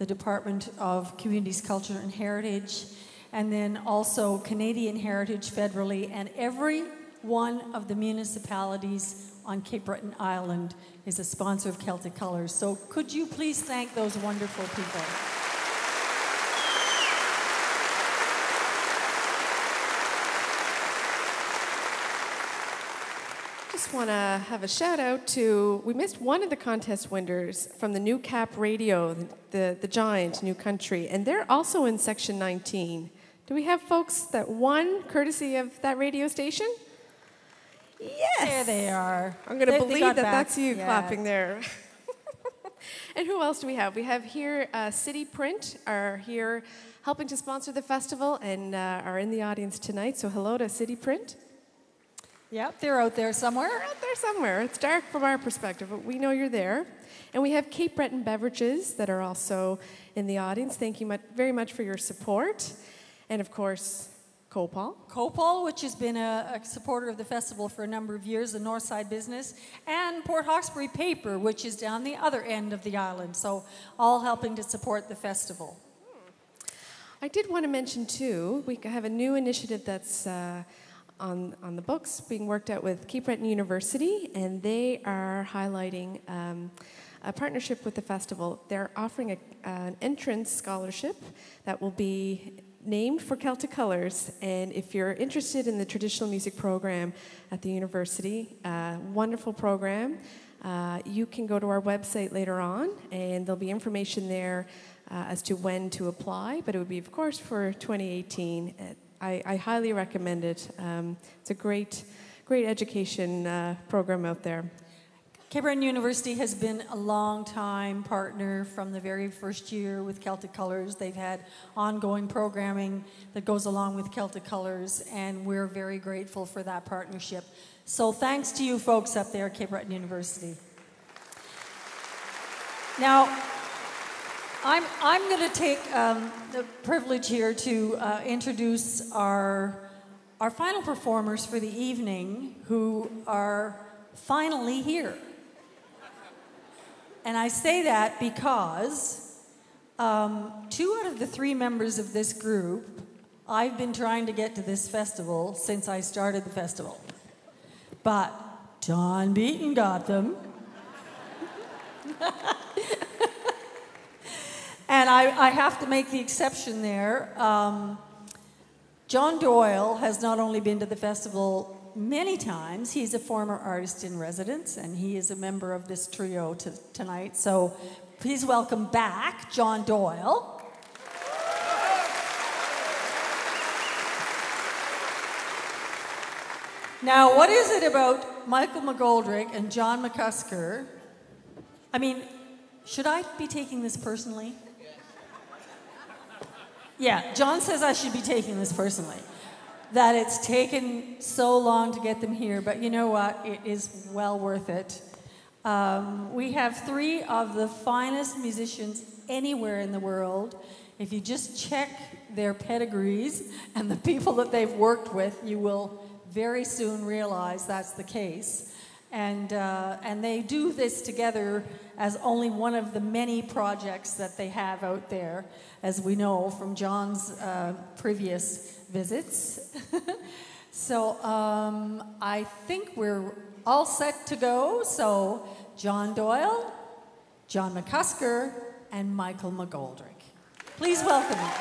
Department of Communities, Culture and Heritage, and then also Canadian Heritage federally, and every one of the municipalities on Cape Breton Island is a sponsor of Celtic Colours. So could you please thank those wonderful people? Just want to have a shout out to, we missed one of the contest winners from the New Cap Radio, the giant New Country, and they're also in section 19. Do we have folks that won courtesy of that radio station? Yes. There they are. I'm going to believe that back. that's you clapping there. And who else do we have? We have here City Print are here helping to sponsor the festival and are in the audience tonight. So hello to City Print. Yep, they're out there somewhere. They're out there somewhere. It's dark from our perspective, but we know you're there. And we have Cape Breton Beverages that are also in the audience. Thank you very much for your support. And of course, Copal. Copal, which has been a supporter of the festival for a number of years, a Northside business, and Port Hawkesbury Paper, which is down the other end of the island. So all helping to support the festival. I did want to mention, too, we have a new initiative that's on the books being worked out with Cape Breton University, and they are highlighting a partnership with the festival. They're offering an entrance scholarship that will be named for Celtic Colours, and if you're interested in the traditional music program at the university, wonderful program, you can go to our website later on, and there'll be information there as to when to apply, but it would be, of course, for 2018. I highly recommend it. It's a great education program out there. Cape Breton University has been a long-time partner from the very first year with Celtic Colours. They've had ongoing programming that goes along with Celtic Colours, and we're very grateful for that partnership. So thanks to you folks up there at Cape Breton University. Now, I'm going to take the privilege here to introduce our final performers for the evening, who are finally here. And I say that because 2 out of the 3 members of this group, I've been trying to get to this festival since I started the festival. But John Beaton got them. And I have to make the exception there. John Doyle has not only been to the festival many times, he's a former artist in residence, and he is a member of this trio tonight. So please welcome back John Doyle. Now, what is it about Michael McGoldrick and John McCusker? I mean, should I be taking this personally? Yeah, John says I should be taking this personally. That it's taken so long to get them here, but you know what? It is well worth it. We have 3 of the finest musicians anywhere in the world. If you just check their pedigrees and the people that they've worked with, you will very soon realize that's the case. And they do this together as only one of the many projects that they have out there, as we know from John's previous visits. So I think we're all set to go. So John Doyle, John McCusker, and Michael McGoldrick. Please welcome them.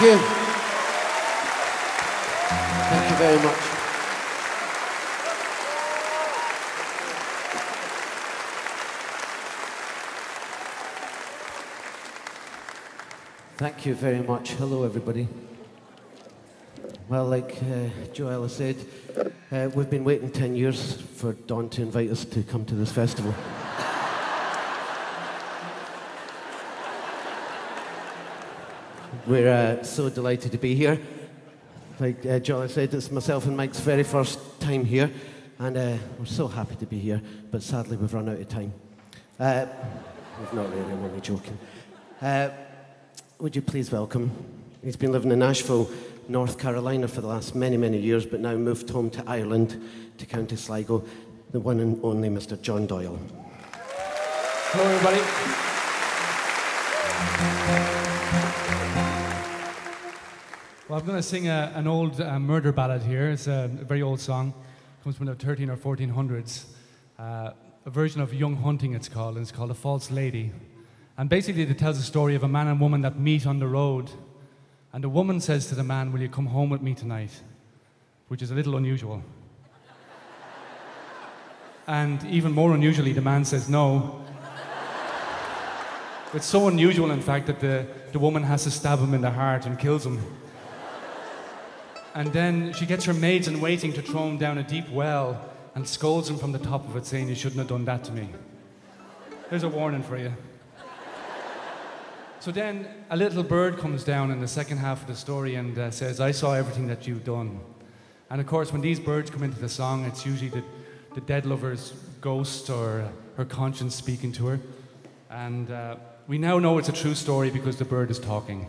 you. Thank you very much. Thank you very much. Hello, everybody. Well, like Joella said, we've been waiting 10 years for Don to invite us to come to this festival. We're so delighted to be here. Like Joella said, it's myself and Mike's very first time here, and we're so happy to be here, but sadly we've run out of time. We've not really, I'm only joking. Would you please welcome, he's been living in Nashville, North Carolina for the last many, many years, but now moved home to Ireland, to County Sligo, the one and only Mr. John Doyle. Hello, everybody. Well, I'm going to sing an old murder ballad here. It's a very old song. It comes from the 13 or 1400s. A version of Young Hunting, it's called, and it's called A False Lady. And basically it tells the story of a man and woman that meet on the road. And the woman says to the man, "Will you come home with me tonight?" Which is a little unusual. And even more unusually, the man says no. It's so unusual, in fact, that the woman has to stab him in the heart and kills him. And then she gets her maids in waiting to throw him down a deep well and scolds him from the top of it, saying, "You shouldn't have done that to me." There's a warning for you. So then a little bird comes down in the second half of the story and says, "I saw everything that you've done." And of course, when these birds come into the song, it's usually the dead lover's ghost or her conscience speaking to her. And we now know it's a true story because the bird is talking.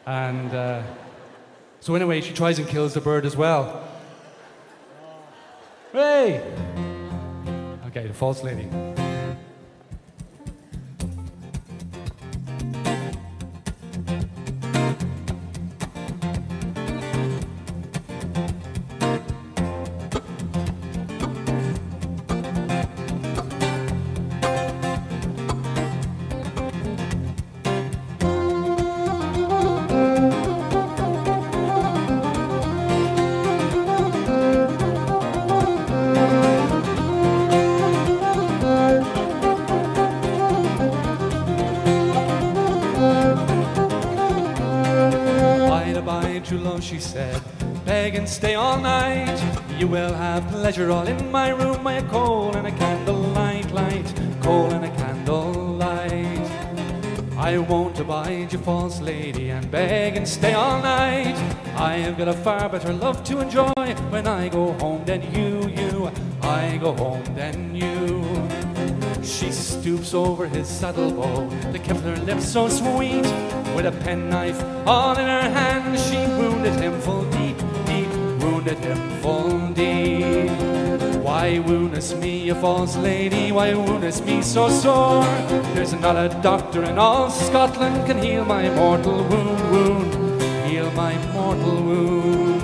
And so anyway, she tries and kills the bird as well. Hey! Okay, the false lady. She said, "Beg and stay all night. You will have pleasure all in my room by a coal and a candlelight light. Coal and a candlelight. I won't abide you, false lady, and beg and stay all night. I have got a far better love to enjoy when I go home than you. I go home than you." She stoops over his saddle bow that kept her lips so sweet. With a penknife all in her hand, she wounded him full deep, deep, wounded him full deep. Why woundest me, a false lady? Why woundest me so sore? There's not a doctor in all Scotland can heal my mortal wound, heal my mortal wound.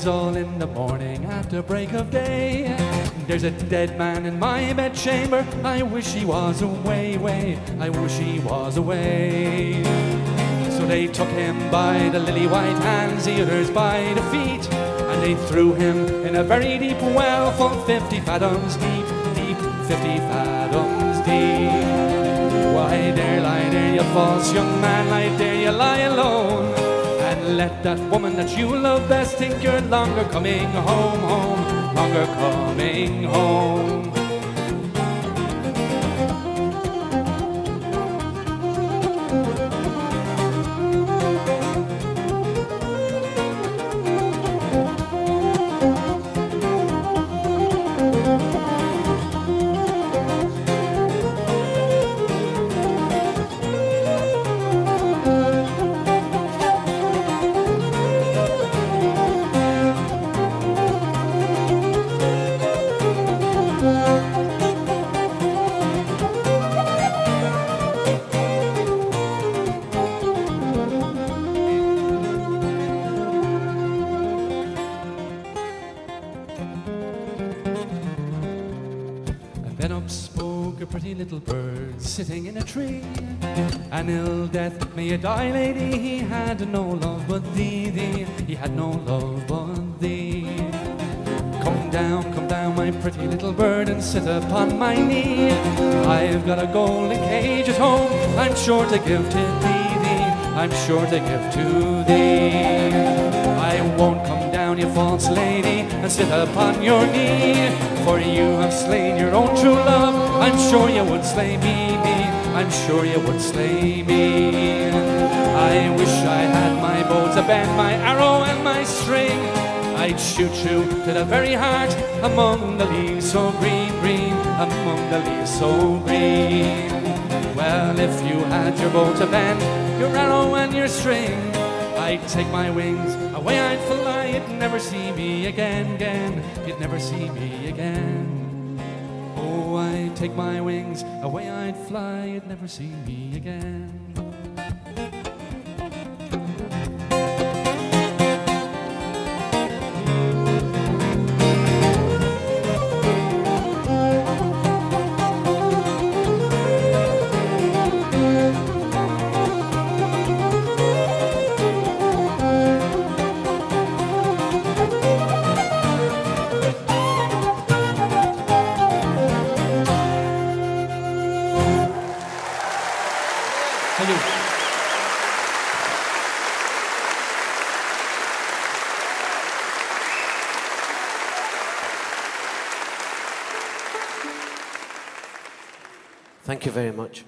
All in the morning at the break of day. There's a dead man in my bedchamber. I wish he was away, I wish he was away. So they took him by the lily white hands, the others by the feet, and they threw him in a very deep well, full 50 fathoms deep, deep, 50 fathoms deep. Why there, lie there, you false young man, lie there, you lie alone. And let that woman that you love best think you're longer coming home, longer coming home. sitting in a tree. An ill death may you die, lady, he had no love but thee, thee, he had no love but thee. Come down, my pretty little bird, and sit upon my knee. I've got a golden cage at home, I'm sure to give to thee, thee, I'm sure to give to thee. I won't come down, you false lady, and sit upon your knee, for you have slain your own true love, I'm sure you would slay me, I'm sure you would slay me. I wish I had my bow to bend, my arrow and my string, I'd shoot you to the very heart, among the leaves so green, green, among the leaves so green. Well, if you had your bow to bend, your arrow and your string, I'd take my wings, away I'd fly, you'd never see me again, again, you'd never see me again. Oh, I'd take my wings, away I'd fly, you'd never see me again. Thank you very much.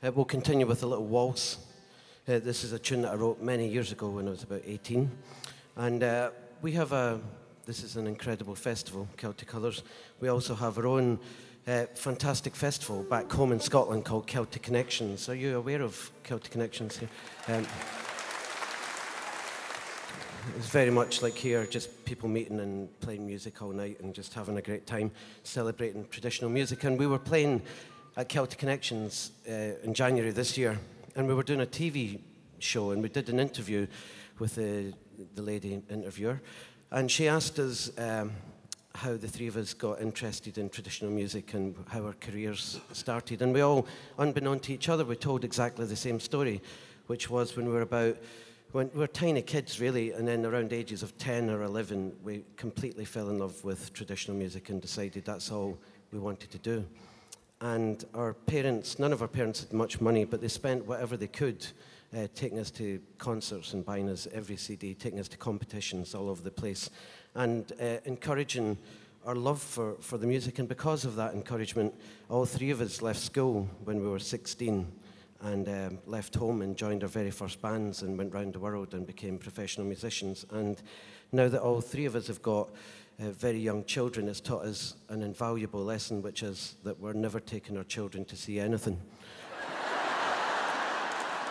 We'll continue with a little waltz. This is a tune that I wrote many years ago when I was about 18. And we have this is an incredible festival, Celtic Colours. We also have our own fantastic festival back home in Scotland called Celtic Connections. Are you aware of Celtic Connections here? It's very much like here, just people meeting and playing music all night and just having a great time celebrating traditional music. And we were playing at Celtic Connections in January this year, and we were doing a TV show, and we did an interview with the lady interviewer, and she asked us how the three of us got interested in traditional music and how our careers started. And we all, unbeknown to each other, we told exactly the same story, which was when we were tiny kids, really, and then around ages of 10 or 11, we completely fell in love with traditional music and decided that's all we wanted to do. And our parents, none of our parents had much money, but they spent whatever they could taking us to concerts and buying us every CD, taking us to competitions all over the place, and encouraging our love for the music. And because of that encouragement, all three of us left school when we were 16 and left home and joined our very first bands and went round the world and became professional musicians. And now that all three of us have got very young children, it's taught us an invaluable lesson, which is that we're never taking our children to see anything.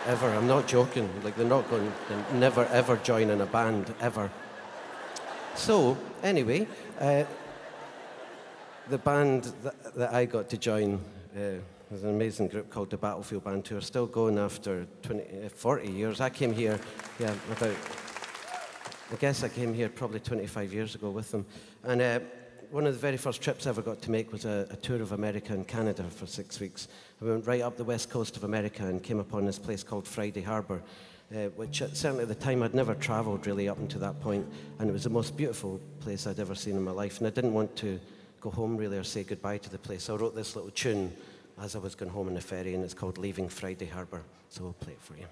Ever. I'm not joking. Like, they're never ever join in a band, ever. So, anyway, the band that I got to join was an amazing group called the Battlefield Band, who are still going after 40 years. I came here, I guess I came here probably 25 years ago with them. And one of the very first trips I ever got to make was a tour of America and Canada for 6 weeks. We went right up the west coast of America and came upon this place called Friday Harbour, which certainly at the time I'd never travelled really up until that point, and it was the most beautiful place I'd ever seen in my life. And I didn't want to go home really or say goodbye to the place. So I wrote this little tune as I was going home on the ferry, and it's called Leaving Friday Harbour. So we'll play it for you.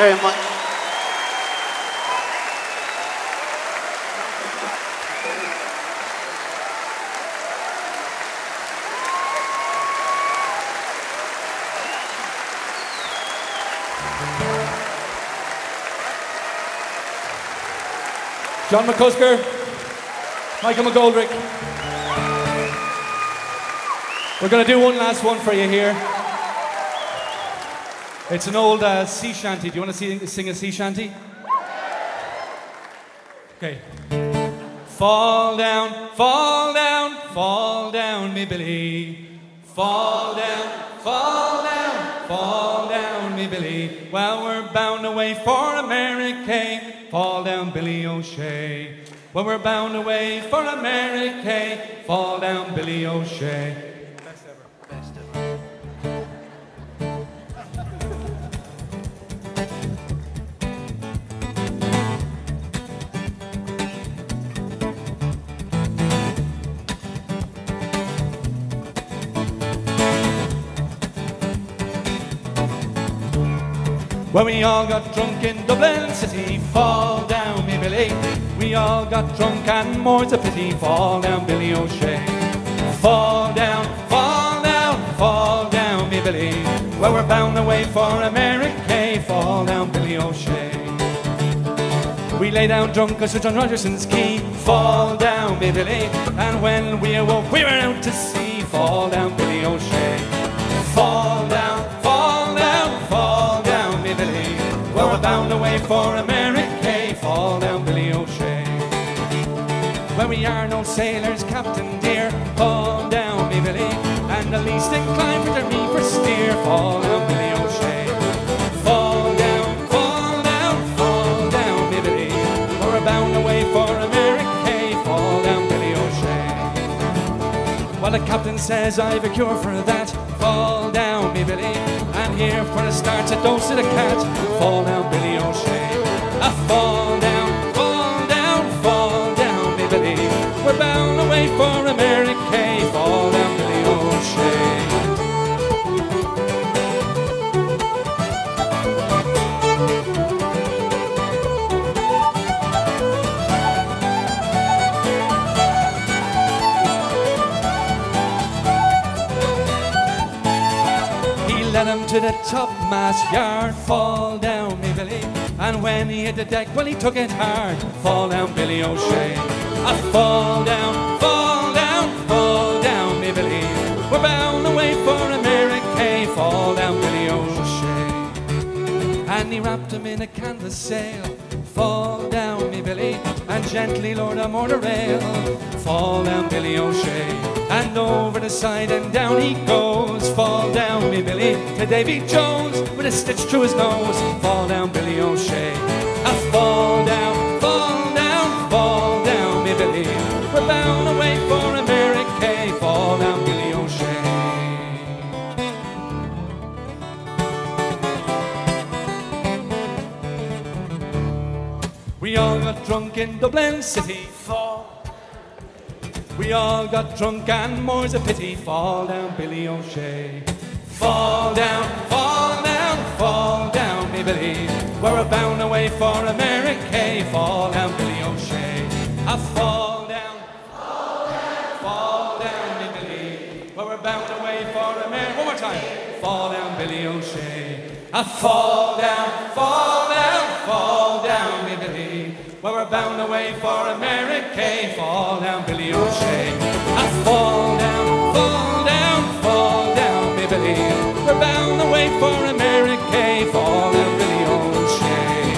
very much. John McCusker, Michael McGoldrick. We're going to do one last one for you here. It's an old sea shanty. Do you want to sing a sea shanty? Okay. Fall down, fall down, fall down, me Billy. Fall down, fall down, fall down, me Billy. Well, we're bound away for America. Fall down, Billy O'Shea. Well, we're bound away for America. Fall down, Billy O'Shea. Best ever. Best ever. When we all got drunk in Dublin City, fall down, me Billy. We all got drunk and more's a pity, fall down, Billy O'Shea. Fall down, fall down, fall down, me Billy. Well, we're bound away for America, fall down, Billy O'Shea. We lay down drunk as Sir John Rogerson's quay, fall down, me Billy. And when we awoke, we were out to sea, fall down, Billy O'Shea. Fall down, fall down, fall down, me Billy. Well, we're bound away for America, fall down, Billy O'Shea. Well, we are no sailors, Captain dear, fall down, me Billy. And the least inclined for me for steer, fall down, Billy O'Shea. Fall down, fall down, fall down, me Billy. Well, we're bound away for America, fall down, Billy O'Shea. Well, the captain says I've a cure for that, fall down, me Billy. And here for a start, a dose of the cat, fall down, Billy O'Shea. A fall down, fall down, fall down, me Billy. We're bound away for America, fall down, Billy O'Shea. Led him to the topmast yard, fall down, me Billy. And when he hit the deck, well, he took it hard, fall down, Billy O'Shea. A fall down, fall down, fall down, me Billy. We're bound away for America, fall down, Billy O'Shea. And he wrapped him in a canvas sail, fall down, me Billy. And gently lowered him o'er the rail, fall down, Billy O'Shea. And over the side and down he goes, fall down, me Billy, to Davy Jones with a stitch through his nose, fall down, Billy O'Shea. A fall down, fall down, fall down, me Billy. We're bound away for America, fall down, Billy O'Shea. We all got drunk in Dublin City, fall. We all got drunk and more's a pity, fall down, Billy O'Shea. Fall down, fall down, fall down, me Billy. We're bound away for America, fall down, Billy O'Shea. A fall down, fall down, me Billy. We're bound away for America. One more time. Fall down, Billy O'Shea. A fall down, fall down, fall down, me Billy. Well, we're bound away for America, fall down, Billy O'Shea. A fall down, fall down, fall down, me Billy. We're bound away for America, fall down, Billy O'Shea.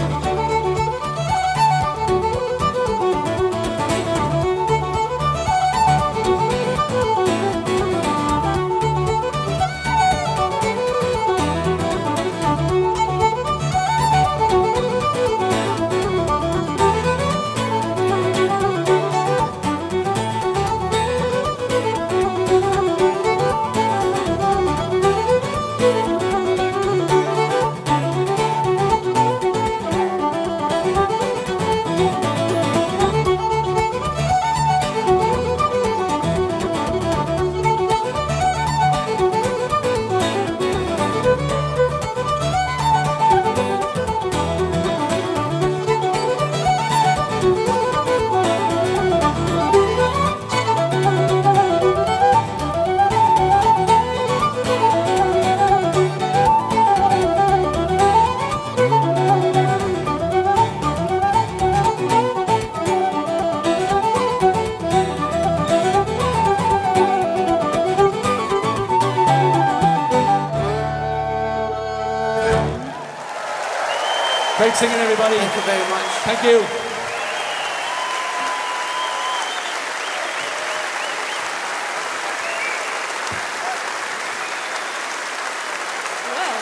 Great singing, everybody. Thank you very much. Thank you.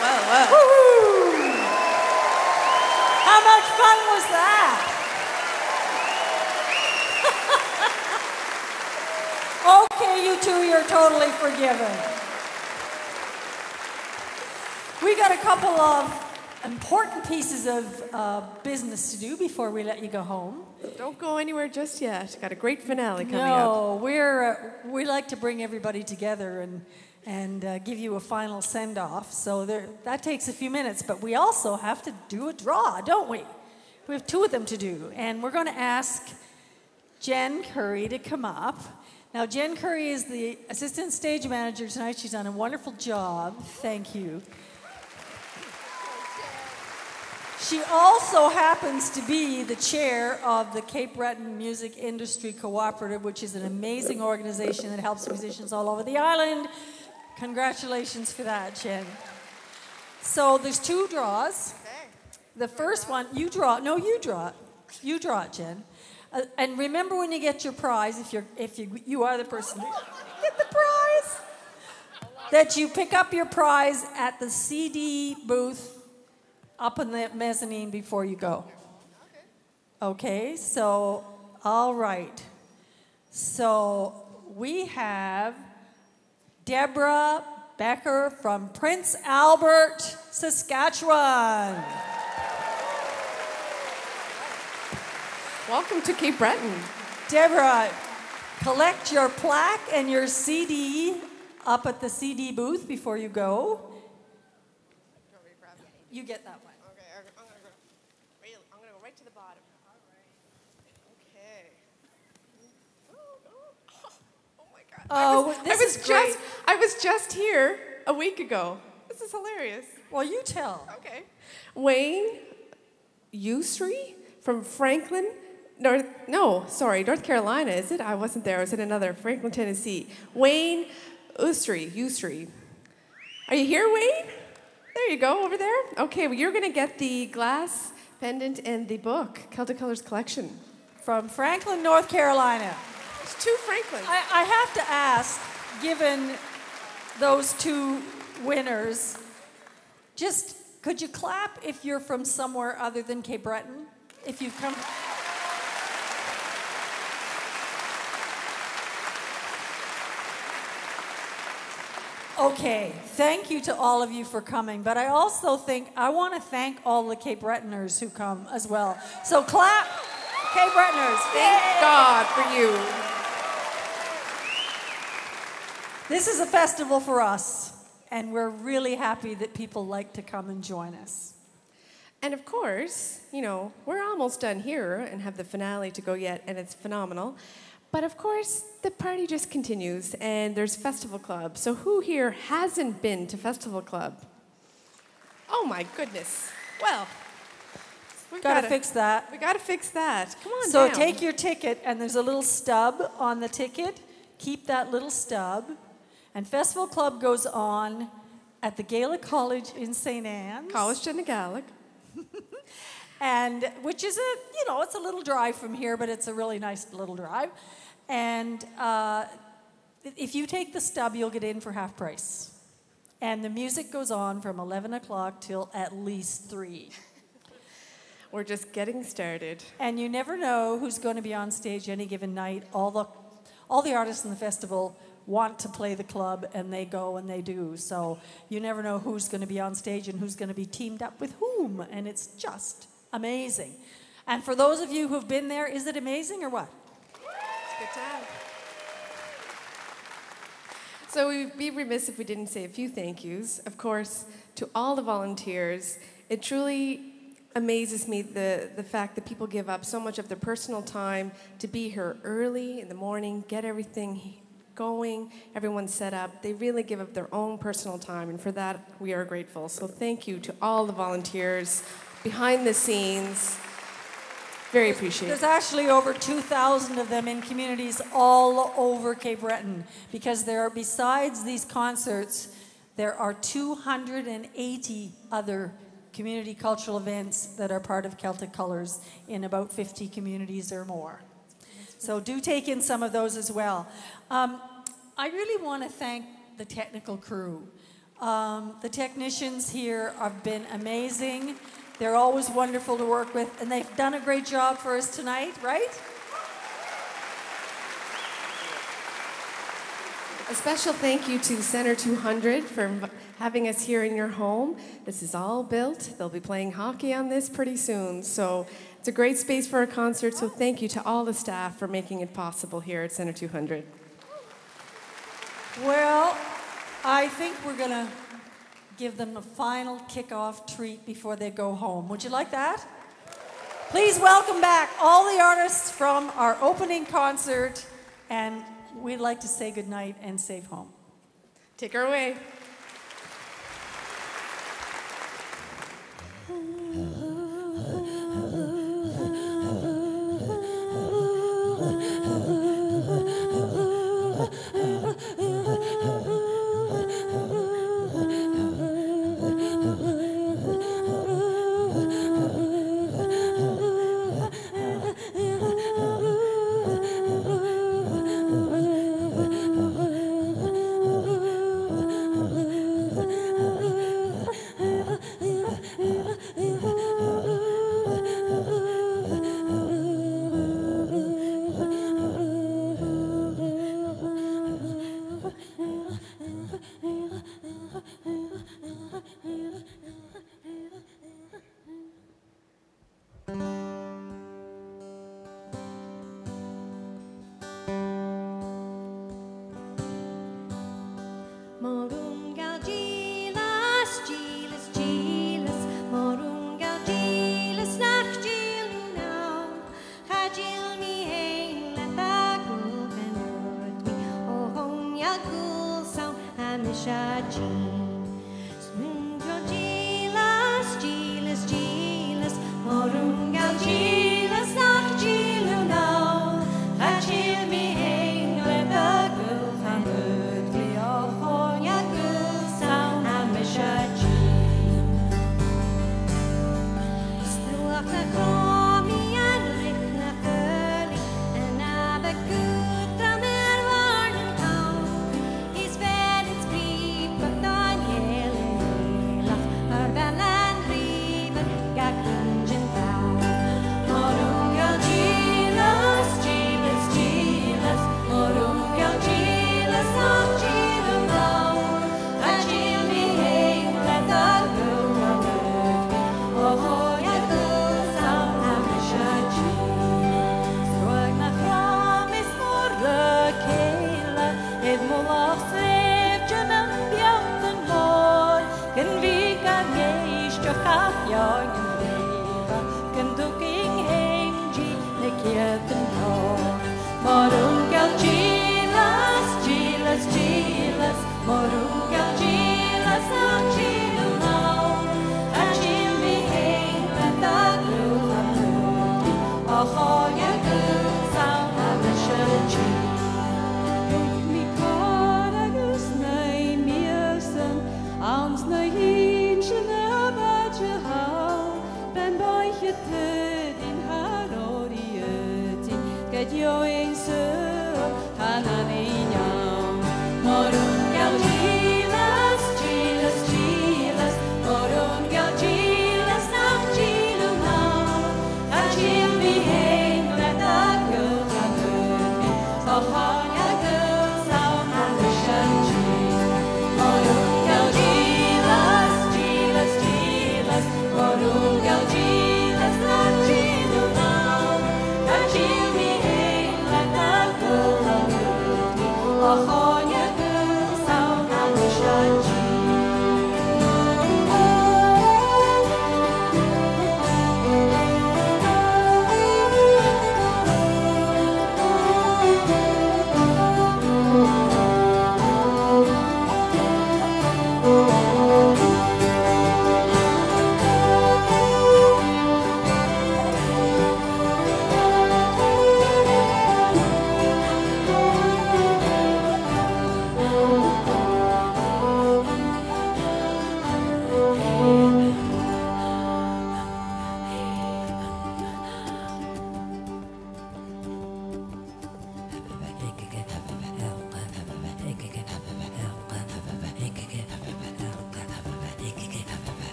Well. Woo-hoo! How much fun was that? Okay, you two, you're totally forgiven. We got a couple of important pieces of business to do before we let you go home. Don't go anywhere just yet. Got a great finale coming up. No, we like to bring everybody together and give you a final send-off. So that takes a few minutes, but we also have to do a draw, don't we? We have two of them to do, and we're going to ask Jen Curry to come up. Now, Jen Curry is the assistant stage manager tonight. She's done a wonderful job. Thank you. She also happens to be the chair of the Cape Breton Music Industry Cooperative, which is an amazing organization that helps musicians all over the island. Congratulations for that, Jen. So there's two draws. The first one, you draw. No, you draw. You draw it, Jen. And remember when you get your prize, if you are the person who get the prize, that you pick up your prize at the CD booth up in the mezzanine before you go. Okay, so, all right. So we have Deborah Becker from Prince Albert, Saskatchewan. Welcome to Cape Breton. Deborah, collect your plaque and your CD up at the CD booth before you go. You get that one. Okay, I'm gonna go right to the bottom. All right. Okay. Oh my God. I was just here a week ago. This is hilarious. Well, you tell. Okay. Wayne Usry from Franklin, North Carolina, is it? I wasn't there. I was in another, Franklin, Tennessee. Wayne Usry. Are you here, Wayne? There you go, over there. Okay, well, you're going to get the glass pendant and the book, Celtic Colours collection. From Franklin, North Carolina. It's two Franklin. I have to ask, given those two winners, just could you clap if you're from somewhere other than Cape Breton? If you've come... Okay, thank you to all of you for coming, but I also think I want to thank all the Cape Bretoners who come as well. So clap, Cape Bretoners. Thank God for you. This is a festival for us, and we're really happy that people like to come and join us. And of course, we're almost done here and have the finale to go yet, and it's phenomenal. But of course, the party just continues, and there's Festival Club. So who here hasn't been to Festival Club? Oh my goodness. Well, we've got to fix that. We got to fix that. Come on So down. take your ticket, and there's a little stub on the ticket. Keep that little stub. And Festival Club goes on at the Gaelic College in St. Anne's. College to the Gaelic. And which is it's a little drive from here, but it's a really nice little drive. And if you take the stub, you'll get in for half price. And the music goes on from 11 o'clock till at least 3. We're just getting started. And you never know who's going to be on stage any given night. All the artists in the festival want to play the club, and they go and they do. So you never know who's going to be on stage and who's going to be teamed up with whom. And it's just amazing. And for those of you who've been there, is it amazing or what? It's a good time. So we'd be remiss if we didn't say a few thank yous. Of course, to all the volunteers. It truly amazes me the fact that people give up so much of their personal time to be here early in the morning, get everything going, everyone's set up. They really give up their own personal time, and for that we are grateful. So thank you to all the volunteers behind the scenes. Very appreciated. There's actually over 2,000 of them in communities all over Cape Breton, because besides these concerts, there are 280 other community cultural events that are part of Celtic Colours in about 50 communities or more. So do take in some of those as well. I really want to thank the technical crew. The technicians here have been amazing. They're always wonderful to work with, and they've done a great job for us tonight, right? A special thank you to Center 200 for having us here in your home. This is all built. They'll be playing hockey on this pretty soon. So it's a great space for a concert. So thank you to all the staff for making it possible here at Center 200. Well, I think we're going to give them a final kickoff treat before they go home. Would you like that? Please welcome back all the artists from our opening concert, and we'd like to say goodnight and safe home. Take her away.